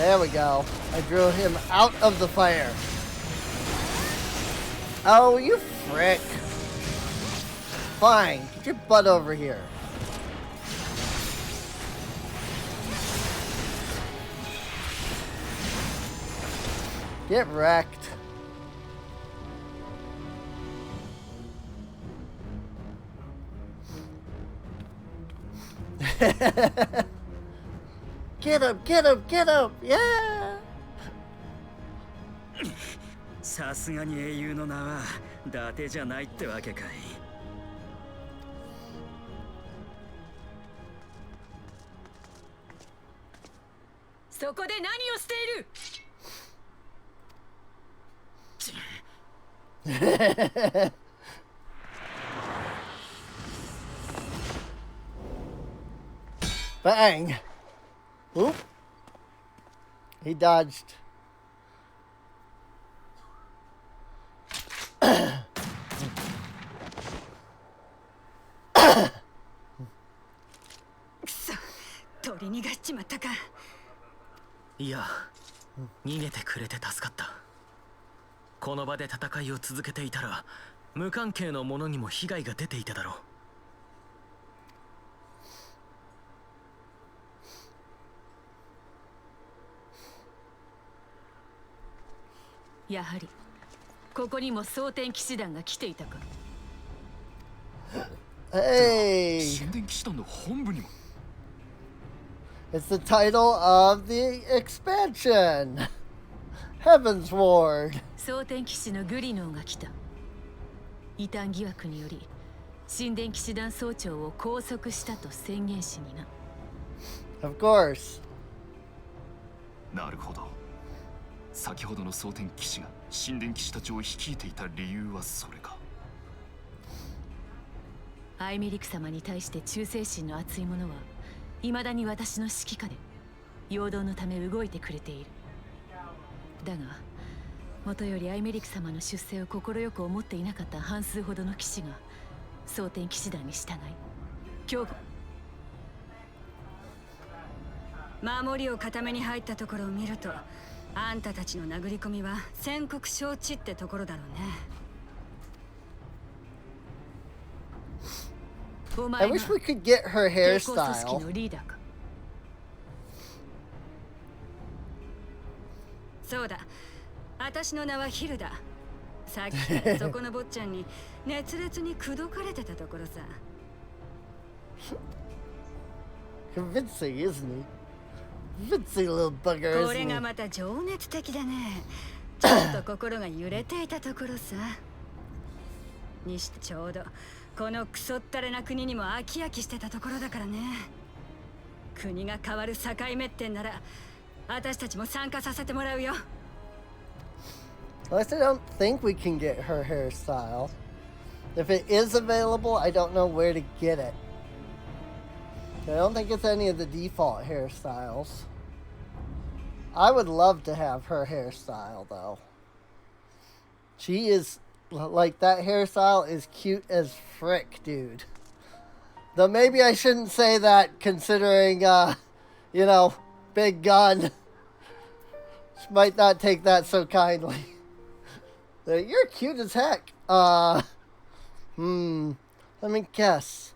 There we go. I drew him out of the fire. Oh, you frick. Fine. Get your butt over here. Get wrecked. Get him, get him, get him! Yeah! さすがに英雄の名は伊達じゃないってわけかい。そこで何をしているBang! Oop. He dodged. くそ、取り逃がしちまったか。いや、逃げてくれて助かった。この場で戦いを続けていたら無関係の者にも被害が出ていただろう。やはりここにも蒼天騎士団が来ていたか。Hey! 神殿騎士団の本部にも。 It's the title of the expansion! Heaven's Ward! 蒼天騎士のグリノーが来た。異端疑惑により神殿騎士団総長を拘束したと宣言しにな。Of course. なるほど。先ほどの蒼天騎士が神殿騎士たちを率いていた理由はそれか。アイメリク様に対して忠誠心の厚い者は未だに私の指揮下で陽動のため動いてくれている。だがもとよりアイメリク様の出世を快く思っていなかった半数ほどの騎士が蒼天騎士団に従い今日守りを固めに入ったところを見ると、あんたたちの殴り込みは宣告承知ってところだろうね。お I 前が wish we could get her 抵抗組織 hairstyle. のリーダーか。そうだ、私の名はヒルダ。さっきからそこの坊ちゃんに熱烈に口説かれてたところさ。Convincing, isn't he? Convincing little bugger, これ isn't が he? また情熱的だね。ちょっと心が揺れていたところさ。にしてちょうどこのクソったれな国にも飽き飽きしてたところだからね。国が変わる境目ってんなら私たちも参加させてもらうよ。At least I don't think we can get her hairstyle. If it is available, I don't know where to get it. I don't think it's any of the default hairstyles. I would love to have her hairstyle, though. She is, like, that hairstyle is cute as frick, dude. Though maybe I shouldn't say that considering, you know, big gun. She might not take that so kindly. You're cute as heck. Let me guess.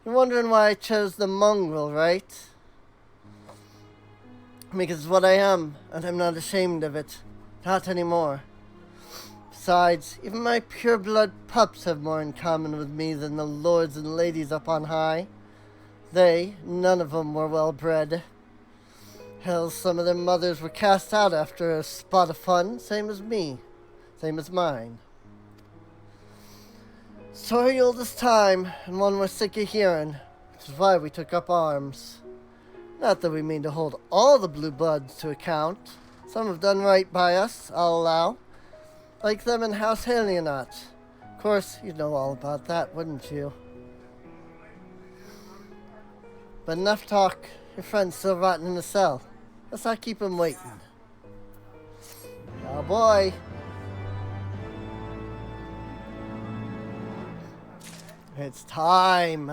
You're wondering why I chose the mongrel, right? Because it's what I am, and I'm not ashamed of it. Not anymore. Besides, even my pure-blood pups have more in common with me than the lords and ladies up on high. They, none of them, were well-bred. Hell, some of their mothers were cast out after a spot of fun, same as me. Same as mine. Story old as time, and one we're sick of hearing, which is why we took up arms. Not that we mean to hold all the blue bloods to account. Some have done right by us, I'll allow. Like them in House Halionot. Of course, you'd know all about that, wouldn't you? But enough talk. Your friend's still rotting in the cell. Let's not keep him waiting. Oh boy. It's time.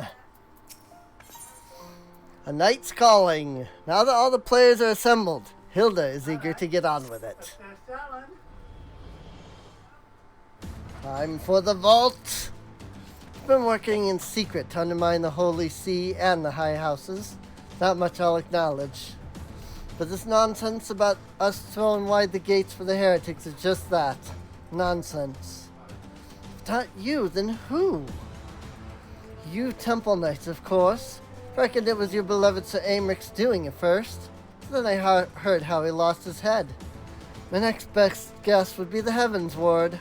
A knight's calling. Now that all the players are assembled, Hilda is eager to get on with it. Time for the vault. I've been working in secret to undermine the Holy See and the High Houses. Not much I'll acknowledge. But this nonsense about us throwing wide the gates for the heretics is just that. Nonsense. If not you, then who? You Temple Knights, of course. Reckoned it was your beloved Sir Americ's doing at first. Then I heard how he lost his head. My next best guess would be the Heavens Ward.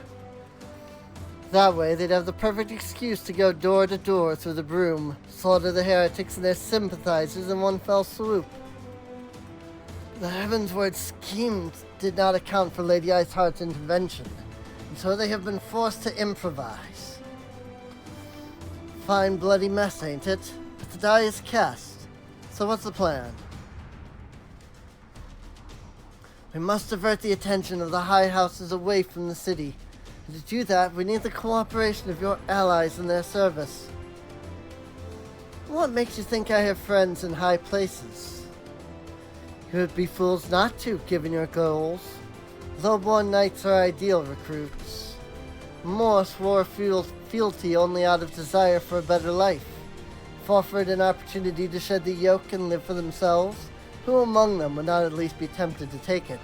That way, they'd have the perfect excuse to go door to door through the broom, slaughter the heretics and their sympathizers in one fell swoop. The Heavens Ward scheme did not account for Lady Iceheart's intervention, and so they have been forced to improvise. Fine bloody mess, ain't it? But the die is cast. So what's the plan? We must divert the attention of the High Houses away from the city. And to do that, we need the cooperation of your allies in their service. What makes you think I have friends in high places? You would be fools not to, given your goals. Low-born knights are ideal recruits. Morse wore fealty only out of desire for a better life. If offered an opportunity to shed the yoke and live for themselves, who among them would not at least be tempted to take it?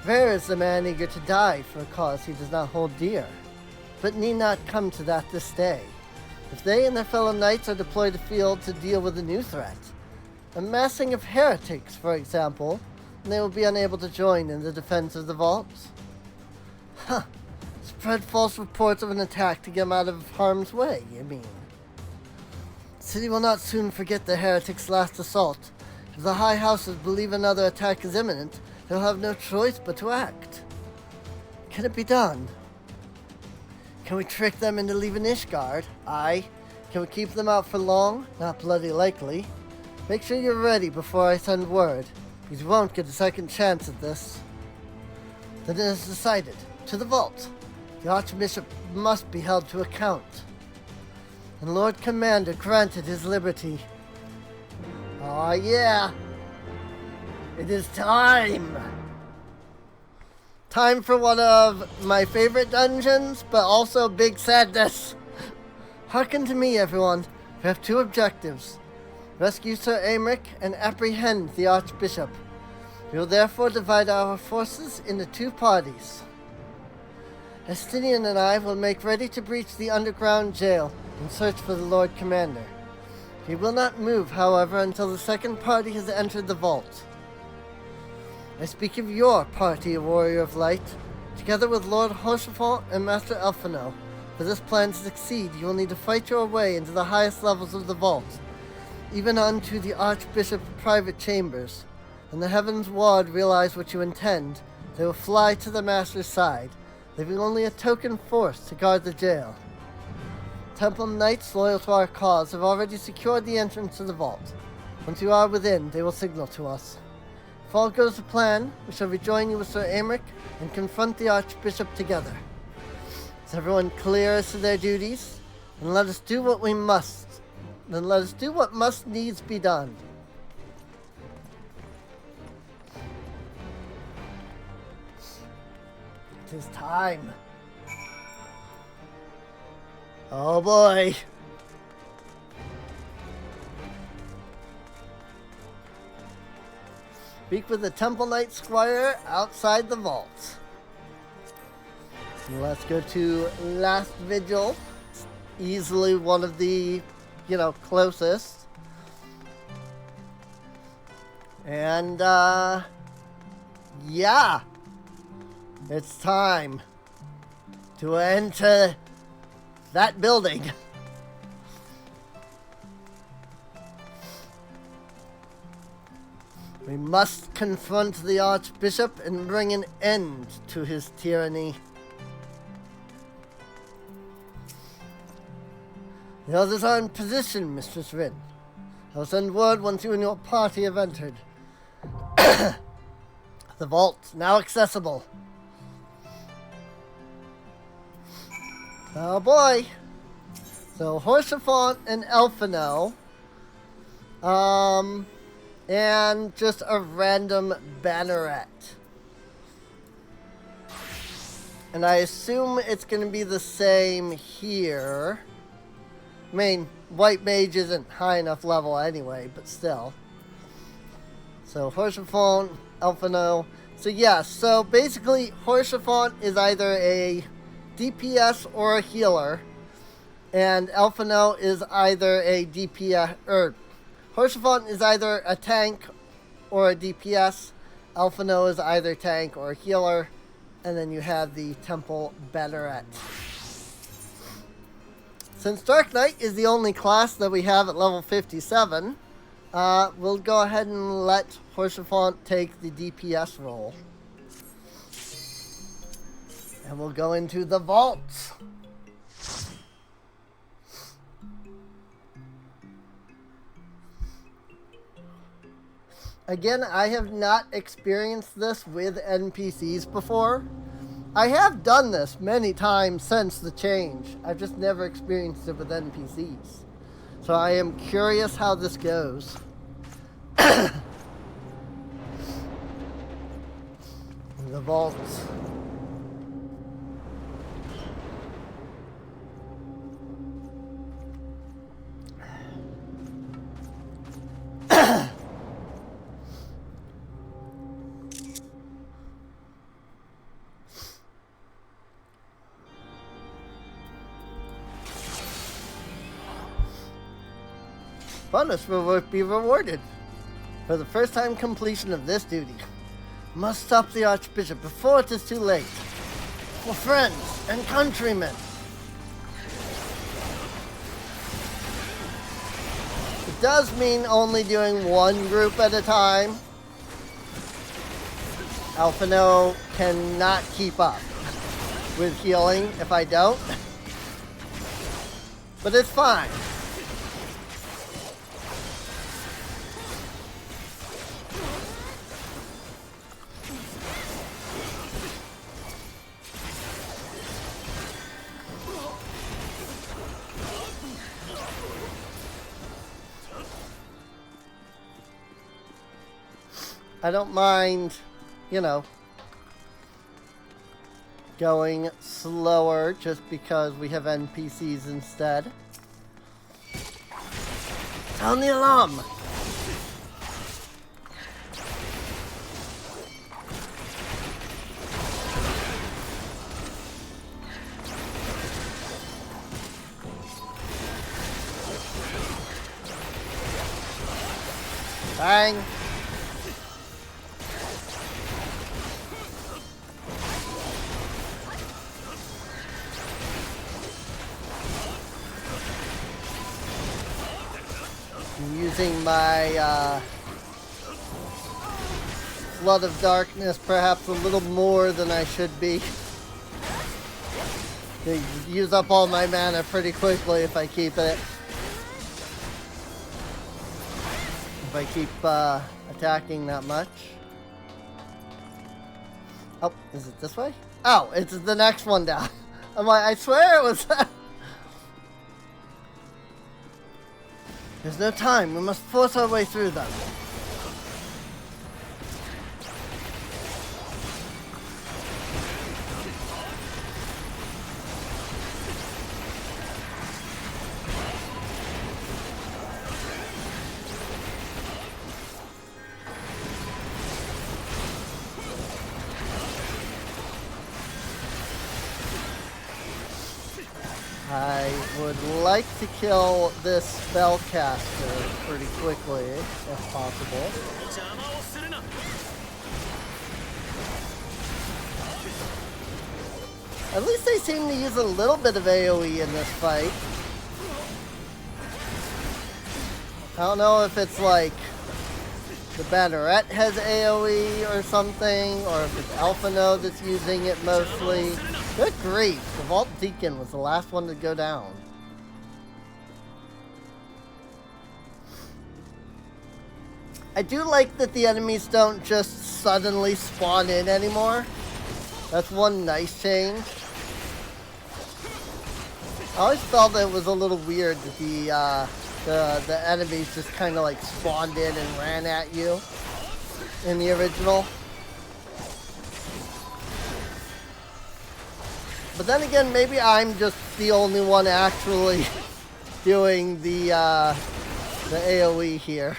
Rare is the man eager to die for a cause he does not hold dear, but need not come to that this day. If they and their fellow knights are deployed afield to deal with a new threat, a massing of heretics, for example, they will be unable to join in the defense of the vaults. Huh. Spread false reports of an attack to get them out of harm's way, you mean? The city will not soon forget the heretics' last assault. If the High Houses believe another attack is imminent, they'll have no choice but to act. Can it be done? Can we trick them into leaving Ishgard? Aye. Can we keep them out for long? Not bloody likely. Make sure you're ready before I send word, because you won't get a second chance at this. Then it is decided. To the vault. The Archbishop must be held to account. And Lord Commander granted his liberty. Aw, yeah. It is time. Time for one of my favorite dungeons, but also big sadness. Hearken to me, everyone. We have two objectives. Rescue Sir Aymeric and apprehend the Archbishop. We will therefore divide our forces into two parties. Estinian and I will make ready to breach the underground jail and search for the Lord Commander. He will not move, however, until the second party has entered the vault. I speak of your party, Warrior of Light, together with Lord Hoshafont and Master Elfino. For this plan to succeed, you will need to fight your way into the highest levels of the vault, even unto the Archbishop's private chambers. When the Heavens Ward realize what you intend, they will fly to the Master's side, leaving only a token force to guard the jail. Temple Knights loyal to our cause have already secured the entrance to the vault. Once you are within, they will signal to us. If all goes to plan, we shall rejoin you with Sir Aymeric and confront the Archbishop together. Is everyone clear as to their duties? And let us do what we must. Then let us do what must needs be done. It is time. Oh boy. Speak with the Temple Knight Squire outside the vault. Let's go to Last Vigil. It's easily one of the, closest. And, yeah. It's time to enter that building. We must confront the Archbishop and bring an end to his tyranny. The others are in position, Mistress Rin. I'll send word once you and your party have entered. The vault, now accessible. Oh boy. So, Horsefont and Elfino. and just a random banneret. And I assume it's going to be the same here. I mean, White Mage isn't high enough level anyway, but still. So, Horsefont, Elfino. So, yeah, so basically, Horsefont is either a DPS or a healer. And Elfino is either a DPS, or Horsefont is either a tank or a DPS. Elfino is either tank or a healer. And then you have the Temple Banneret. Since Dark Knight is the only class that we have at level 57, we'll go ahead and let Horsefont take the DPS role. And we'll go into the vault. Again, I have not experienced this with NPCs before. I have done this many times since the change. I've just never experienced it with NPCs. So I am curious how this goes. The vault. Bonus will be rewarded. For the first time completion of this duty, must stop the Archbishop before it is too late. For friends and countrymen. It does mean only doing one group at a time. Elfino cannot keep up with healing if I don't. But it's fine. I don't mind, you know, going slower just because we have NPCs instead. Sound the alarm! Bang! Using my Flood of Darkness perhaps a little more than I should be. They use up all my mana pretty quickly if I keep it. If I keep attacking that much. Oh, is it this way? Oh, it's the next one down. I'm like, I swear it was that. There's no time. We must force our way through them. I would like to kill this spellcaster pretty quickly, if possible. At least they seem to use a little bit of AoE in this fight. I don't know if it's like the Banneret has AoE or something, or if it's Elfino that's using it mostly. Good grief, the Vault Deacon was the last one to go down. I do like that the enemies don't just suddenly spawn in anymore. That's one nice change. I always felt that it was a little weird that the the enemies just kind of like spawned in and ran at you in the original. But then again, maybe I'm just the only one actually doing the AoE here.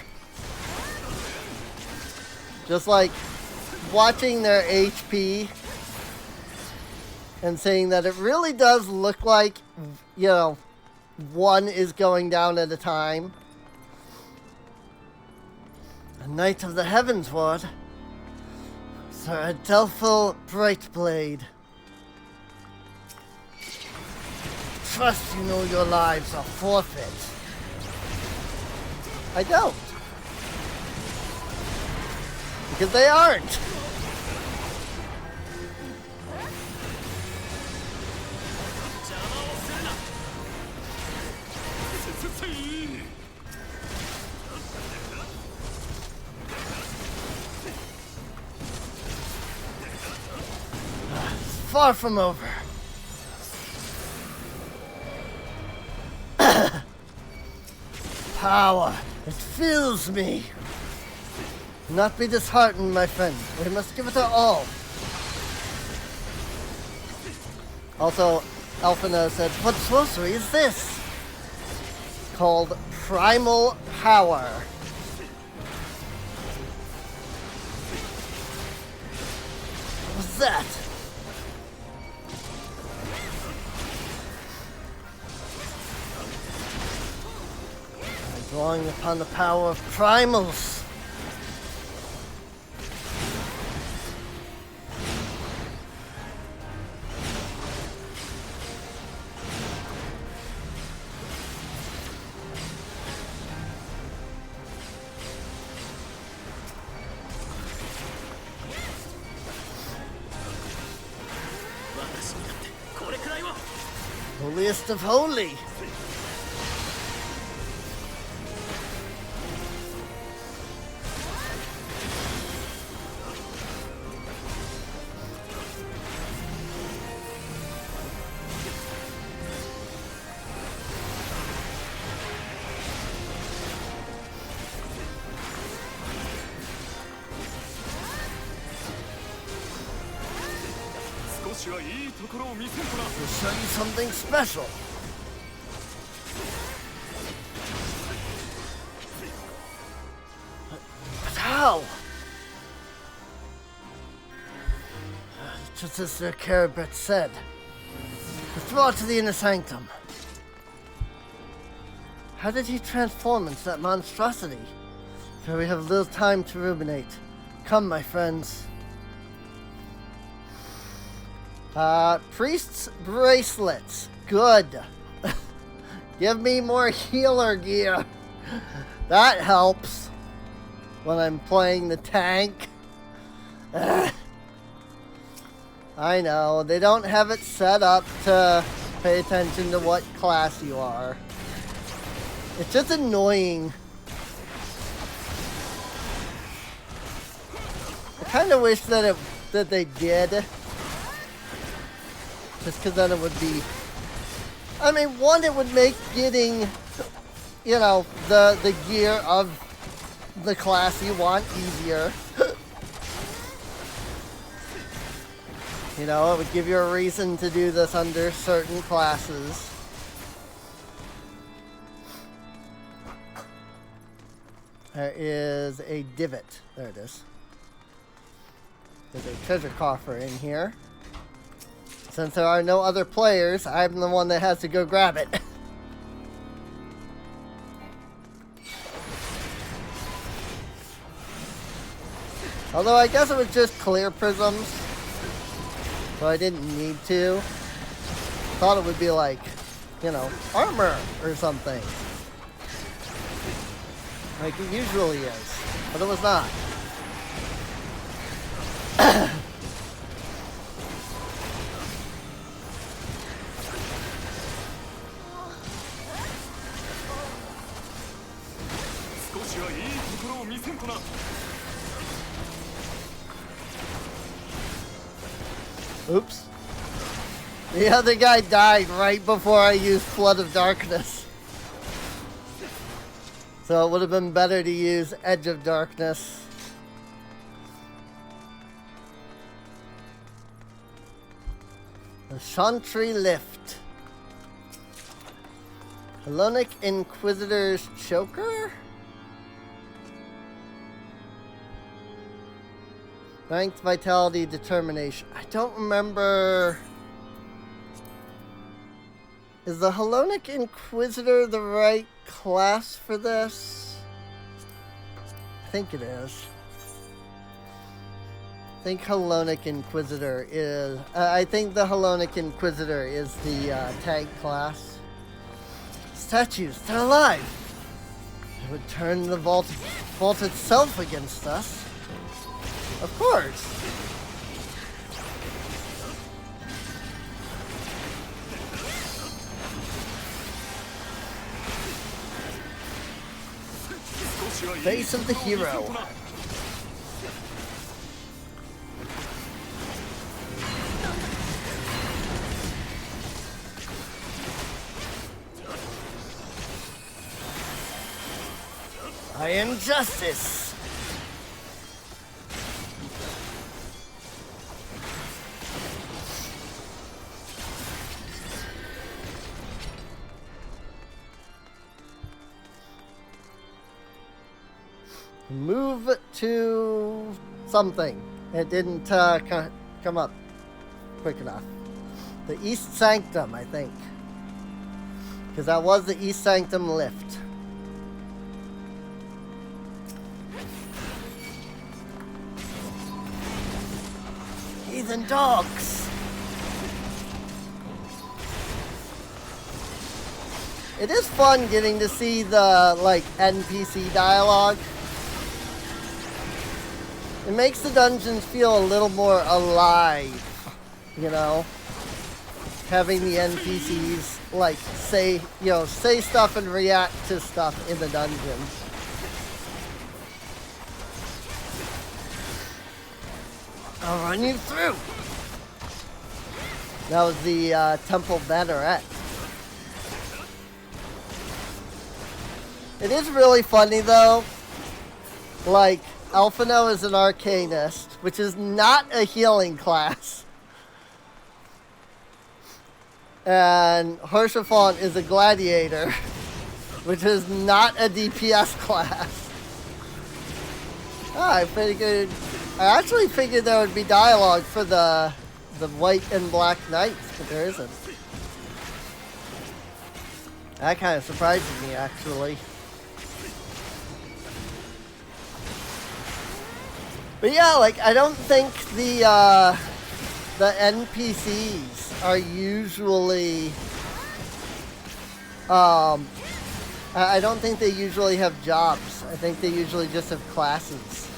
Just like watching their HP and saying that it really does look like, you know, one is going down at a time. A Knight of the Heavens Ward. Sir Adelphil Brightblade. Trust you know your lives are forfeit. I don't. Because they aren't. Far from over. Power, it fills me. Not be disheartened, my friend. We must give it our all. Also, Elfina said, what sorcery is this? It's called Primal Power. What's that? Drawing upon the power of primals. Holiest of holy. We'll show you something special. But how? Just as Sir Caribert said, withdraw to the inner sanctum. How did he transform into that monstrosity? For we have little time to ruminate. Come, my friends. Priest's bracelets. Good. Give me more healer gear. That helps when I'm playing the tank. I know, they don't have it set up to pay attention to what class you are. It's just annoying. I kind of wish that they did. Just because then it would be... I mean, one, it would make getting, you know, the gear of the class you want easier. You know, it would give you a reason to do this under certain classes. There is a divot. There it is. There's a treasure coffer in here. Since there are no other players, I'm the one that has to go grab it. Although I guess it was just clear prisms, so I didn't need to. Thought it would be like, you know, armor or something. Like it usually is, but it was not. Oops. The other guy died right before I used Flood of Darkness. So it would have been better to use Edge of Darkness. The Chantry Lift. Hellenic Inquisitor's Choker? Strength, Vitality, Determination. I don't remember... Is the Hellenic Inquisitor the right class for this? I think it is. I think Hellenic Inquisitor is... I think the Hellenic Inquisitor is the tank class. Statues, they're alive! It would turn the vault itself against us. Of course! Face of the hero. I am justice. Move to something. It didn't come up quick enough. The East Sanctum, I think. Because that was the East Sanctum lift. Heathen dogs! It is fun getting to see the, like, NPC dialogue. It makes the dungeons feel a little more alive, you know? Having the NPCs, like, say stuff and react to stuff in the dungeon. I'll run you through! That was the Temple Banneret. It is really funny, though. Like, Alphino is an Arcanist, which is not a healing class. And Hershafont is a Gladiator, which is not a DPS class. I actually figured there would be dialogue for the White and Black Knights, but there isn't. That kind of surprises me, actually. But yeah, like, I don't think the NPCs are usually, I don't think they usually have jobs. I think they usually just have classes.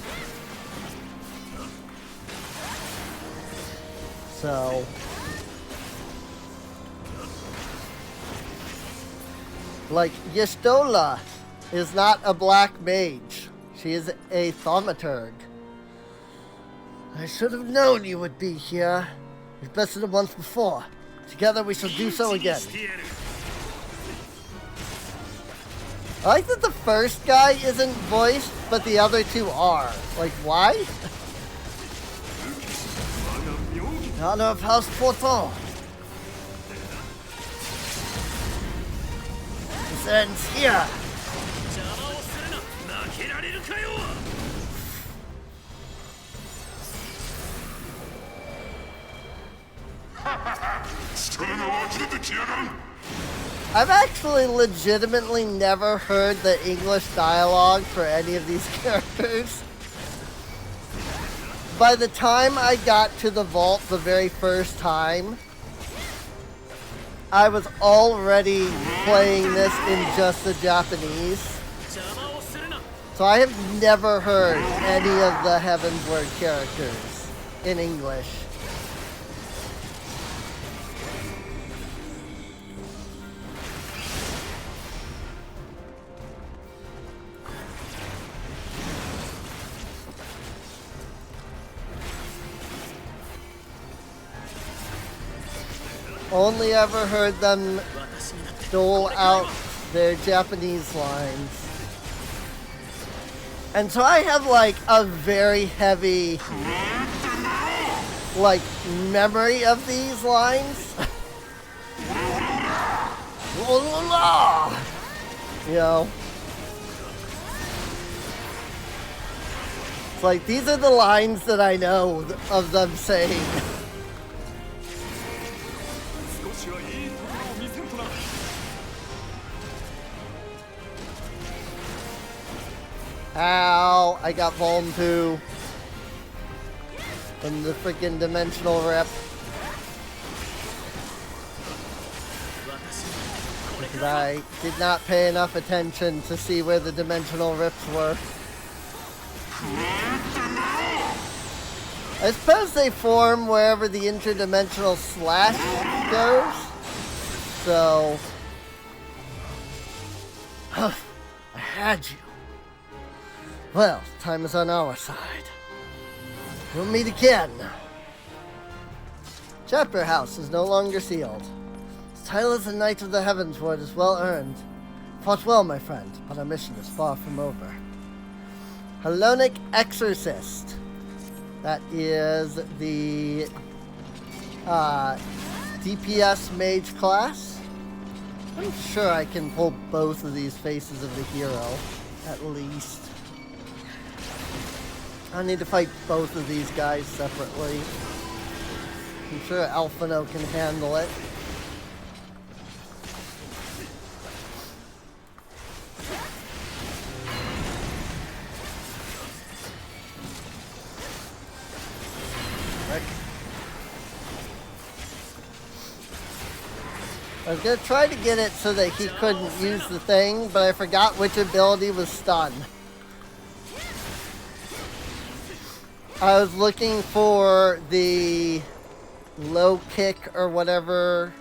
So, like, Yestola is not a black mage. She is a thaumaturg. I should have known you would be here. We've bested him once before. Together we shall do so again. I like that the first guy isn't voiced, but the other two are. Like, why? In honor of House Porton. This ends here. I've actually legitimately never heard the English dialogue for any of these characters. By the time I got to the vault the very first time, I was already playing this in just the Japanese. So I have never heard any of the Heavensward characters in English. Only ever heard them dole out their Japanese lines. And so I have like a very heavy like memory of these lines. You know, it's like these are the lines that I know of them saying. Ow, I got Vuln 2 from the freaking dimensional rip. Because I did not pay enough attention to see where the dimensional rips were. I suppose they form wherever the interdimensional slash goes. So... I had you. Well, time is on our side. We'll meet again. Chapter House is no longer sealed. His title as the Knight of the Heavens Ward is well earned. Fought well, my friend, but our mission is far from over. Hellenic Exorcist. That is the DPS mage class. I'm sure I can pull both of these faces of the hero, at least. I need to fight both of these guys separately. I'm sure Alphino can handle it. Frick. I was gonna try to get it so that he couldn't use the thing, but I forgot which ability was stun. I was looking for the low kick or whatever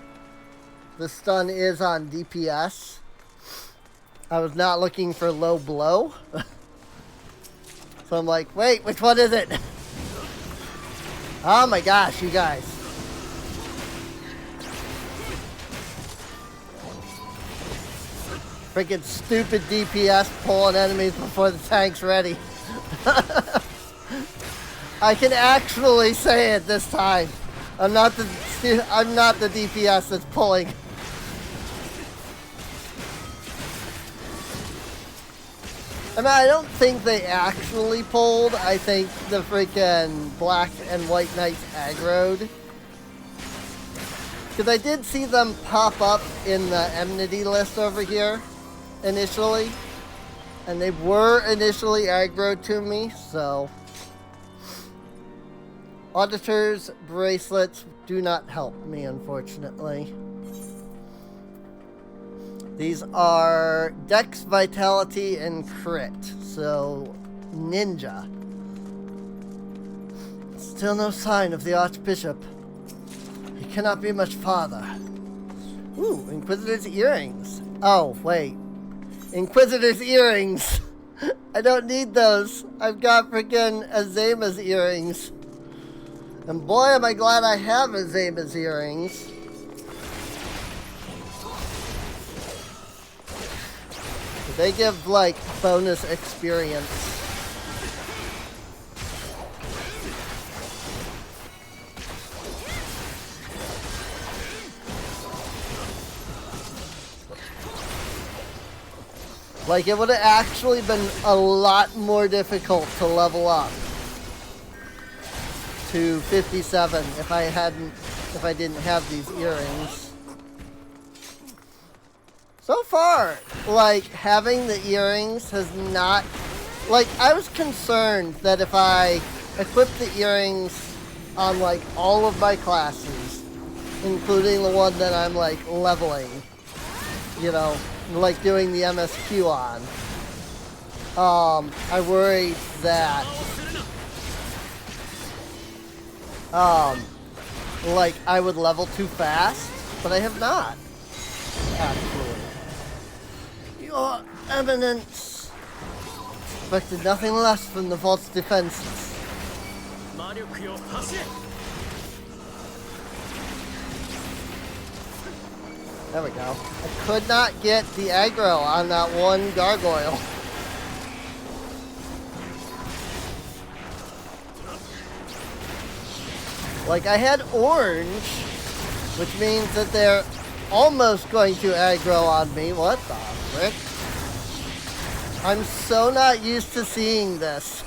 the stun is on DPS. I was not looking for low blow. So I'm like, wait, which one is it? Oh my gosh, you guys. Freaking stupid DPS pulling enemies before the tank's ready. I can actually say it this time. I'm not the DPS that's pulling. I mean, I don't think they actually pulled. I think the freaking Black and White Knights aggroed. Because I did see them pop up in the enmity list over here initially. And they were initially aggroed to me, so... Auditor's bracelets do not help me, unfortunately. These are Dex, Vitality, and Crit. So, Ninja. Still no sign of the Archbishop. He cannot be much farther. Ooh, Inquisitor's earrings. Oh, wait. Inquisitor's earrings. I don't need those. I've got freaking Azema's earrings. And boy, am I glad I have Azema's earrings. They give, like, bonus experience. Like, it would have actually been a lot more difficult to level up to 57 if I didn't have these earrings. So far, like, having the earrings has not... Like, I was concerned that if I equip the earrings on, like, all of my classes, including the one that I'm, like, leveling, you know, like doing the MSQ on, I worried that, like, I would level too fast, but I have not, actually. Your Eminence! Expected nothing less from the Vault's defenses. There we go. I could not get the aggro on that one gargoyle. Like, I had orange, which means that they're almost going to aggro on me. What the frick? I'm so not used to seeing this.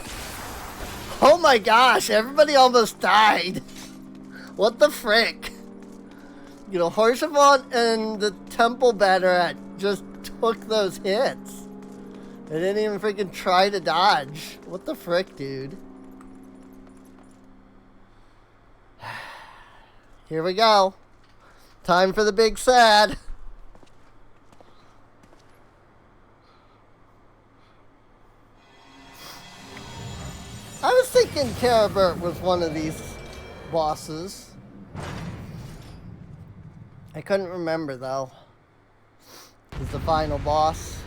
Oh my gosh, everybody almost died. What the frick? You know, Harshavon and the Temple Banneret just took those hits. They didn't even freaking try to dodge. What the frick, dude? Here we go. Time for the big sad. I was thinking Carabert was one of these bosses. I couldn't remember though. He's the final boss.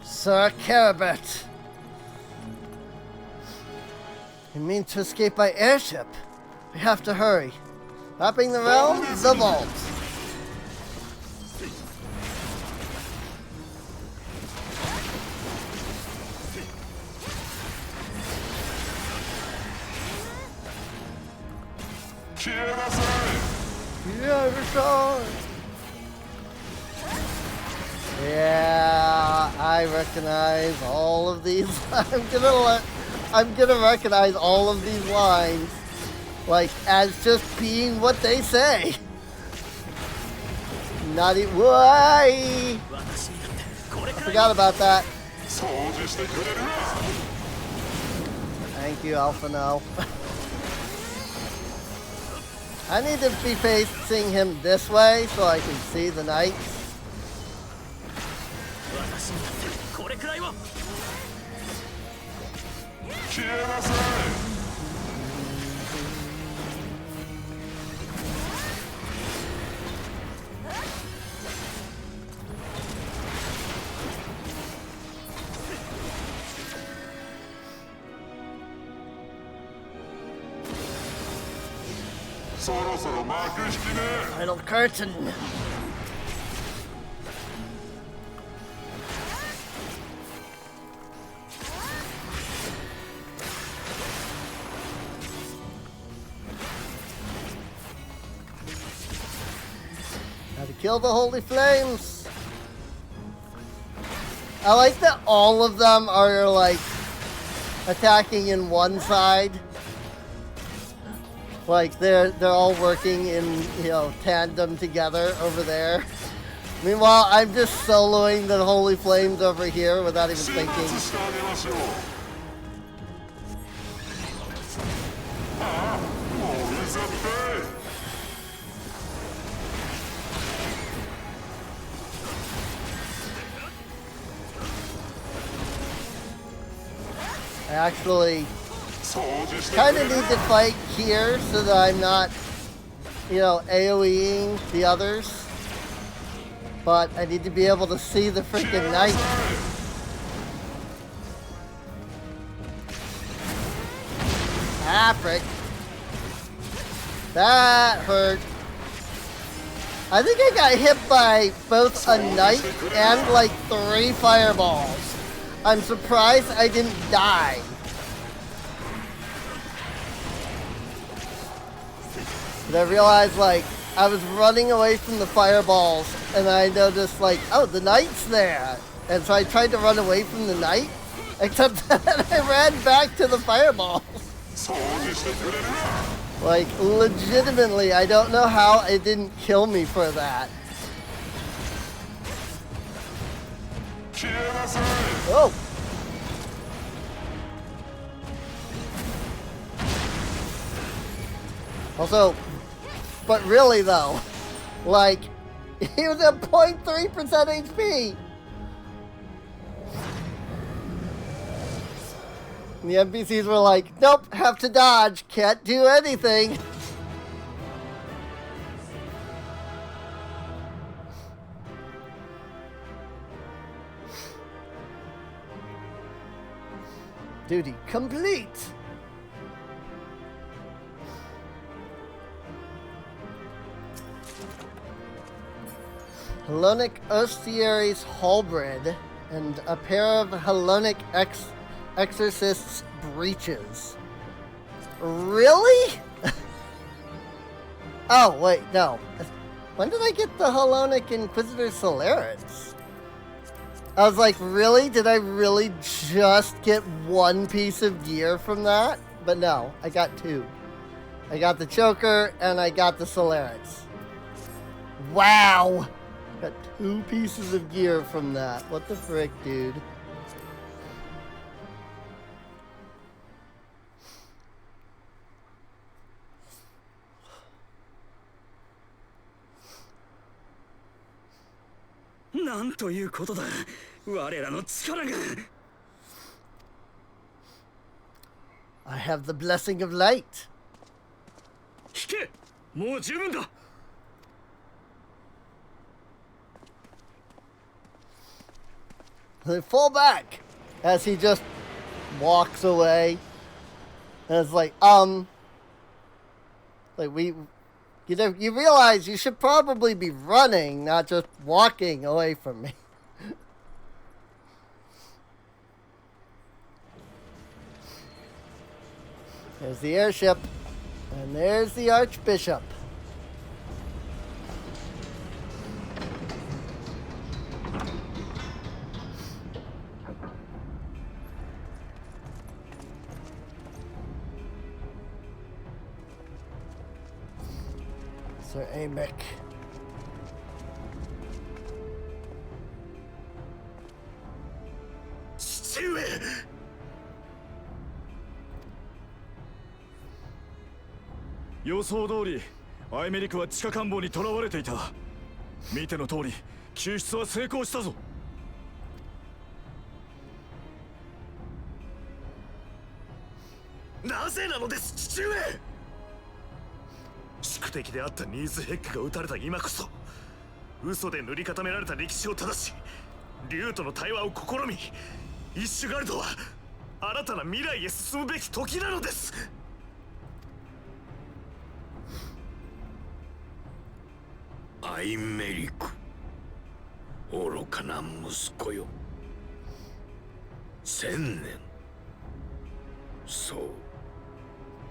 Sir Carabert. You mean to escape by airship? We have to hurry. Mapping the realm, the vault. Yeah, I recognize all of these. I'm gonna recognize all of these lines, like, as just being what they say. Not even. Why? I forgot about that. Thank you, Alpha No. I need to be facing him this way so I can see the knights. Final curtain. Gotta kill the holy flames. I like that all of them are like attacking in one side. Like they're all working in, you know, tandem together over there. Meanwhile, I'm just soloing the holy flames over here without even thinking. I actually kind of need to fight here so that I'm not, you know, AoEing the others. But I need to be able to see the freaking knight. Ah, frick. That hurt. I think I got hit by both a knight and like 3 fireballs. I'm surprised I didn't die. But I realized, like, I was running away from the fireballs, and I noticed, like, oh, the knight's there. And so I tried to run away from the knight, except that I ran back to the fireballs. Like, legitimately, I don't know how it didn't kill me for that. Oh! Also, but really though, like, he was at 0.3% HP. And the NPCs were like, nope, have to dodge, can't do anything. Duty complete. Hellenic Ostiaries halberd and a pair of Hellenic Exorcist's breeches. Really? Oh, wait, no. When did I get the Hellenic Inquisitor Solaris? I was like, really? Did I really just get one piece of gear from that? But no, I got two. I got the choker and I got the Solaris. Wow! Got 2 pieces of gear from that. What the frick, dude?なんということだ。我らの力が。I have the blessing of light. 引け。もう十分だ。They fall back as he just walks away. And it's like, you realize you should probably be running, not just walking away from me. There's the airship, and there's the Archbishop. Sir Amic. "予想通り、アイメリクは地下艦房に囚われていた。見ての通り、救出は成功したぞ。なぜなのです、父上。宿敵であったニーズヘックが撃たれた今こそ、嘘で塗り固められた歴史を正し、竜との対話を試み、イッシュガルドは新たな未来へ進むべき時なのです。アイメリク、愚かな息子よ。1000年、そう、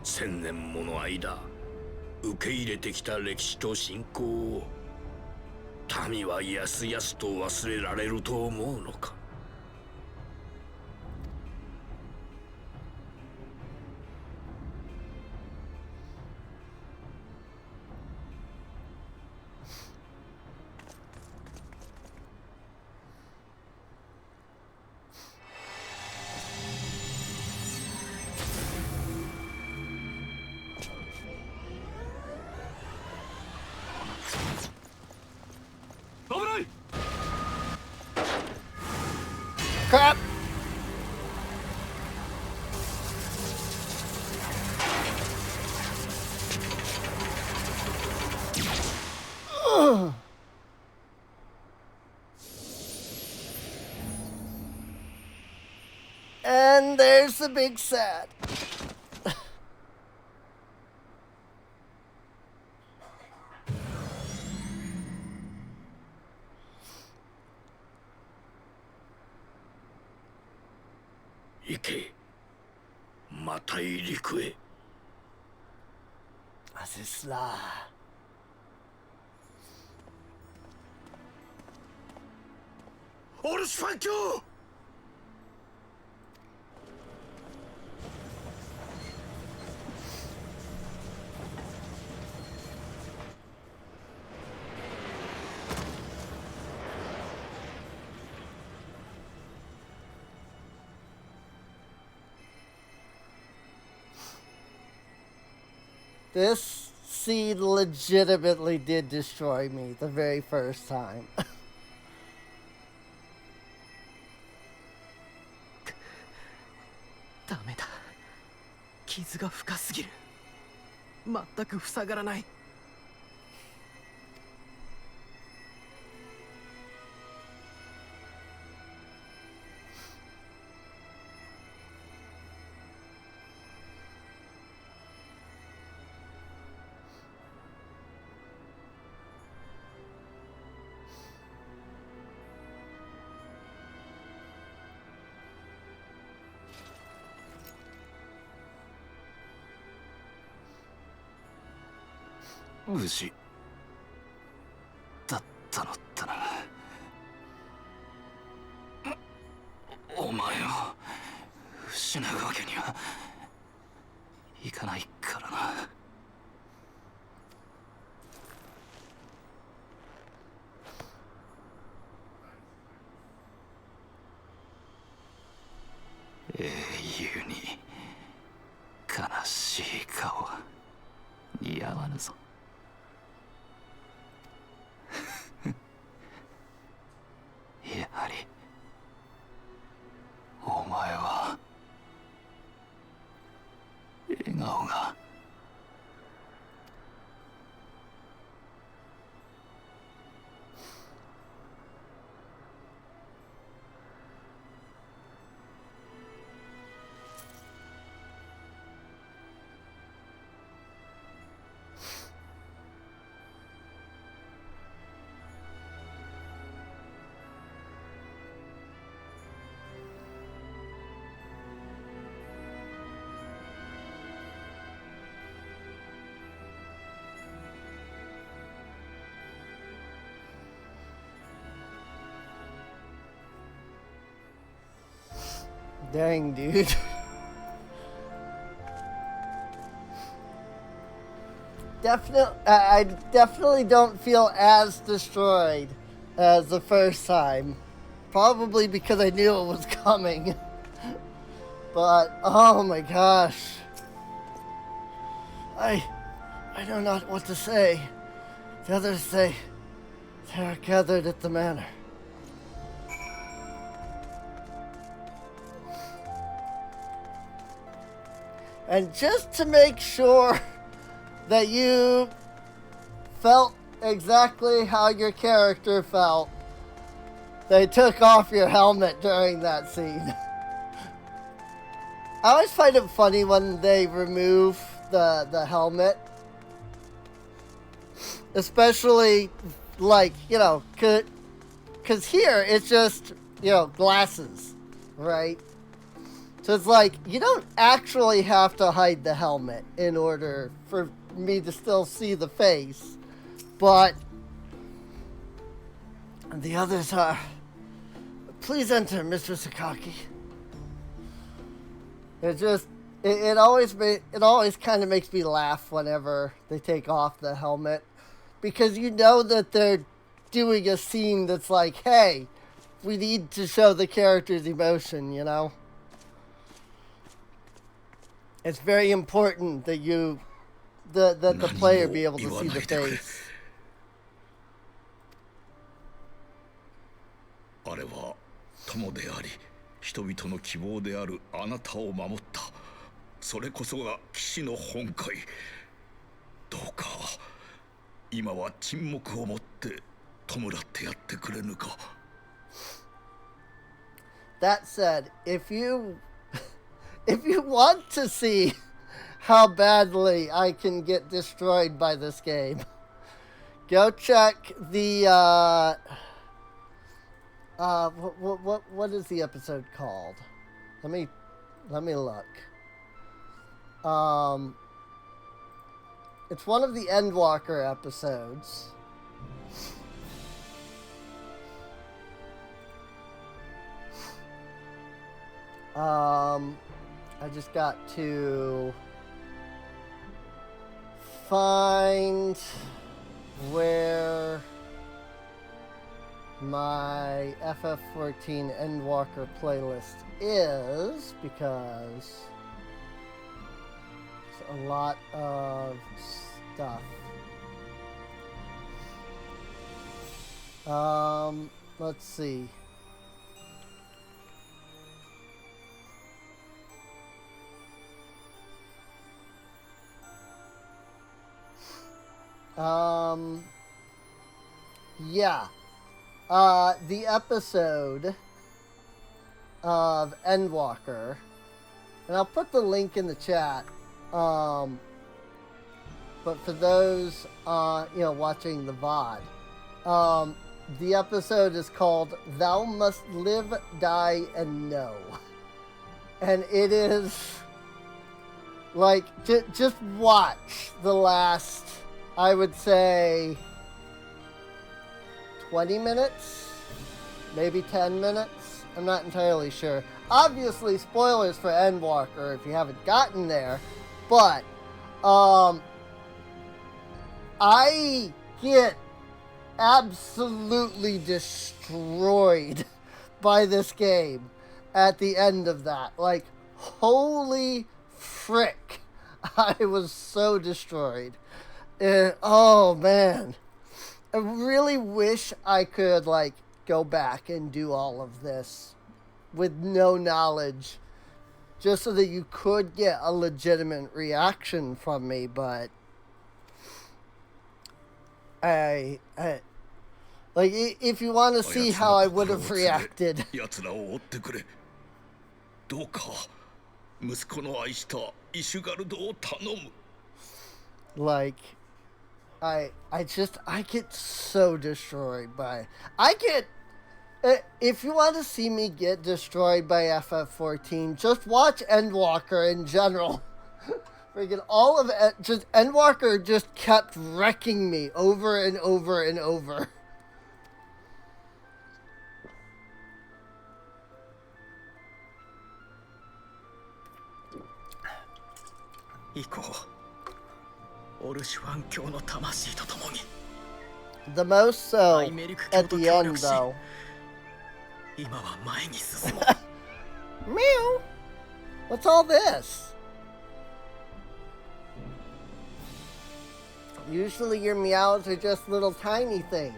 1000年もの間受け入れてきた歴史と信仰を民はやすやすと忘れられると思うのか。Crap! Ugh. And there's the big sad.行け、また入陸へ。Azizla. Oruç Fankyo! This seed legitimately did destroy me the very first time. ダメだ。傷が深すぎる。全く塞がらない。無事だったのだな。お前を失うわけにはいかないからな。英雄に悲しい顔は似合わぬぞ。やはりお前は笑顔がDang, dude. I definitely don't feel as destroyed as the first time. Probably because I knew it was coming. But, oh my gosh. I know not what to say. The others say they are gathered at the manor. And just to make sure that you felt exactly how your character felt, they took off your helmet during that scene. I always find it funny when they remove the helmet. Especially, like, you know, because here it's just, you know, glasses, right? So it's like, you don't actually have to hide the helmet in order for me to still see the face. But the others are... Please enter, Mistress Akagi. It always kind of makes me laugh whenever they take off the helmet. Because you know that they're doing a scene that's like, hey, we need to show the character's emotion, you know? It's very important that that the player be able to see the face. あれは友であり、人々の希望であるあなたを守った。それこそが騎士の本懐。どうか今は沈黙をもって弔ってやってくれぬか。That said, if you want to see how badly I can get destroyed by this game, go check the what is the episode called? Let me look. It's one of the Endwalker episodes. I just got to find where my FF14 Endwalker playlist is, because it's a lot of stuff. Let's see. Yeah. The episode of Endwalker, and I'll put the link in the chat. But for those, watching the VOD, the episode is called "Thou Must Live, Die, and Know," and it is like just watch the last I would say 20 minutes, maybe 10 minutes. I'm not entirely sure. Obviously, spoilers for Endwalker if you haven't gotten there, but I get absolutely destroyed by this game at the end of that. Like, holy frick. I was so destroyed. Oh, man. I really wish I could, like, go back and do all of this with no knowledge, just so that you could get a legitimate reaction from me, but I like, if you want to see how I would have reacted. Like, I get so destroyed by, if you want to see me get destroyed by FF14, just watch Endwalker in general. Freaking all of it, just Endwalker just kept wrecking me over and over and over. The most so at the end, though. Meow! What's all this? Usually your meows are just little tiny things.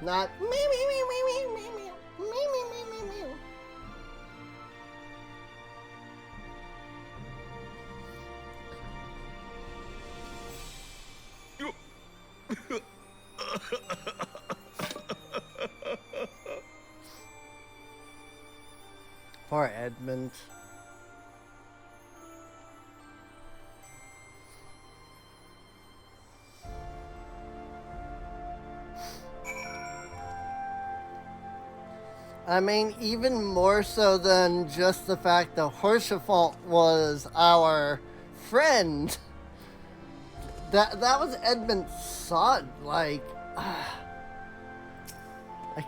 Not meow meow meow meow meow meow meow meow meow meow meow. Poor Edmund. I mean, even more so than just the fact that Horsefont was our friend. That was Edmund's son. Like, I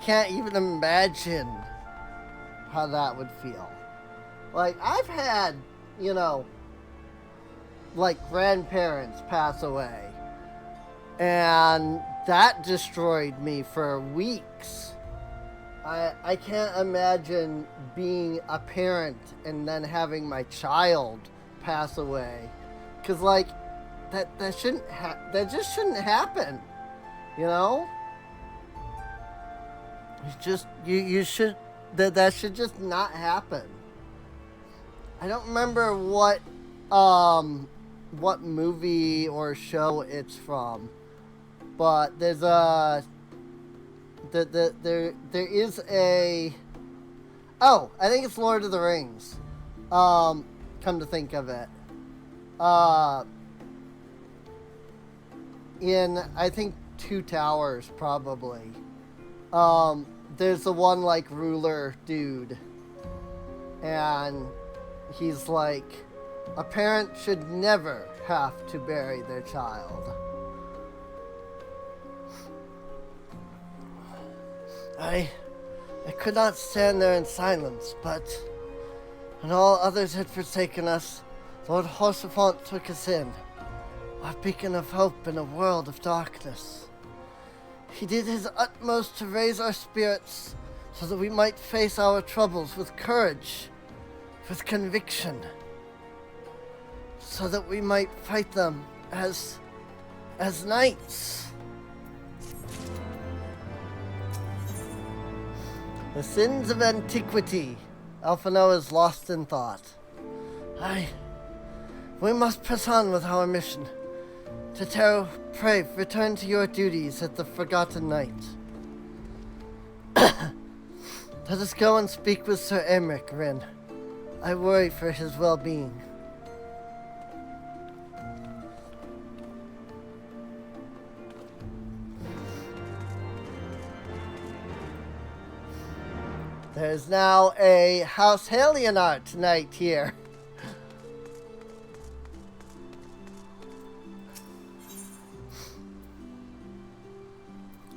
can't even imagine how that would feel. Like, I've had, you know, like, grandparents pass away, and that destroyed me for weeks. I can't imagine being a parent and then having my child pass away, because, like, that just shouldn't happen, you know? You should, that should just not happen. I don't remember what movie or show it's from, but there's there is a, oh, I think it's Lord of the Rings, come to think of it, in, I think, Two Towers, probably, there's the one, like, ruler dude, and he's like, a parent should never have to bury their child. I could not stand there in silence, but when all others had forsaken us, Lord Horsefont took us in, our beacon of hope in a world of darkness. He did his utmost to raise our spirits so that we might face our troubles with courage, with conviction, so that we might fight them as knights. The sins of antiquity. Alphino is lost in thought. We must press on with our mission. Tetero, pray, return to your duties at the Forgotten Knight. Let us go and speak with Sir Emmerich, Rin. I worry for his well-being. There's now a House Halionart tonight here.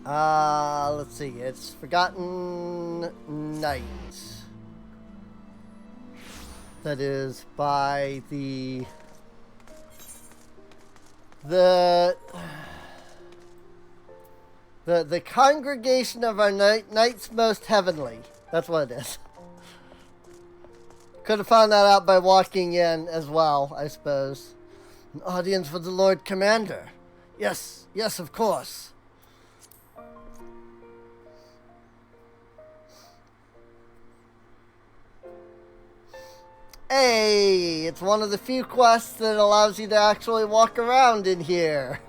Let's see. It's Forgotten Night. That is by the congregation of our knights most heavenly. That's what it is. Could have found that out by walking in as well, I suppose. An audience for the Lord Commander. Yes, yes, of course. Hey, it's one of the few quests that allows you to actually walk around in here.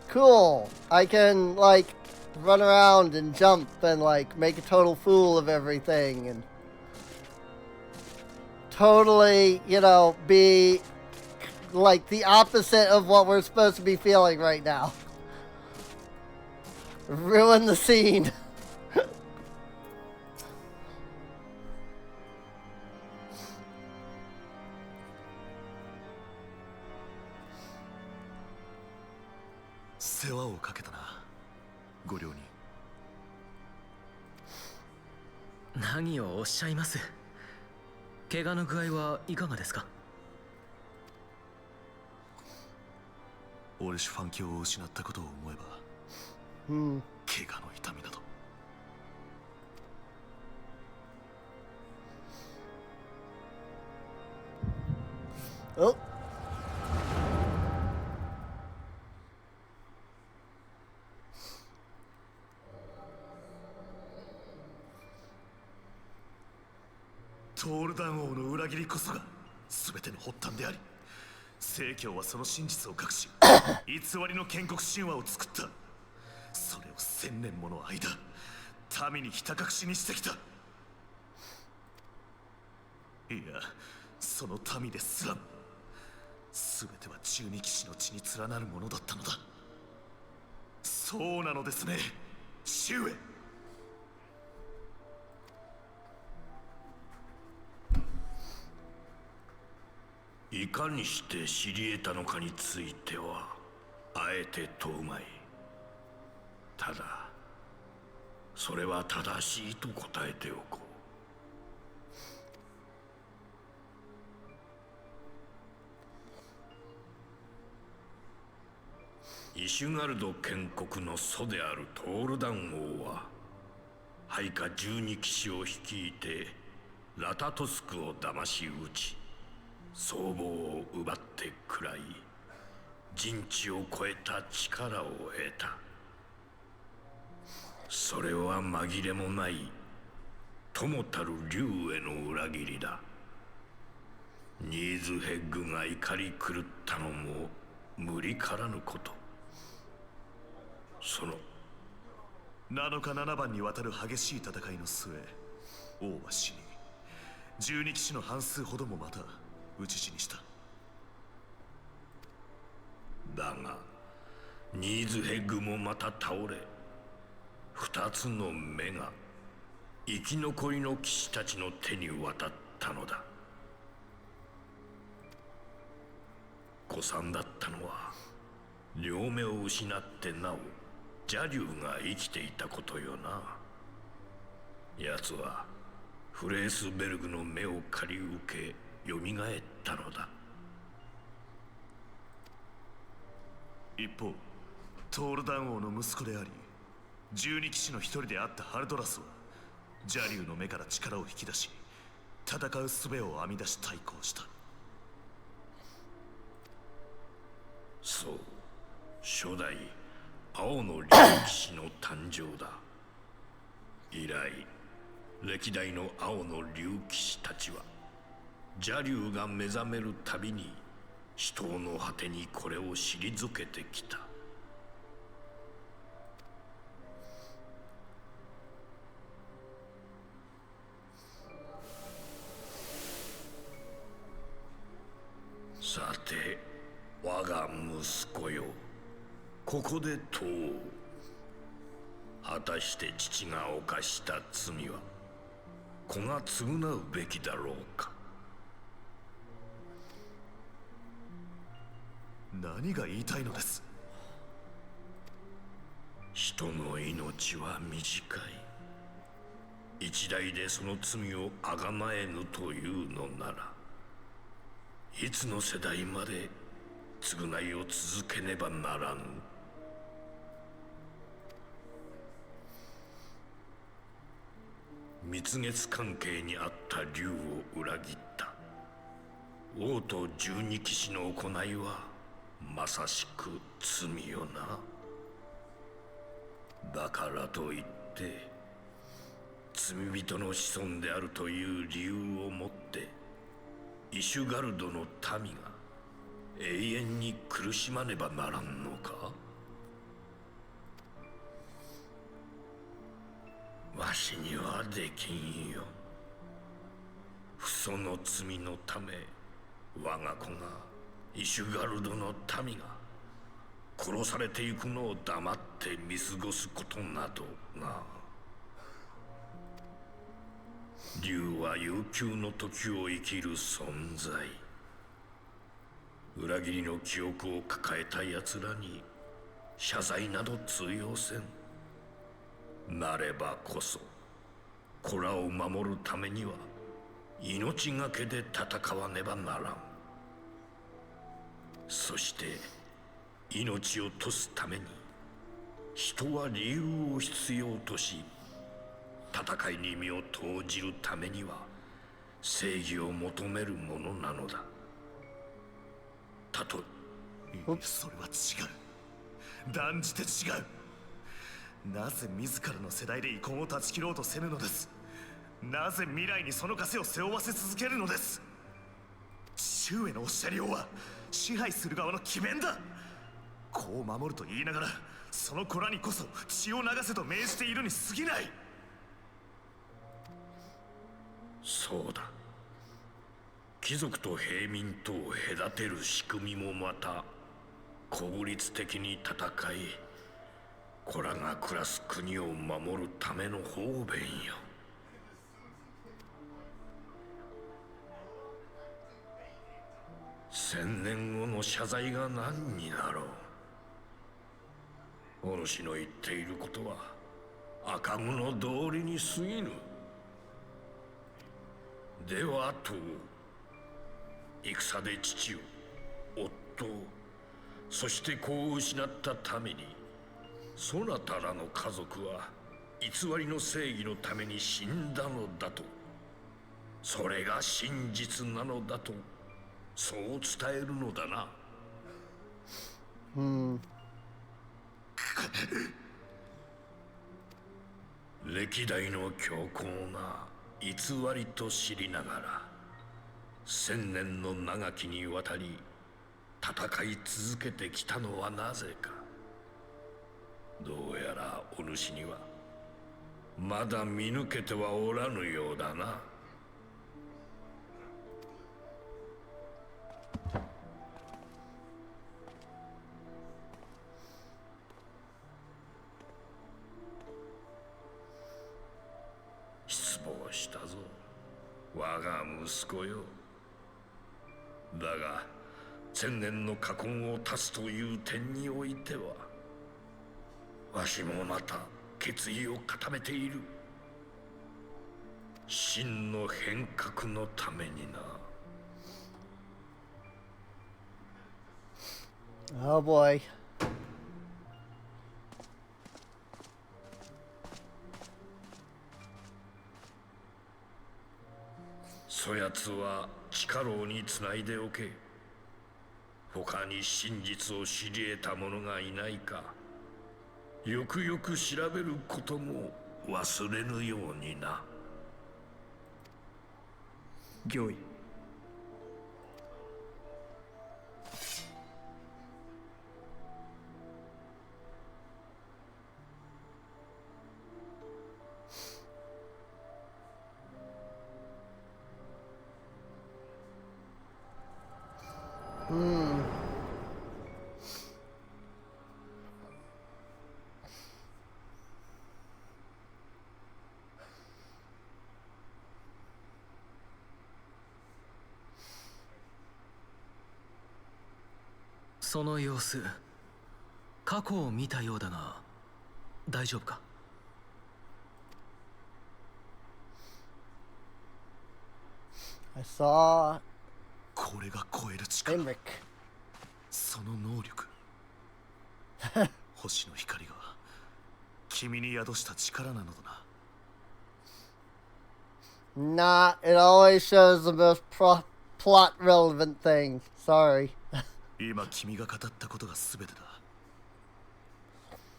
Cool. I can, like, run around and jump and, like, make a total fool of everything and totally, you know, be, like, the opposite of what we're supposed to be feeling right now. Ruin the scene.世話をかけたな、ご両人。何をおっしゃいます。怪我の具合はいかがですか。俺シュファン教を失ったことを思えば、怪我の痛みなど。お。トールダン王の裏切りこそが全ての発端であり、正教はその真実を隠し偽りの建国神話を作った。それを1000年もの間民にひた隠しにしてきた。いや、その民ですらも全ては12騎士の血に連なるものだったのだ。そうなのですね、父上。いかにして知り得たのかについてはあえて問うまい。ただそれは正しいと答えておこう。イシュガルド建国の祖であるトールダン王は配下12騎士を率いてラタトスクを騙し討ち、僧帽を奪って喰らい、人知を超えた力を得た。それは紛れもない友たる竜への裏切りだ。ニーズヘッグが怒り狂ったのも無理からぬこと。その7日7番にわたる激しい戦いの末、王は死に、12騎士の半数ほどもまた討ち死にした。だがニーズヘッグもまた倒れ、2つの目が生き残りの騎士たちの手に渡ったのだ。誤算だったのは両目を失ってなお邪竜が生きていたことよな。奴はフレースベルグの目を借り受け蘇ったのだ。一方、トールダン王の息子であり12騎士の一人であったハルドラスは邪竜の目から力を引き出し、戦う術を編み出し対抗した。そう、初代青の竜騎士の誕生だ。以来歴代の青の竜騎士たちは邪竜が目覚めるたびに死闘の果てにこれを退けてきた。さて我が息子よ、ここで問おう。果たして父が犯した罪は子が償うべきだろうか。何が言いたいのです。人の命は短い。一代でその罪をあがなえぬというのなら、いつの世代まで償いを続けねばならぬ。蜜月関係にあった竜を裏切った王と十二騎士の行いはまさしく罪よな。だからといって罪人の子孫であるという理由をもってイシュガルドの民が永遠に苦しまねばならんのか。わしにはできんよ。父祖の罪のため我が子がイシュガルドの民が殺されていくのを黙って見過ごすことなどな。竜は悠久の時を生きる存在。裏切りの記憶を抱えた奴らに謝罪など通用せん。なればこそ子らを守るためには命がけで戦わねばならん。そして命を賭すために人は理由を必要とし、戦いに身を投じるためには正義を求めるものなのだ。たとえそれは違う。断じて違う。なぜ自らの世代で遺恨を断ち切ろうとせぬのです。なぜ未来にその枷を背負わせ続けるのです。父上のおっしゃりようは支配する側の詭弁だ。子を守ると言いながらその子らにこそ血を流せと命じているに過ぎない。そうだ。貴族と平民とを隔てる仕組みもまた効率的に戦い、子らが暮らす国を守るための方便よ。1000年後の謝罪が何になろう。お主の言っていることは赤子の道理に過ぎぬ。ではと戦で父を、夫を、そして子を失ったためにそなたらの家族は偽りの正義のために死んだのだと、それが真実なのだと、そう伝えるのだな。歴代の強硬な偽りと知りながら1000年の長きにわたり戦い続けてきたのはなぜか。どうやらお主にはまだ見抜けてはおらぬようだな。失望したぞ、我が息子よ。だが1000年の禍根を断つという点においてはわしもまた決意を固めている。真の変革のためにな。Oh boy. そやつは地下牢につないでおけ。他に真実を知り得た者がいないか、よくよく調べることも忘れぬようにな。御意。その様子、過去を見たようだが。大丈夫か？ I saw これが超える力。 Emric. その能力。星の光が君に宿した力なのだな。 Nah, it always shows the most plot relevant thing. Sorry. 今君が語ったことが全てだ。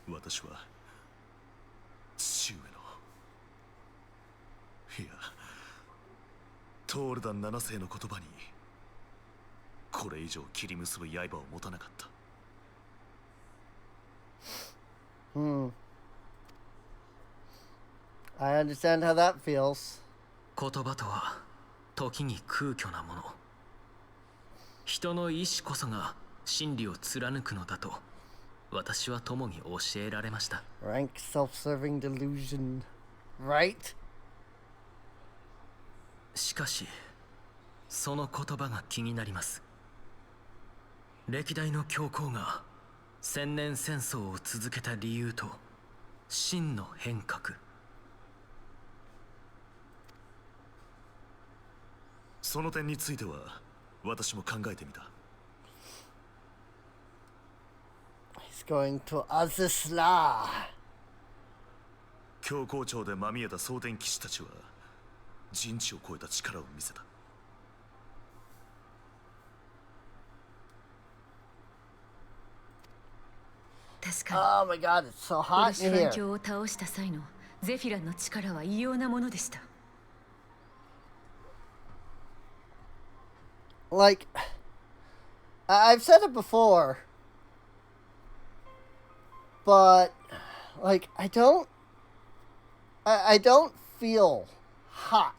私は父上の、いや、トールダン7世の言葉にこれ以上切り結ぶ刃を持たなかった。I understand how that feels. 言葉とは時に空虚なもの。人の意志こそが真理を貫くのだと私は友に教えられました。 Rank self-serving delusion. Right? しかしその言葉が気になります。歴代の教皇が千年戦争を続けた理由と真の変革。その点については私も考えてみた。 He's going to Azisla. 教皇庁でまみえた蒼天騎士たちは人知を超えた力を見せた。 確かに。 Oh my god, it's so オ hot ルシ in ュファ here. ン教を倒した際のゼフィランの力は異様なものでした。 Like, I've said it before, but like I don't feel hot.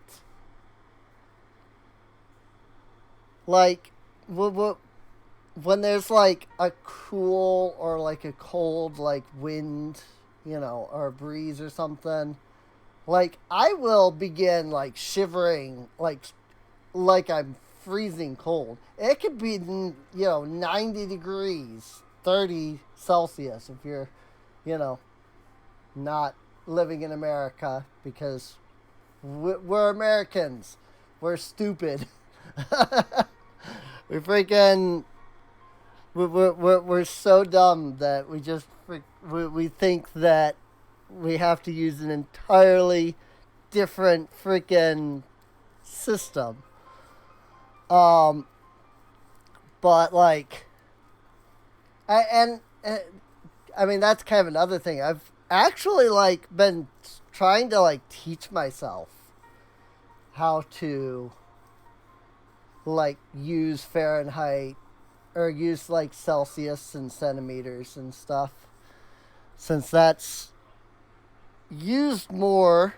Like when there's like a cool or like a cold like wind, you know, or a breeze or something, like I will begin like shivering, like I'm freezing cold. It could be, you know, 90 degrees, 30 Celsius if you're, you know, not living in America, because we're Americans. We're stupid. We're so dumb that we think that we have to use an entirely different freaking system. But like, I mean, that's kind of another thing. I've actually like been trying to like teach myself how to like use Fahrenheit or use like Celsius and centimeters and stuff, since that's used more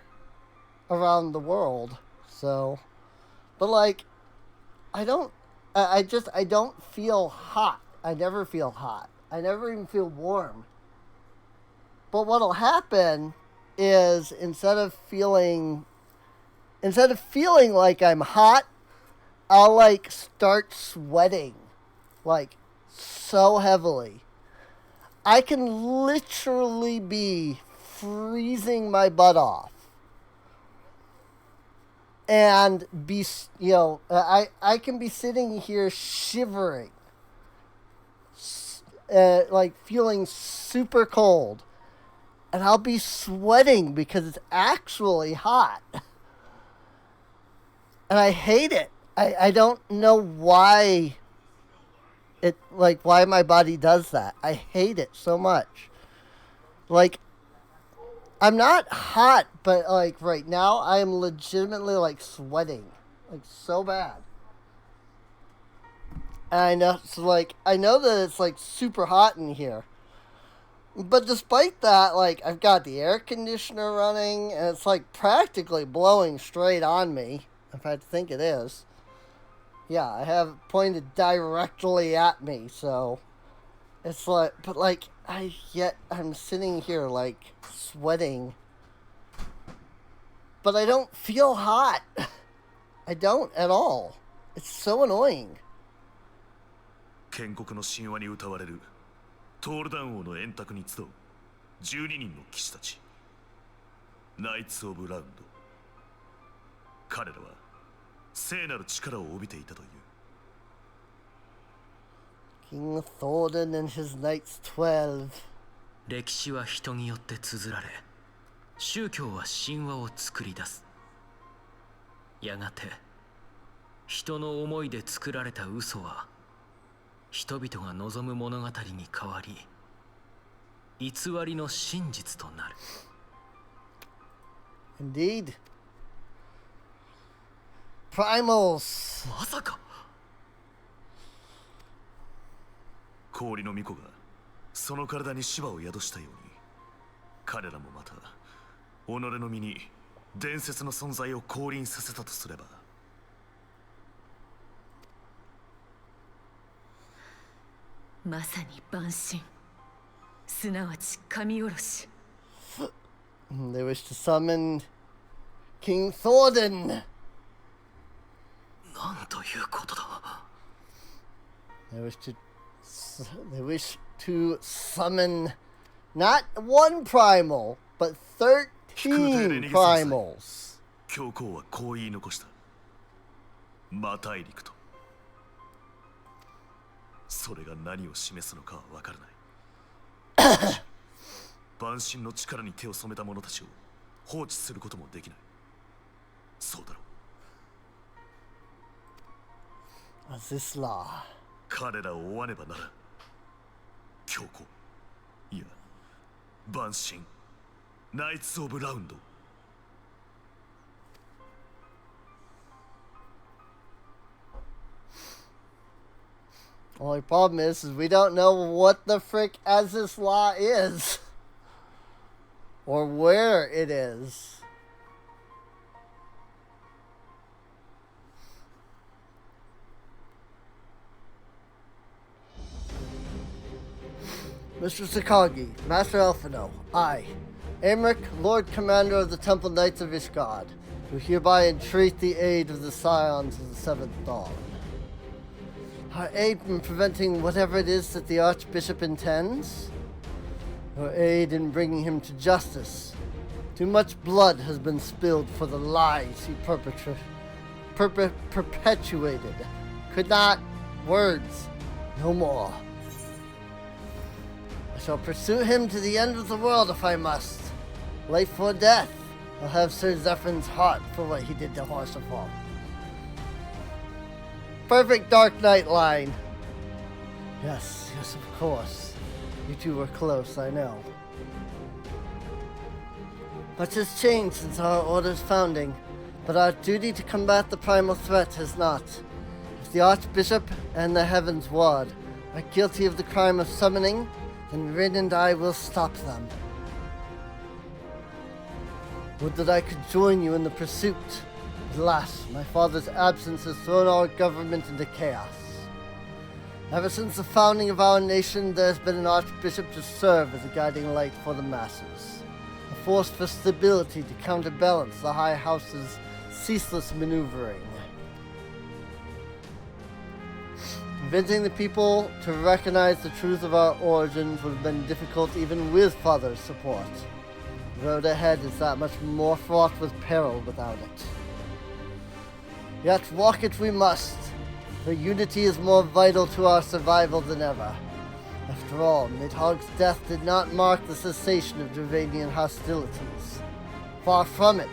around the world. So, but like, I don't feel hot. I never feel hot. I never even feel warm. But what'll happen is instead of feeling like I'm hot, I'll like start sweating like so heavily. I can literally be freezing my butt off. And be, you know, I can be sitting here shivering, like feeling super cold, and I'll be sweating because it's actually hot. And I hate it. I don't know why why my body does that. I hate it so much. Like, I'm not hot, but like right now I am legitimately like sweating, like so bad. And I know, so like I know that it's like super hot in here, but despite that, like I've got the air conditioner running and it's like practically blowing straight on me. In fact, I think it is. Yeah, I have it pointed directly at me, so it's like, but like I'm sitting here like sweating, but I don't feel hot. I don't at all. It's so annoying. 建国の神話に歌われるトールダン王の円卓に集う12人の騎士たち、ナイツ・オブ・ラウンド。彼らは聖なる力を帯びていたという。King Thordan and his knights 12. 歴史は人によって綴られ、宗教は神話を作り出す。やがて人の思いで作られた嘘は人々が望む物語に変わり、偽りの真実となる。Indeed. Primals. まさか氷の巫女がその体に芝を宿したように、彼らもまた己の身に伝説の存在を降臨させたとすれば。まさに万神、すなわち神殺し。They wish to summon King Thordan. なんということだ。They wish to summon not one primal, but 13 primals. 教皇はこう言い残した。魔大陸と。それが何を示すのかはわからない。万神の力に手を染めた者たちを放置することもできない。そうだろう。Azisla. 彼らを追わねばならん。教皇、いや、万神、ナイツ・オブ・ラウンド。Only problem is we don't know what the frick Azisla is. Or where it is. Mr. Akagi, Master Elfino, I, Amric, Lord Commander of the Temple Knights of Ishgard, do hereby entreat the aid of the Scions of the Seventh Dawn. Our aid in preventing whatever it is that the Archbishop intends? Our aid in bringing him to justice? Too much blood has been spilled for the lies he perpetuated. Could not. Words. No more. I shall pursue him to the end of the world if I must. Life or death. I'll have Sir Zephyr's heart for what he did to Horsefall. Perfect Dark Knight line. Yes, of course. You two were close, I know. Much has changed since our order's founding, but our duty to combat the primal threat has not. If the Archbishop and the Heavens Ward are guilty of the crime of summoning, then Rin and I will stop them. Would that I could join you in the pursuit. Alas, my father's absence has thrown our government into chaos. Ever since the founding of our nation, there has been an archbishop to serve as a guiding light for the masses, a force for stability to counterbalance the High House's ceaseless maneuvering. Convincing the people to recognize the truth of our origins would have been difficult even with father's support. The road ahead is that much more fraught with peril without it. Yet walk it we must, for unity is more vital to our survival than ever. After all, Nidhogg's death did not mark the cessation of Dravanian hostilities. Far from it,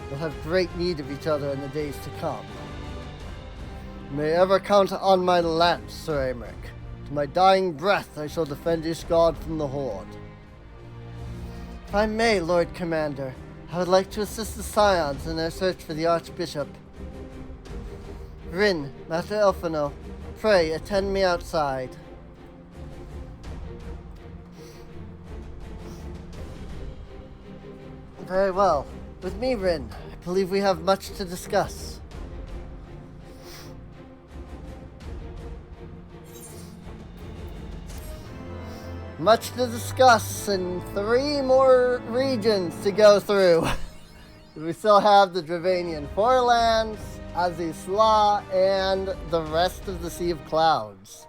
we'll have great need of each other in the days to come. You may ever count on my lance, Sir Amric. To my dying breath I shall defend Ishgard from the Horde. If I may, Lord Commander, I would like to assist the Scions in their search for the Archbishop. Rin, Master Elfino, pray attend me outside. Very well. With me, Rin, I believe we have much to discuss. Much to discuss and 3 more regions to go through. We still have the Dravanian Forelands, Azisla, and the rest of the Sea of Clouds.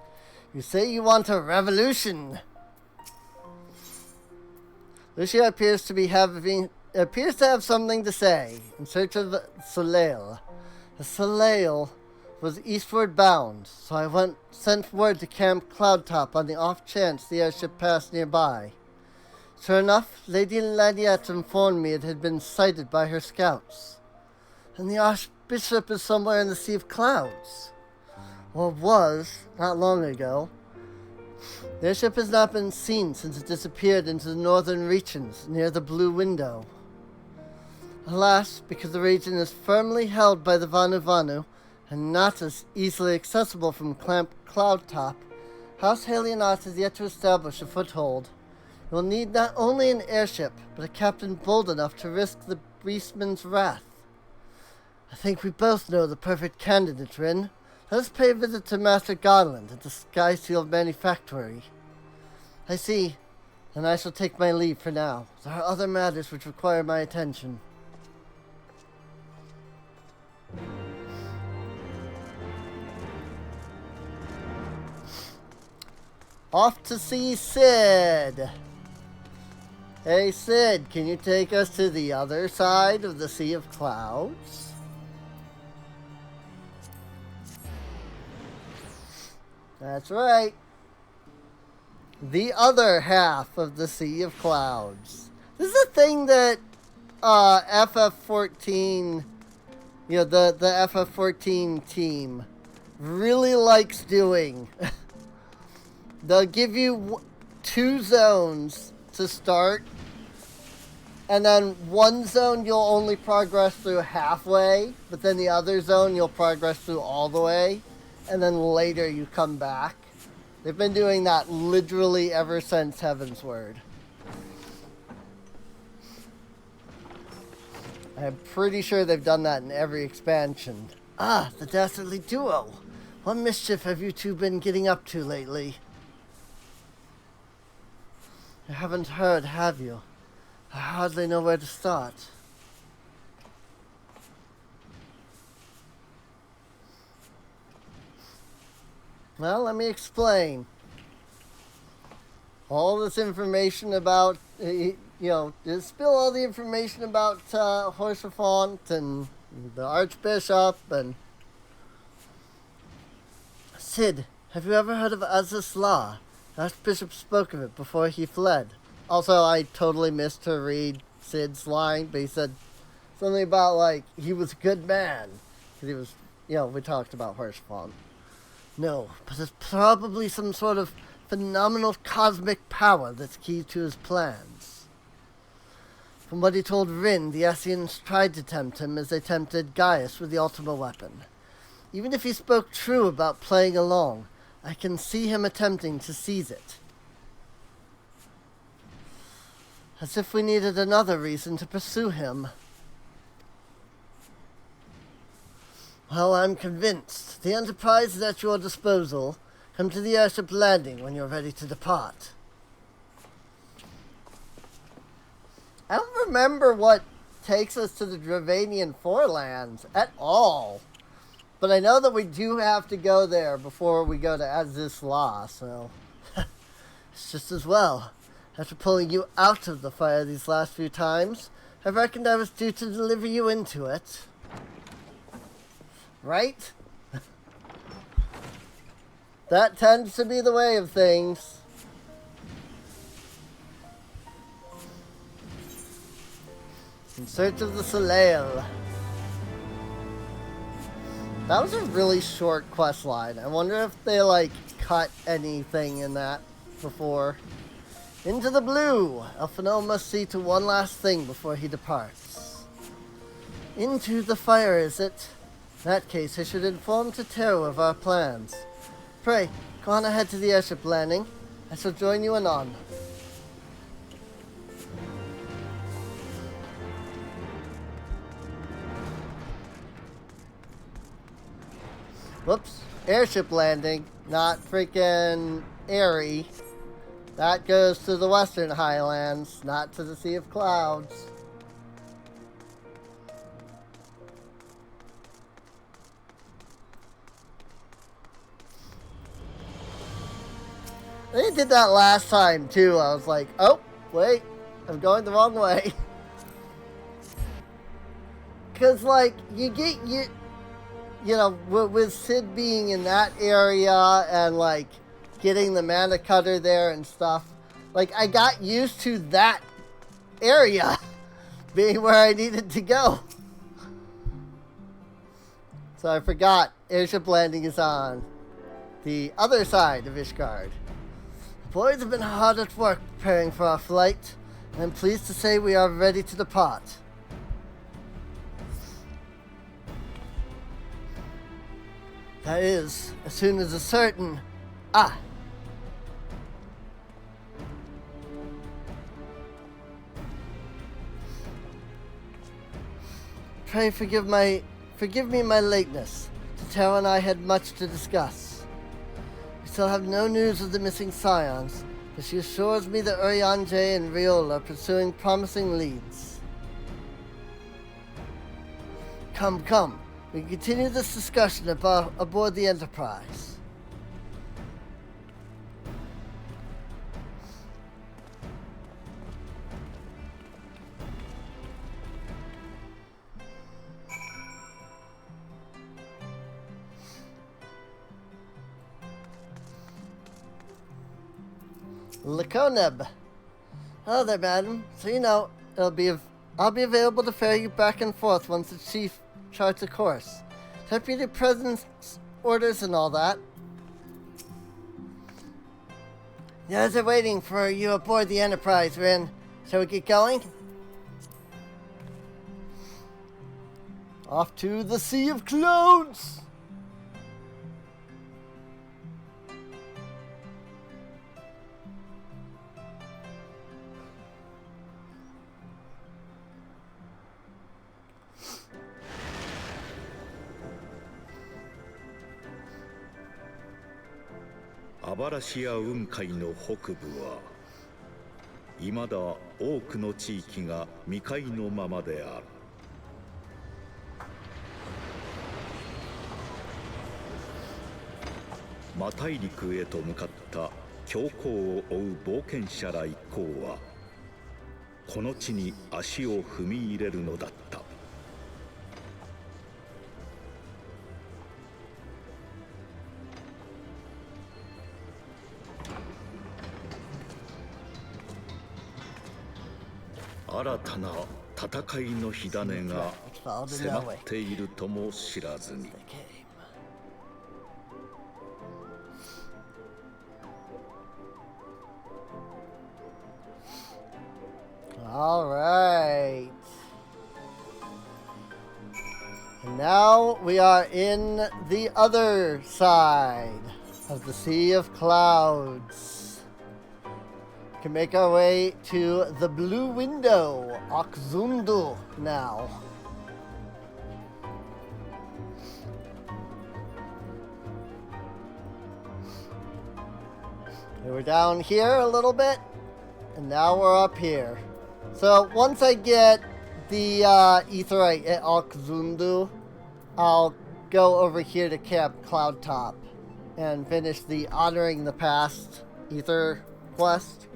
You say you want a revolution. Lucia appears to have something to say. In search of the Soleil. The Soleil was eastward bound, so I sent word to Camp Cloudtop on the off chance the airship passed nearby. Sure enough, Lady Laniette informed me it had been sighted by her scouts. And the Archbishop is somewhere in the Sea of Clouds. Or was, not long ago. The airship has not been seen since it disappeared into the northern regions near the Blue Window. Alas, because the region is firmly held by the Vanu Vanu and not as easily accessible from Camp Cloudtop, House Halionot has yet to establish a foothold. It will need not only an airship, but a captain bold enough to risk the beastman's wrath. I think we both know the perfect candidate, Rin. Let us pay a visit to Master Godland at the Sky Seal Manufactory. I see, and I shall take my leave for now. There are other matters which require my attention. Off to see Sid! Hey Sid, can you take us to the other side of the Sea of Clouds? That's right. The other half of the Sea of Clouds. This is a thing that FF14, the FF14 team really likes doing. They'll give you 2 zones to start, and then one zone you'll only progress through halfway, but then the other zone you'll progress through all the way, and then later you come back. They've been doing that literally ever since Heaven's Word. I'm pretty sure they've done that in every expansion. Ah, the Dastardly Duo! What mischief have you two been getting up to lately? You haven't heard, have you? I hardly know where to start. Well, let me explain. All this information about, just spill all the information about Horsefont and the Archbishop and... Sid, have you ever heard of Azus Law? The Archbishop spoke of it before he fled. Also, I totally missed to read Sid's line, but he said something about, he was a good man. Because he was, we talked about Horsefont. No, but it's probably some sort of phenomenal cosmic power that's key to his plans. From what he told Rin, the Esseans tried to tempt him as they tempted Gaius with the Ultima weapon. Even if he spoke true about playing along, I can see him attempting to seize it. As if we needed another reason to pursue him. Well, I'm convinced. The Enterprise is at your disposal. Come to the airship landing when you're ready to depart. I don't remember what takes us to the Dravanian Forelands at all. But I know that we do have to go there before we go to Azus Law, so... it's just as well. After pulling you out of the fire these last few times, I reckoned I was due to deliver you into it. Right? That tends to be the way of things. In search of the Soleil. That was a really short quest line. I wonder if they, cut anything in that before. Into the blue. Elfino must see to one last thing before he departs. Into the fire, is it? In that case, I should inform Totero of our plans. Pray, go on ahead to the airship landing. I shall join you anon. Whoops. Airship landing, not freaking Airy. That goes to the Western Highlands, not to the Sea of Clouds. They did that last time, too. I was like, oh, wait. I'm going the wrong way. Because, like, you know, with Sid being in that area and, like, getting the mana cutter there and stuff, like, I got used to that area being where I needed to go. So I forgot airship landing is on the other side of Ishgard. The boys have been hard at work preparing for our flight, and I'm pleased to say we are ready to depart. That is, as soon as a certain... Pray forgive me my lateness. Tara and I had much to discuss. We still have no news of the missing scions, but she assures me that Eorzea and Riola are pursuing promising leads. Come. We can continue this discussion aboard the Enterprise. Lakoneb. Hello there, madam. So you know, I'll be available to ferry you back and forth once the chief charts a course. Deputy President's orders and all that. The others are waiting for you aboard the Enterprise, Rin. Shall we get going? Off to the Sea of Clouds!アバラシア雲海の北部は未だ多くの地域が未開のままである。魔大陸へと向かった教皇を追う冒険者ら一行はこの地に足を踏み入れるのだった。新たな戦いの火種が迫っているとも知らずに。All right. And now we are in the other side of the Sea of Clouds. We can make our way to the Blue Window, Akzundu, now. We were down here a little bit, and now we're up here. So once I get the Aetheryte at Akzundu, I'll go over here to Camp Cloudtop and finish the Honoring the Past Aether quest.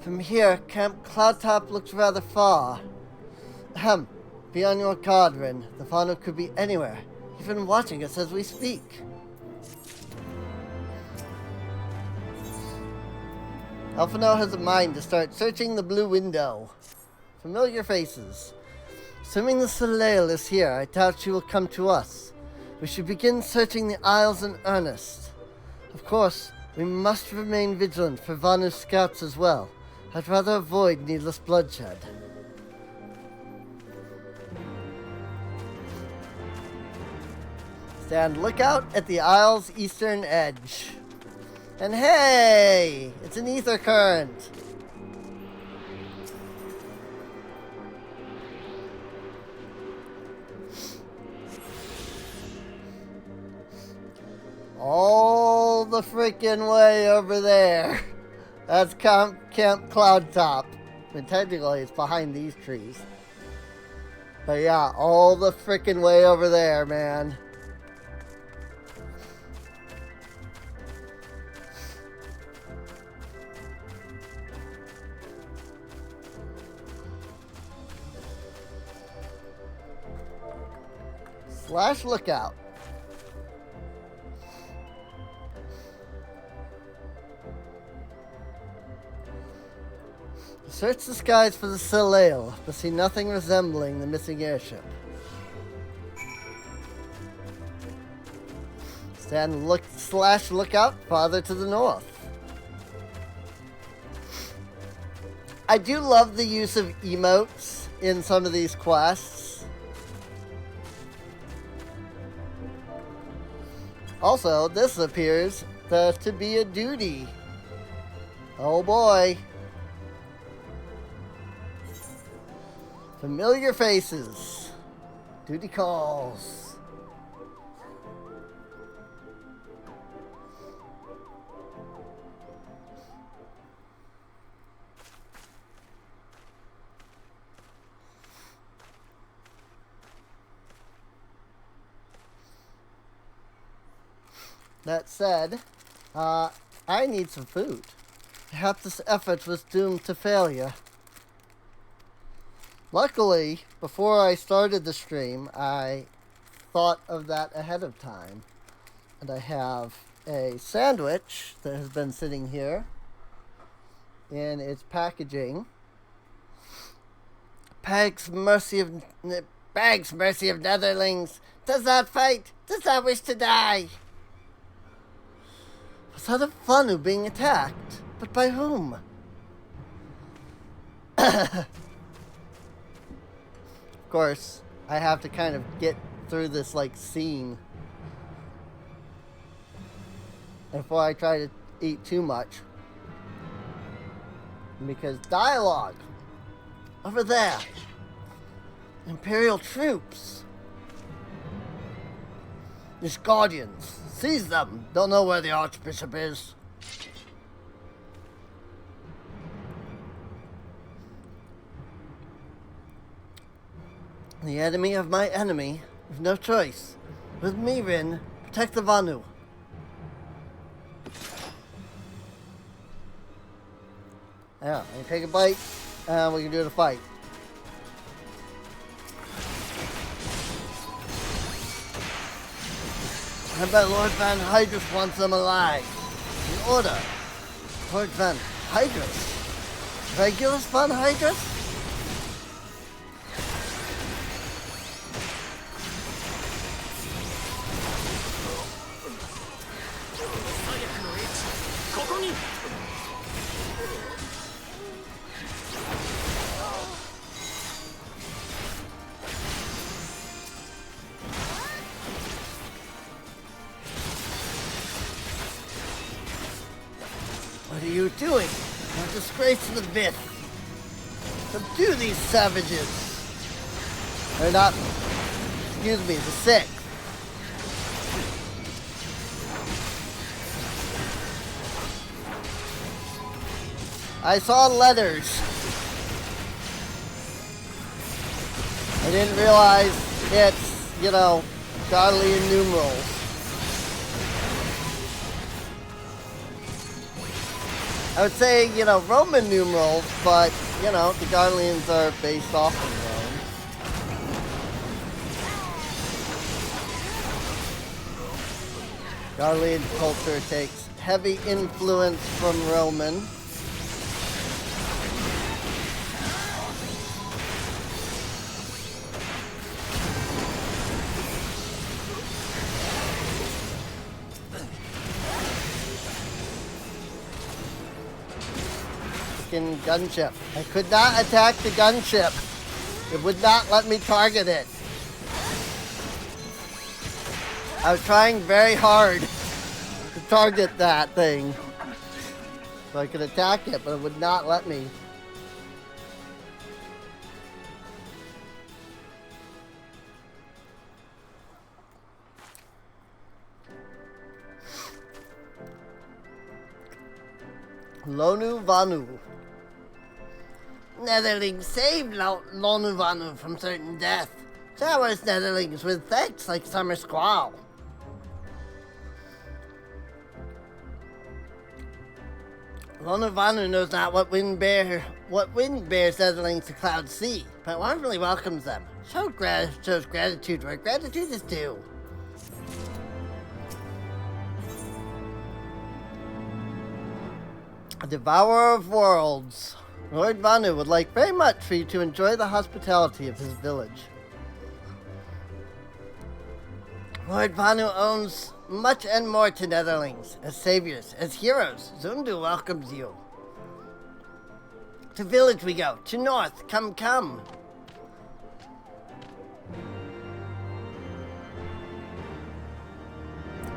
From here, Camp Cloudtop looks rather far. Beyond your cauldron, the fauna could be anywhere, even watching us as we speak. Alphino has a mind to start searching the Blue Window. Familiar faces. Assuming the Soleil is here, I doubt she will come to us. We should begin searching the Isles in earnest. Of course, we must remain vigilant for Vanu's scouts as well. I'd rather avoid needless bloodshed. Stand lookout at the Isle's eastern edge. And hey! It's an ether current! All the freaking way over there. That's Camp Cloudtop. I mean, technically it's behind these trees. But yeah, all the freaking way over there, man. Slash lookout. Search the skies for the Soleil, but see nothing resembling the missing airship. Stand look slash lookout farther to the north. I do love the use of emotes in some of these quests. Also, this appears to be a duty. Oh boy. Familiar faces. Duty calls. That said, I need some food. Perhaps this effort was doomed to failure. Luckily, before I started the stream, I thought of that ahead of time. And I have a sandwich that has been sitting here in its packaging. Bag's mercy of netherlings does not fight, does not wish to die. Was that a Vanu being attacked? But by whom? Of course, I have to kind of get through this, like, scene before I try to eat too much. Because dialogue! Over there! Imperial troops! These guardians! Seize them! Don't know where the Archbishop is. The enemy of my enemy, with no choice. With me, Rin, protect the Vanu. Yeah, I can take a bite, and we can do the fight. I bet Lord Van Hydrus wants them alive. In order. Lord Van Hydrus? Regulus Van Hydrus? What are you doing? You're a disgrace to the Vith. Subdue these savages. They're not, excuse me, the sick. I saw letters. I didn't realize it's, you know, Garlean numerals. I would say, you know, Roman numerals, but, you know, the Garleans are based off of Rome. Garlean culture takes heavy influence from Roman. Gunship. I could not attack the gunship. It would not let me target it. I was trying very hard to target that thing so I could attack it, but it would not let me. Lonu Vanu. Netherlings saved Lonu Vanu from certain death. Showers Netherlings with thanks like summer squall. Vanu knows not what wind bears Netherlings to cloud sea, but warmly welcomes them. Shows gratitude where gratitude is due. A devourer of worlds. Lord Vanu would like very much for you to enjoy the hospitality of his village. Lord Vanu owns much and more to Netherlings. As saviors, as heroes, Zundu welcomes you. To village we go, to north, come.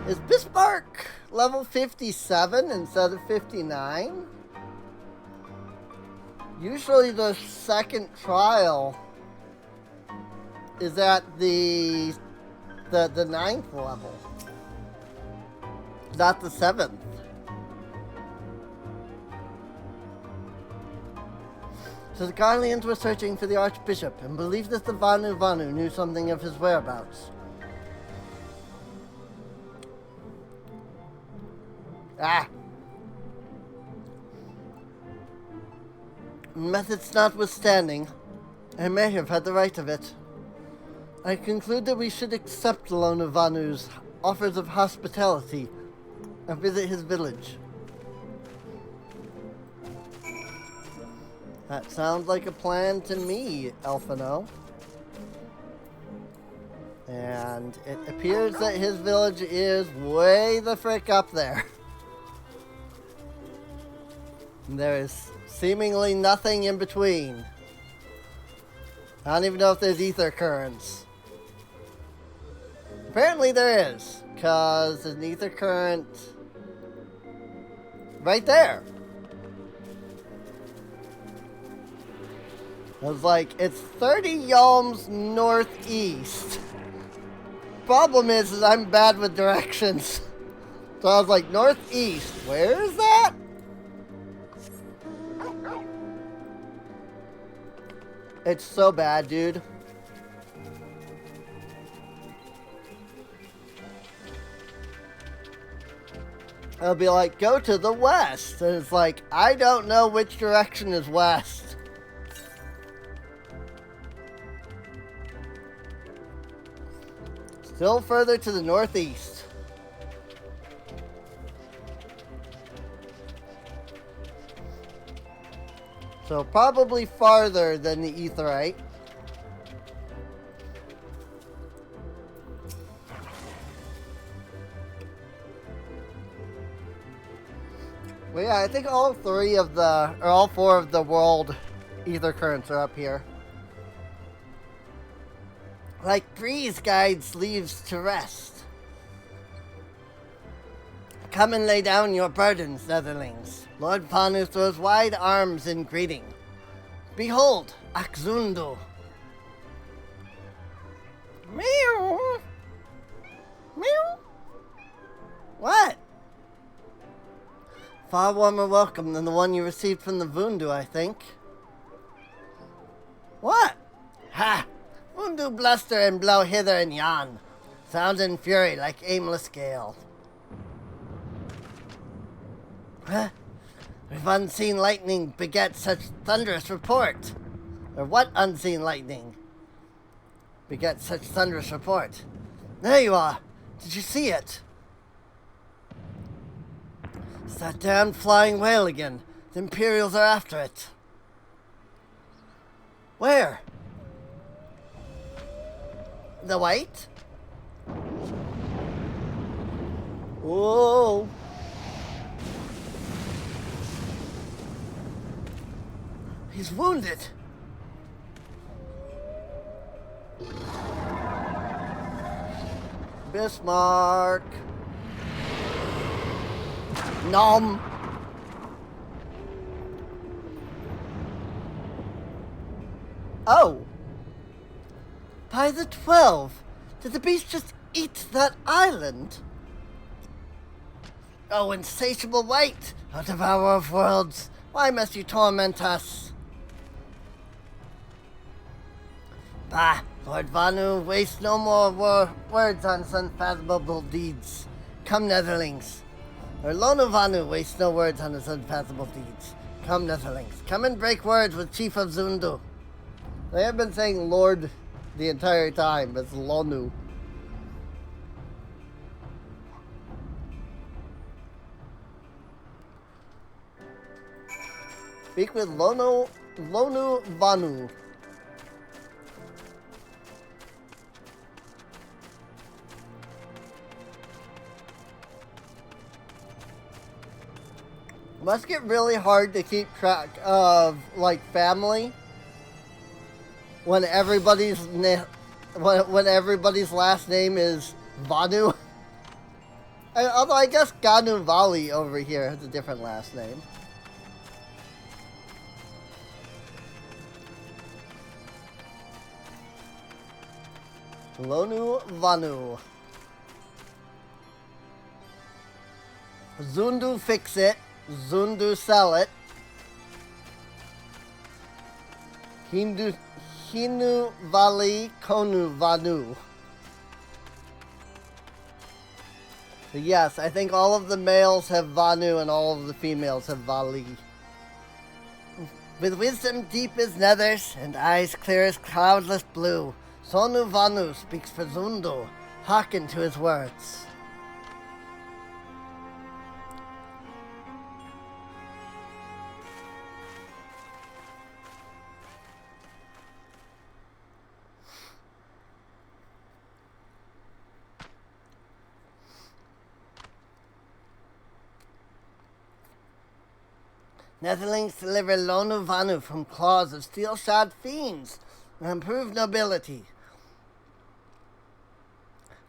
Is Bismarck level 57 instead of 59? Usually the second trial is at the 9th level, not the 7th. So the Guardians were searching for the Archbishop and believed that the Vanu knew something of his whereabouts. Methods notwithstanding, I may have had the right of it. I conclude that we should accept Lona Vanu's offers of hospitality and visit his village. That sounds like a plan to me, Elfino. And it appears that his village is way the frick up there. There is seemingly nothing in between. I don't even know if there's ether currents. Apparently there is, because there's an ether current right there. I was like, it's 30 yalms northeast. Problem is I'm bad with directions. So I was like, northeast, where is that? It's so bad, dude. I'll be like, go to the west. And it's like, I don't know which direction is west. Still further to the northeast. So probably farther than the Aetheryte. Well, yeah, I think all four of the world ether currents are up here. Like breeze guides leaves to rest. Come and lay down your burdens, Netherlings. Lord Panu throws wide arms in greeting. Behold, Akzundu. Meow. Meow. What? Far warmer welcome than the one you received from the Vundu, I think. What? Ha! Vundu bluster and blow hither and yon. Sound and fury like aimless gale. Huh? If unseen lightning begets such thunderous report. Or what unseen lightning begets such thunderous report? There you are. Did you see it? It's that damn flying whale again. The Imperials are after it. Where? The white? Whoa. He's wounded. Bismarck. Nom. Oh. By the 12. Did the beast just eat that island? Oh, insatiable wight, O devourer of worlds, why must you torment us? Bah, Lord Vanu, waste no more words on unfathomable deeds. Come, Netherlings. Or Lonuvanu wastes no words on his unfathomable deeds. Come, Netherlings, come and break words with Chief of Zundu. They have been saying Lord the entire time, but it's Lonu. Speak with Lonu Vanu. Must get really hard to keep track of, like, family when everybody's when everybody's last name is Vanu. Although I guess Ganu Vali over here has a different last name. Lonu Vanu. Zundu fix it. Zundu sell it. Hinu Vali Konu Vanu. But yes, I think all of the males have Vanu and all of the females have Vali. With wisdom deep as nethers and eyes clear as cloudless blue, Sonu Vanu speaks for Zundu. Hearken to his words. Netherlings deliver Lonu Vanu from claws of steel-shod fiends and improve nobility.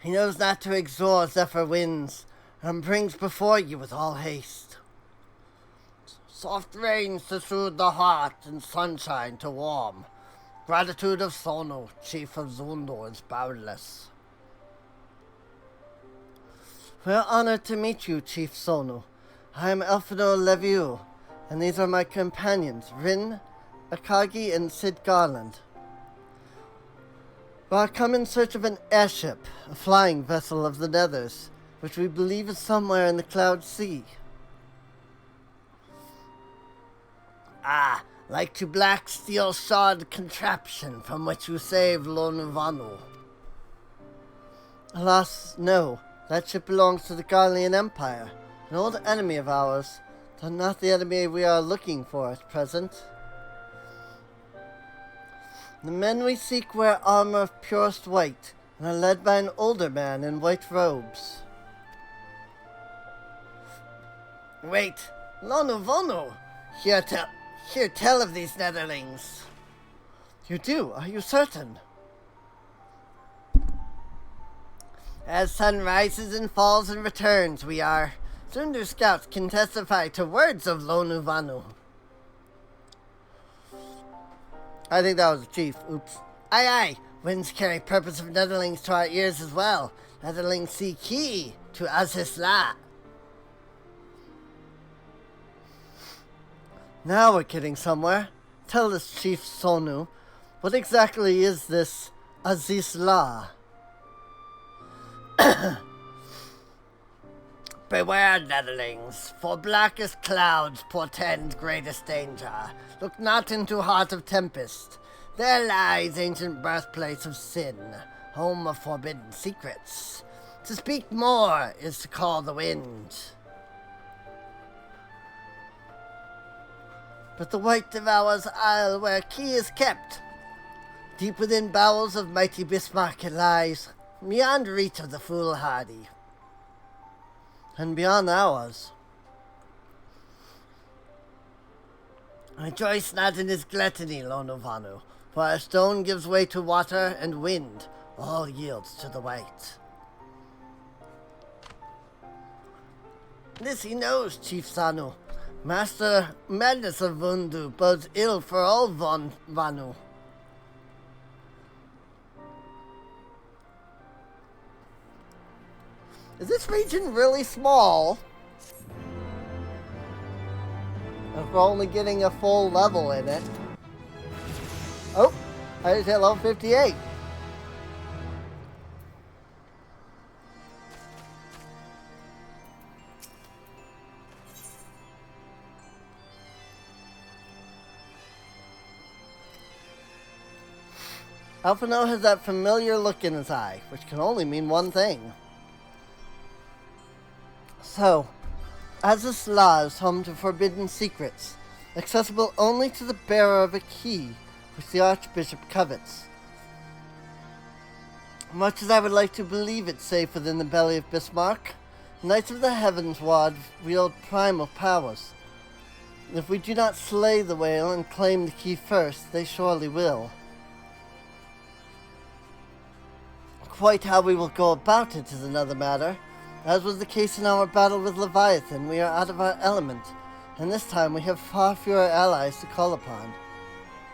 He knows not to exhort zephyr winds, and brings before you with all haste soft rains to soothe the heart and sunshine to warm. Gratitude of Sonu, chief of Zundu, is boundless. We are honored to meet you, Chief Sonu. I am Elfino Leviu, and these are my companions, Rin, Akagi, and Sid Garland. We are come in search of an airship, a flying vessel of the Nethers, which we believe is somewhere in the Cloud Sea. Ah, like to black steel-shod contraption from which you saved Lonuvanu. Alas, no. That ship belongs to the Garlean Empire, an old enemy of ours, though not the enemy we are looking for at present. The men we seek wear armor of purest white, and are led by an older man in white robes. Wait, Lonuvanu! Here tell of these Netherlings. You do, are you certain? As sun rises and falls and returns, we are. Zundu scouts can testify to words of Lonuvanu. I think that was the chief. Oops. Aye, aye. Winds carry purpose of Netherlings to our ears as well. Netherlings see key to Azisla. Now we're getting somewhere. Tell us, Chief Sonu, what exactly is this Azisla? Beware, Netherlings, for blackest clouds portend greatest danger. Look not into heart of tempest. There lies ancient birthplace of sin, home of forbidden secrets. To speak more is to call the wind. But the white devours isle where key is kept. Deep within bowels of mighty Bismarck it lies, beyond reach of the foolhardy. And beyond ours. Rejoice not in his gluttony, Lonuvanu, for a stone gives way to water and wind, all yields to the white. This he knows, Chief Sanu. Master madness of Vundu bodes ill for all Vanu. Is this region really small? If we're only getting a full level in it. Oh, I just hit level 58. Alphino has that familiar look in his eye, which can only mean one thing. So, as this law is home to forbidden secrets, accessible only to the bearer of a key which the Archbishop covets. Much as I would like to believe it's safe within the belly of Bismarck, Knights of the Heavens Ward wield primal powers. If we do not slay the whale and claim the key first, they surely will. Quite how we will go about it is another matter. As was the case in our battle with Leviathan, we are out of our element, and this time we have far fewer allies to call upon.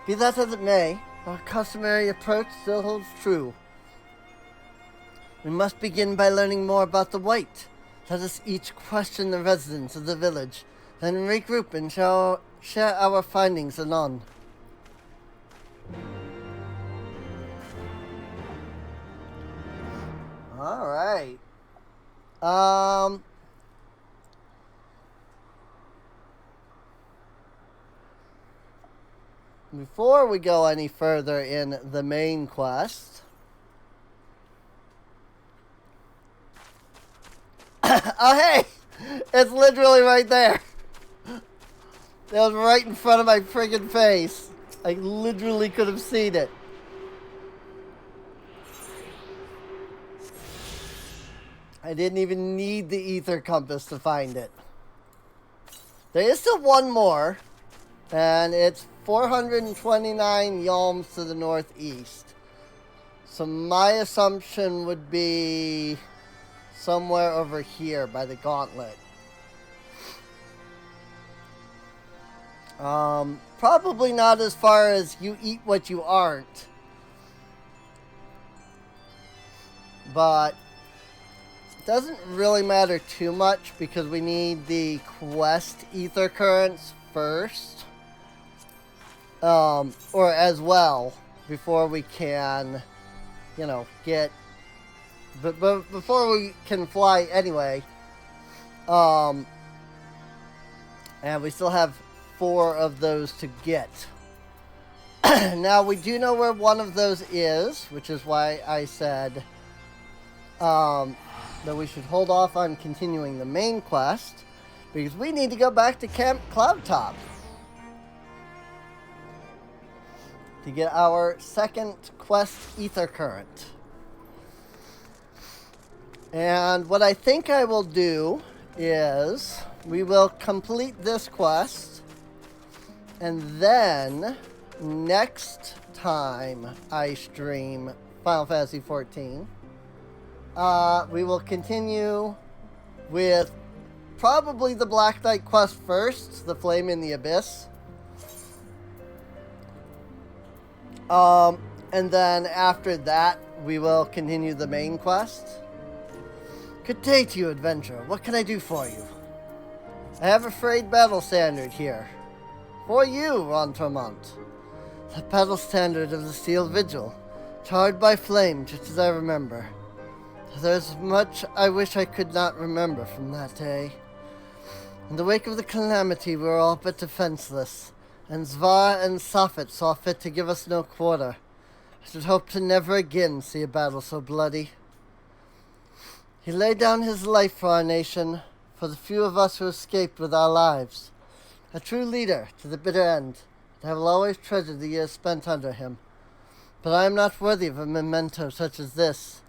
Be that as it may, our customary approach still holds true. We must begin by learning more about the White. Let us each question the residents of the village, then regroup and share our findings anon. Alright. Before we go any further in the main quest, oh hey! It's literally right there! That was right in front of my friggin' face. I literally could have seen it. I didn't even need the ether compass to find it. There is still one more, and it's 429 yalms to the northeast. So my assumption would be somewhere over here by the gauntlet. Probably not as far as you eat what you aren't. But it doesn't really matter too much because we need the quest ether currents first. Or as well, before we can, get... But before we can fly anyway. And we still have 4 of those to get. Now, we do know where one of those is, which is why I said that we should hold off on continuing the main quest, because we need to go back to Camp Cloudtop to get our second quest ether current. And what I think I will do is we will complete this quest, and then next time I stream Final Fantasy XIV, we will continue with probably the Black Knight quest first, the Flame in the Abyss. And then after that, we will continue the main quest. Good day to you, adventurer. What can I do for you? I have a frayed battle standard here. For you, Ron Tormont. The battle standard of the Steel Vigil, charred by flame just as I remember. There's much I wish I could not remember from that day. In the wake of the calamity, we were all but defenseless, and Zvar and Sophet saw fit to give us no quarter. I should hope to never again see a battle so bloody. He laid down his life for our nation, for the few of us who escaped with our lives. A true leader to the bitter end, and I will always treasure the years spent under him. But I am not worthy of a memento such as this.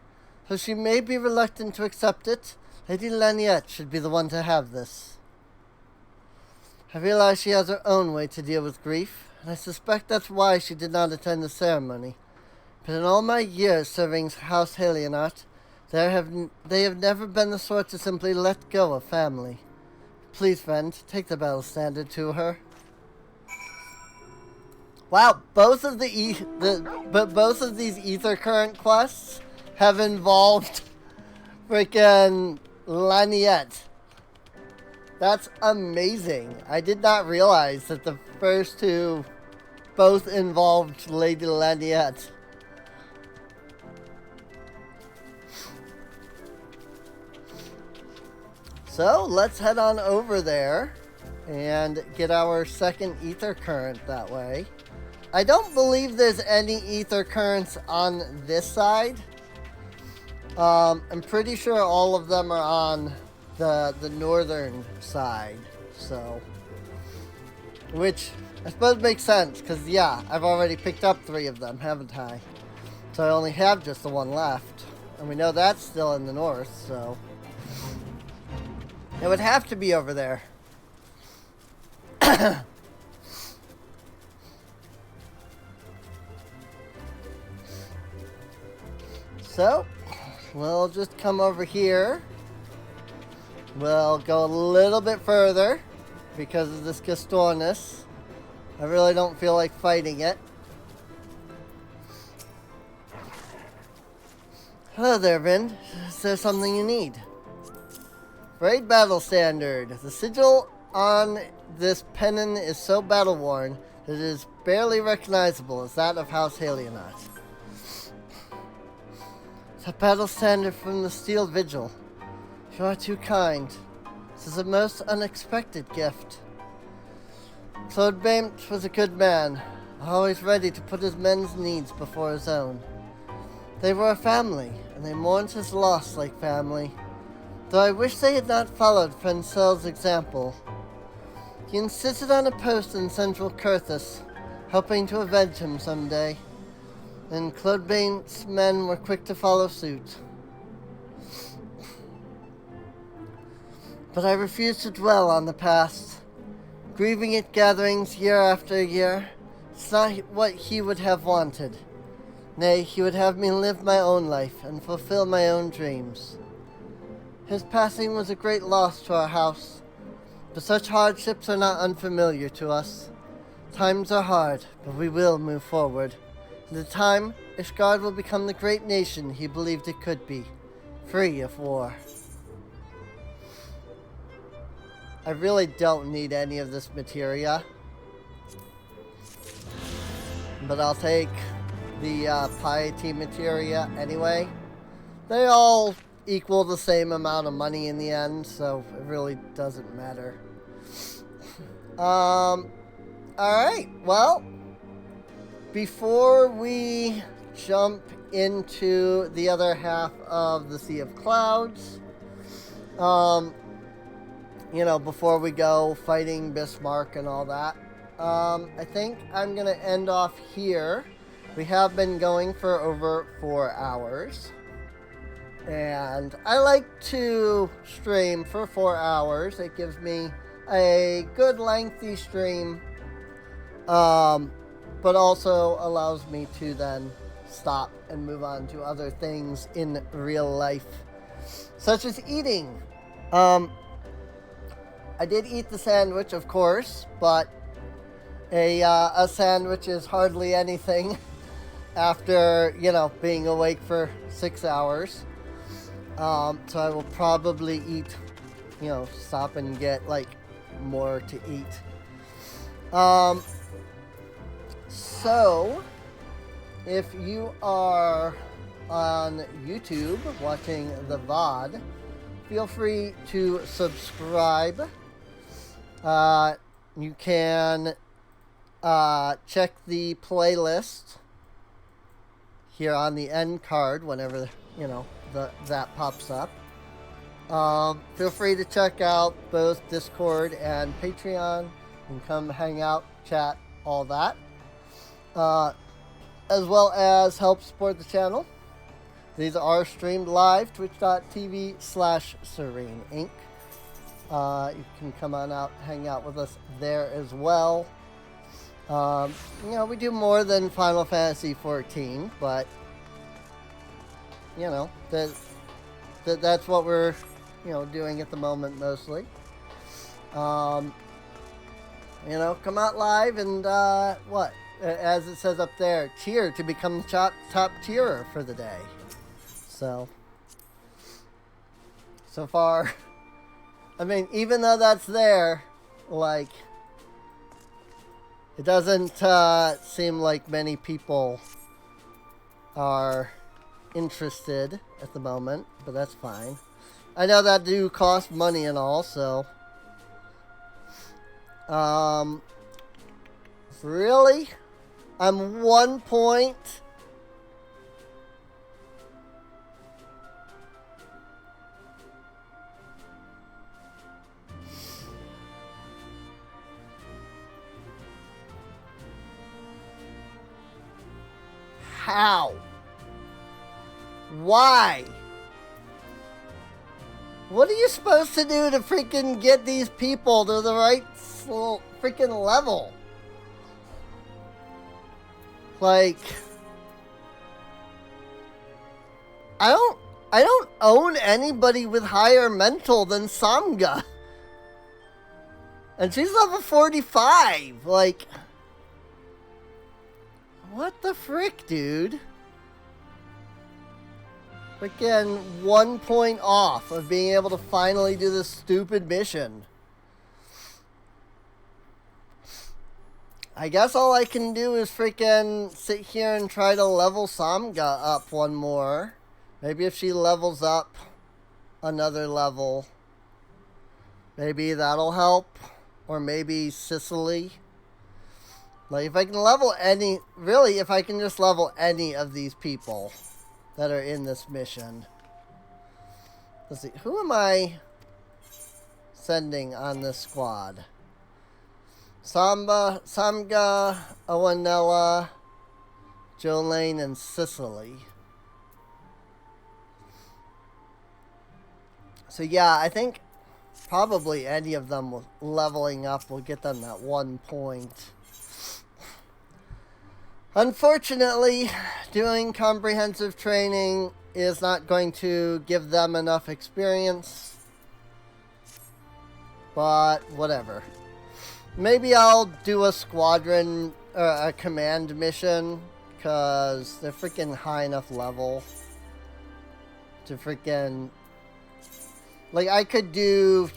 Though she may be reluctant to accept it, Lady Laniette should be the one to have this. I realize she has her own way to deal with grief, and I suspect that's why she did not attend the ceremony. But in all my years serving House Halionart, they have never been the sort to simply let go of family. Please, friend, take the battle standard to her. Wow, both of these ether current quests have involved freaking Laniette. That's amazing. I did not realize that the first two both involved Lady Laniette. So let's head on over there and get our second ether current that way. I don't believe there's any ether currents on this side. I'm pretty sure all of them are on the northern side, so, which I suppose makes sense, because yeah, I've already picked up 3 of them, haven't I? So I only have just the one left, and we know that's still in the north, so it would have to be over there. So we'll just come over here. We'll go a little bit further because of this Gastornis. I really don't feel like fighting it. Hello there, Vind. Is there something you need? Raid Battle Standard. The sigil on this pennon is so battle-worn that it is barely recognizable as that of House Halionot. A battle standard from the Steel Vigil. You are too kind. This is a most unexpected gift. Claude Bamt was a good man, always ready to put his men's needs before his own. They were a family, and they mourned his loss like family, though I wish they had not followed Frenzel's example. He insisted on a post in central Kurthus, hoping to avenge him someday. And Claude Bain's men were quick to follow suit. But I refused to dwell on the past. Grieving at gatherings year after year, it's not what he would have wanted. Nay, he would have me live my own life and fulfill my own dreams. His passing was a great loss to our house, but such hardships are not unfamiliar to us. Times are hard, but we will move forward. In time, Ishgard will become the great nation he believed it could be, free of war. I really don't need any of this materia, but I'll take the piety materia anyway. They all equal the same amount of money in the end, so it really doesn't matter. Alright, well, before we jump into the other half of the Sea of Clouds, you know, before we go fighting Bismarck and all that, I think I'm going to end off here. We have been going for over 4 hours, and I like to stream for 4 hours. It gives me a good lengthy stream, but also allows me to then stop and move on to other things in real life, such as eating. I did eat the sandwich, of course, but a sandwich is hardly anything after, you know, being awake for 6 hours. So I will probably eat, you know, stop and get, like, more to eat. So, if you are on YouTube watching the VOD, feel free to subscribe. You can check the playlist here on the end card whenever, you know, that pops up. Feel free to check out both Discord and Patreon and come hang out, chat, all that. As well as help support the channel. These are streamed live, twitch.tv/Serene Inc. You can come on out, hang out with us there as well. You know, we do more than Final Fantasy XIV, but, you know, that's what we're, you know, doing at the moment mostly. You know, come out live and, what? As it says up there, cheer to become the top tierer for the day. So far, I mean, even though that's there, like, it doesn't seem like many people are interested at the moment, but that's fine. I know that do cost money and all, so really, I'm 1 point. How? Why? What are you supposed to do to freaking get these people to the right freaking level? Like, I don't own anybody with higher mental than Samga. And she's level 45. Like, what the frick, dude? Freaking 1 point off of being able to finally do this stupid mission. I guess all I can do is freaking sit here and try to level Samga up one more. Maybe if she levels up another level, maybe that'll help. Or maybe Sicily. Like, if I can level any... Really, if I can just level any of these people that are in this mission. Let's see. Who am I sending on this squad? Samga, Owanella, Jolene, and Sicily. So yeah, I think probably any of them leveling up will get them that 1 point. Unfortunately, doing comprehensive training is not going to give them enough experience. But whatever. Maybe I'll do a squadron or a command mission, because they're freaking high enough level to freaking... Like, I could do...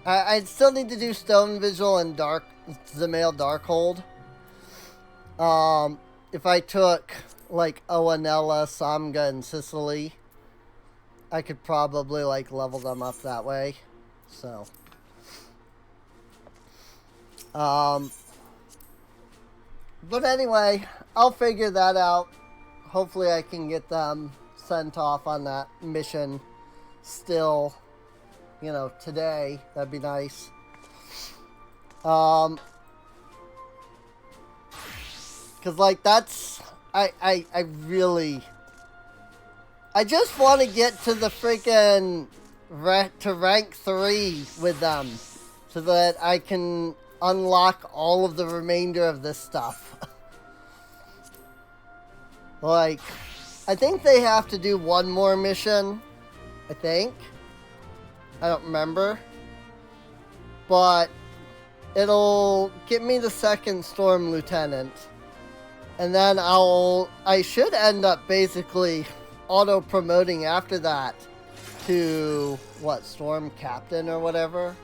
I'd still need to do Stone Vigil and Zamail Darkhold. If I took, like, Owanella, Samga, and Sicily, I could probably, like, level them up that way. So... But anyway, I'll figure that out. Hopefully I can get them sent off on that mission still, you know, today. That'd be nice. Cause like that's, I really, I just want to get to the freaking, to rank 3 with them so that I can unlock all of the remainder of this stuff. Like, I think they have to do one more mission. I think. I don't remember. But it'll get me the 2nd Storm Lieutenant. And then I should end up basically auto-promoting after that to, what, Storm Captain or whatever?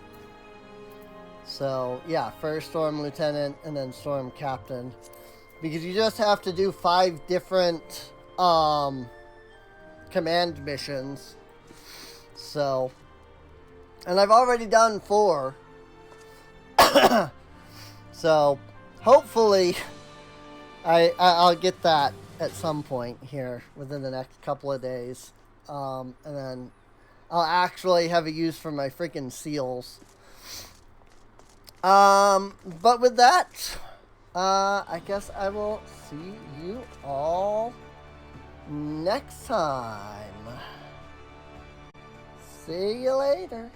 So, yeah, first Storm Lieutenant and then Storm Captain. Because you just have to do 5 different command missions. So, and I've already done 4. So, hopefully, I'll get that at some point here within the next couple of days. And then I'll actually have a use for my freaking seals. But with that, I guess I will see you all next time. See you later.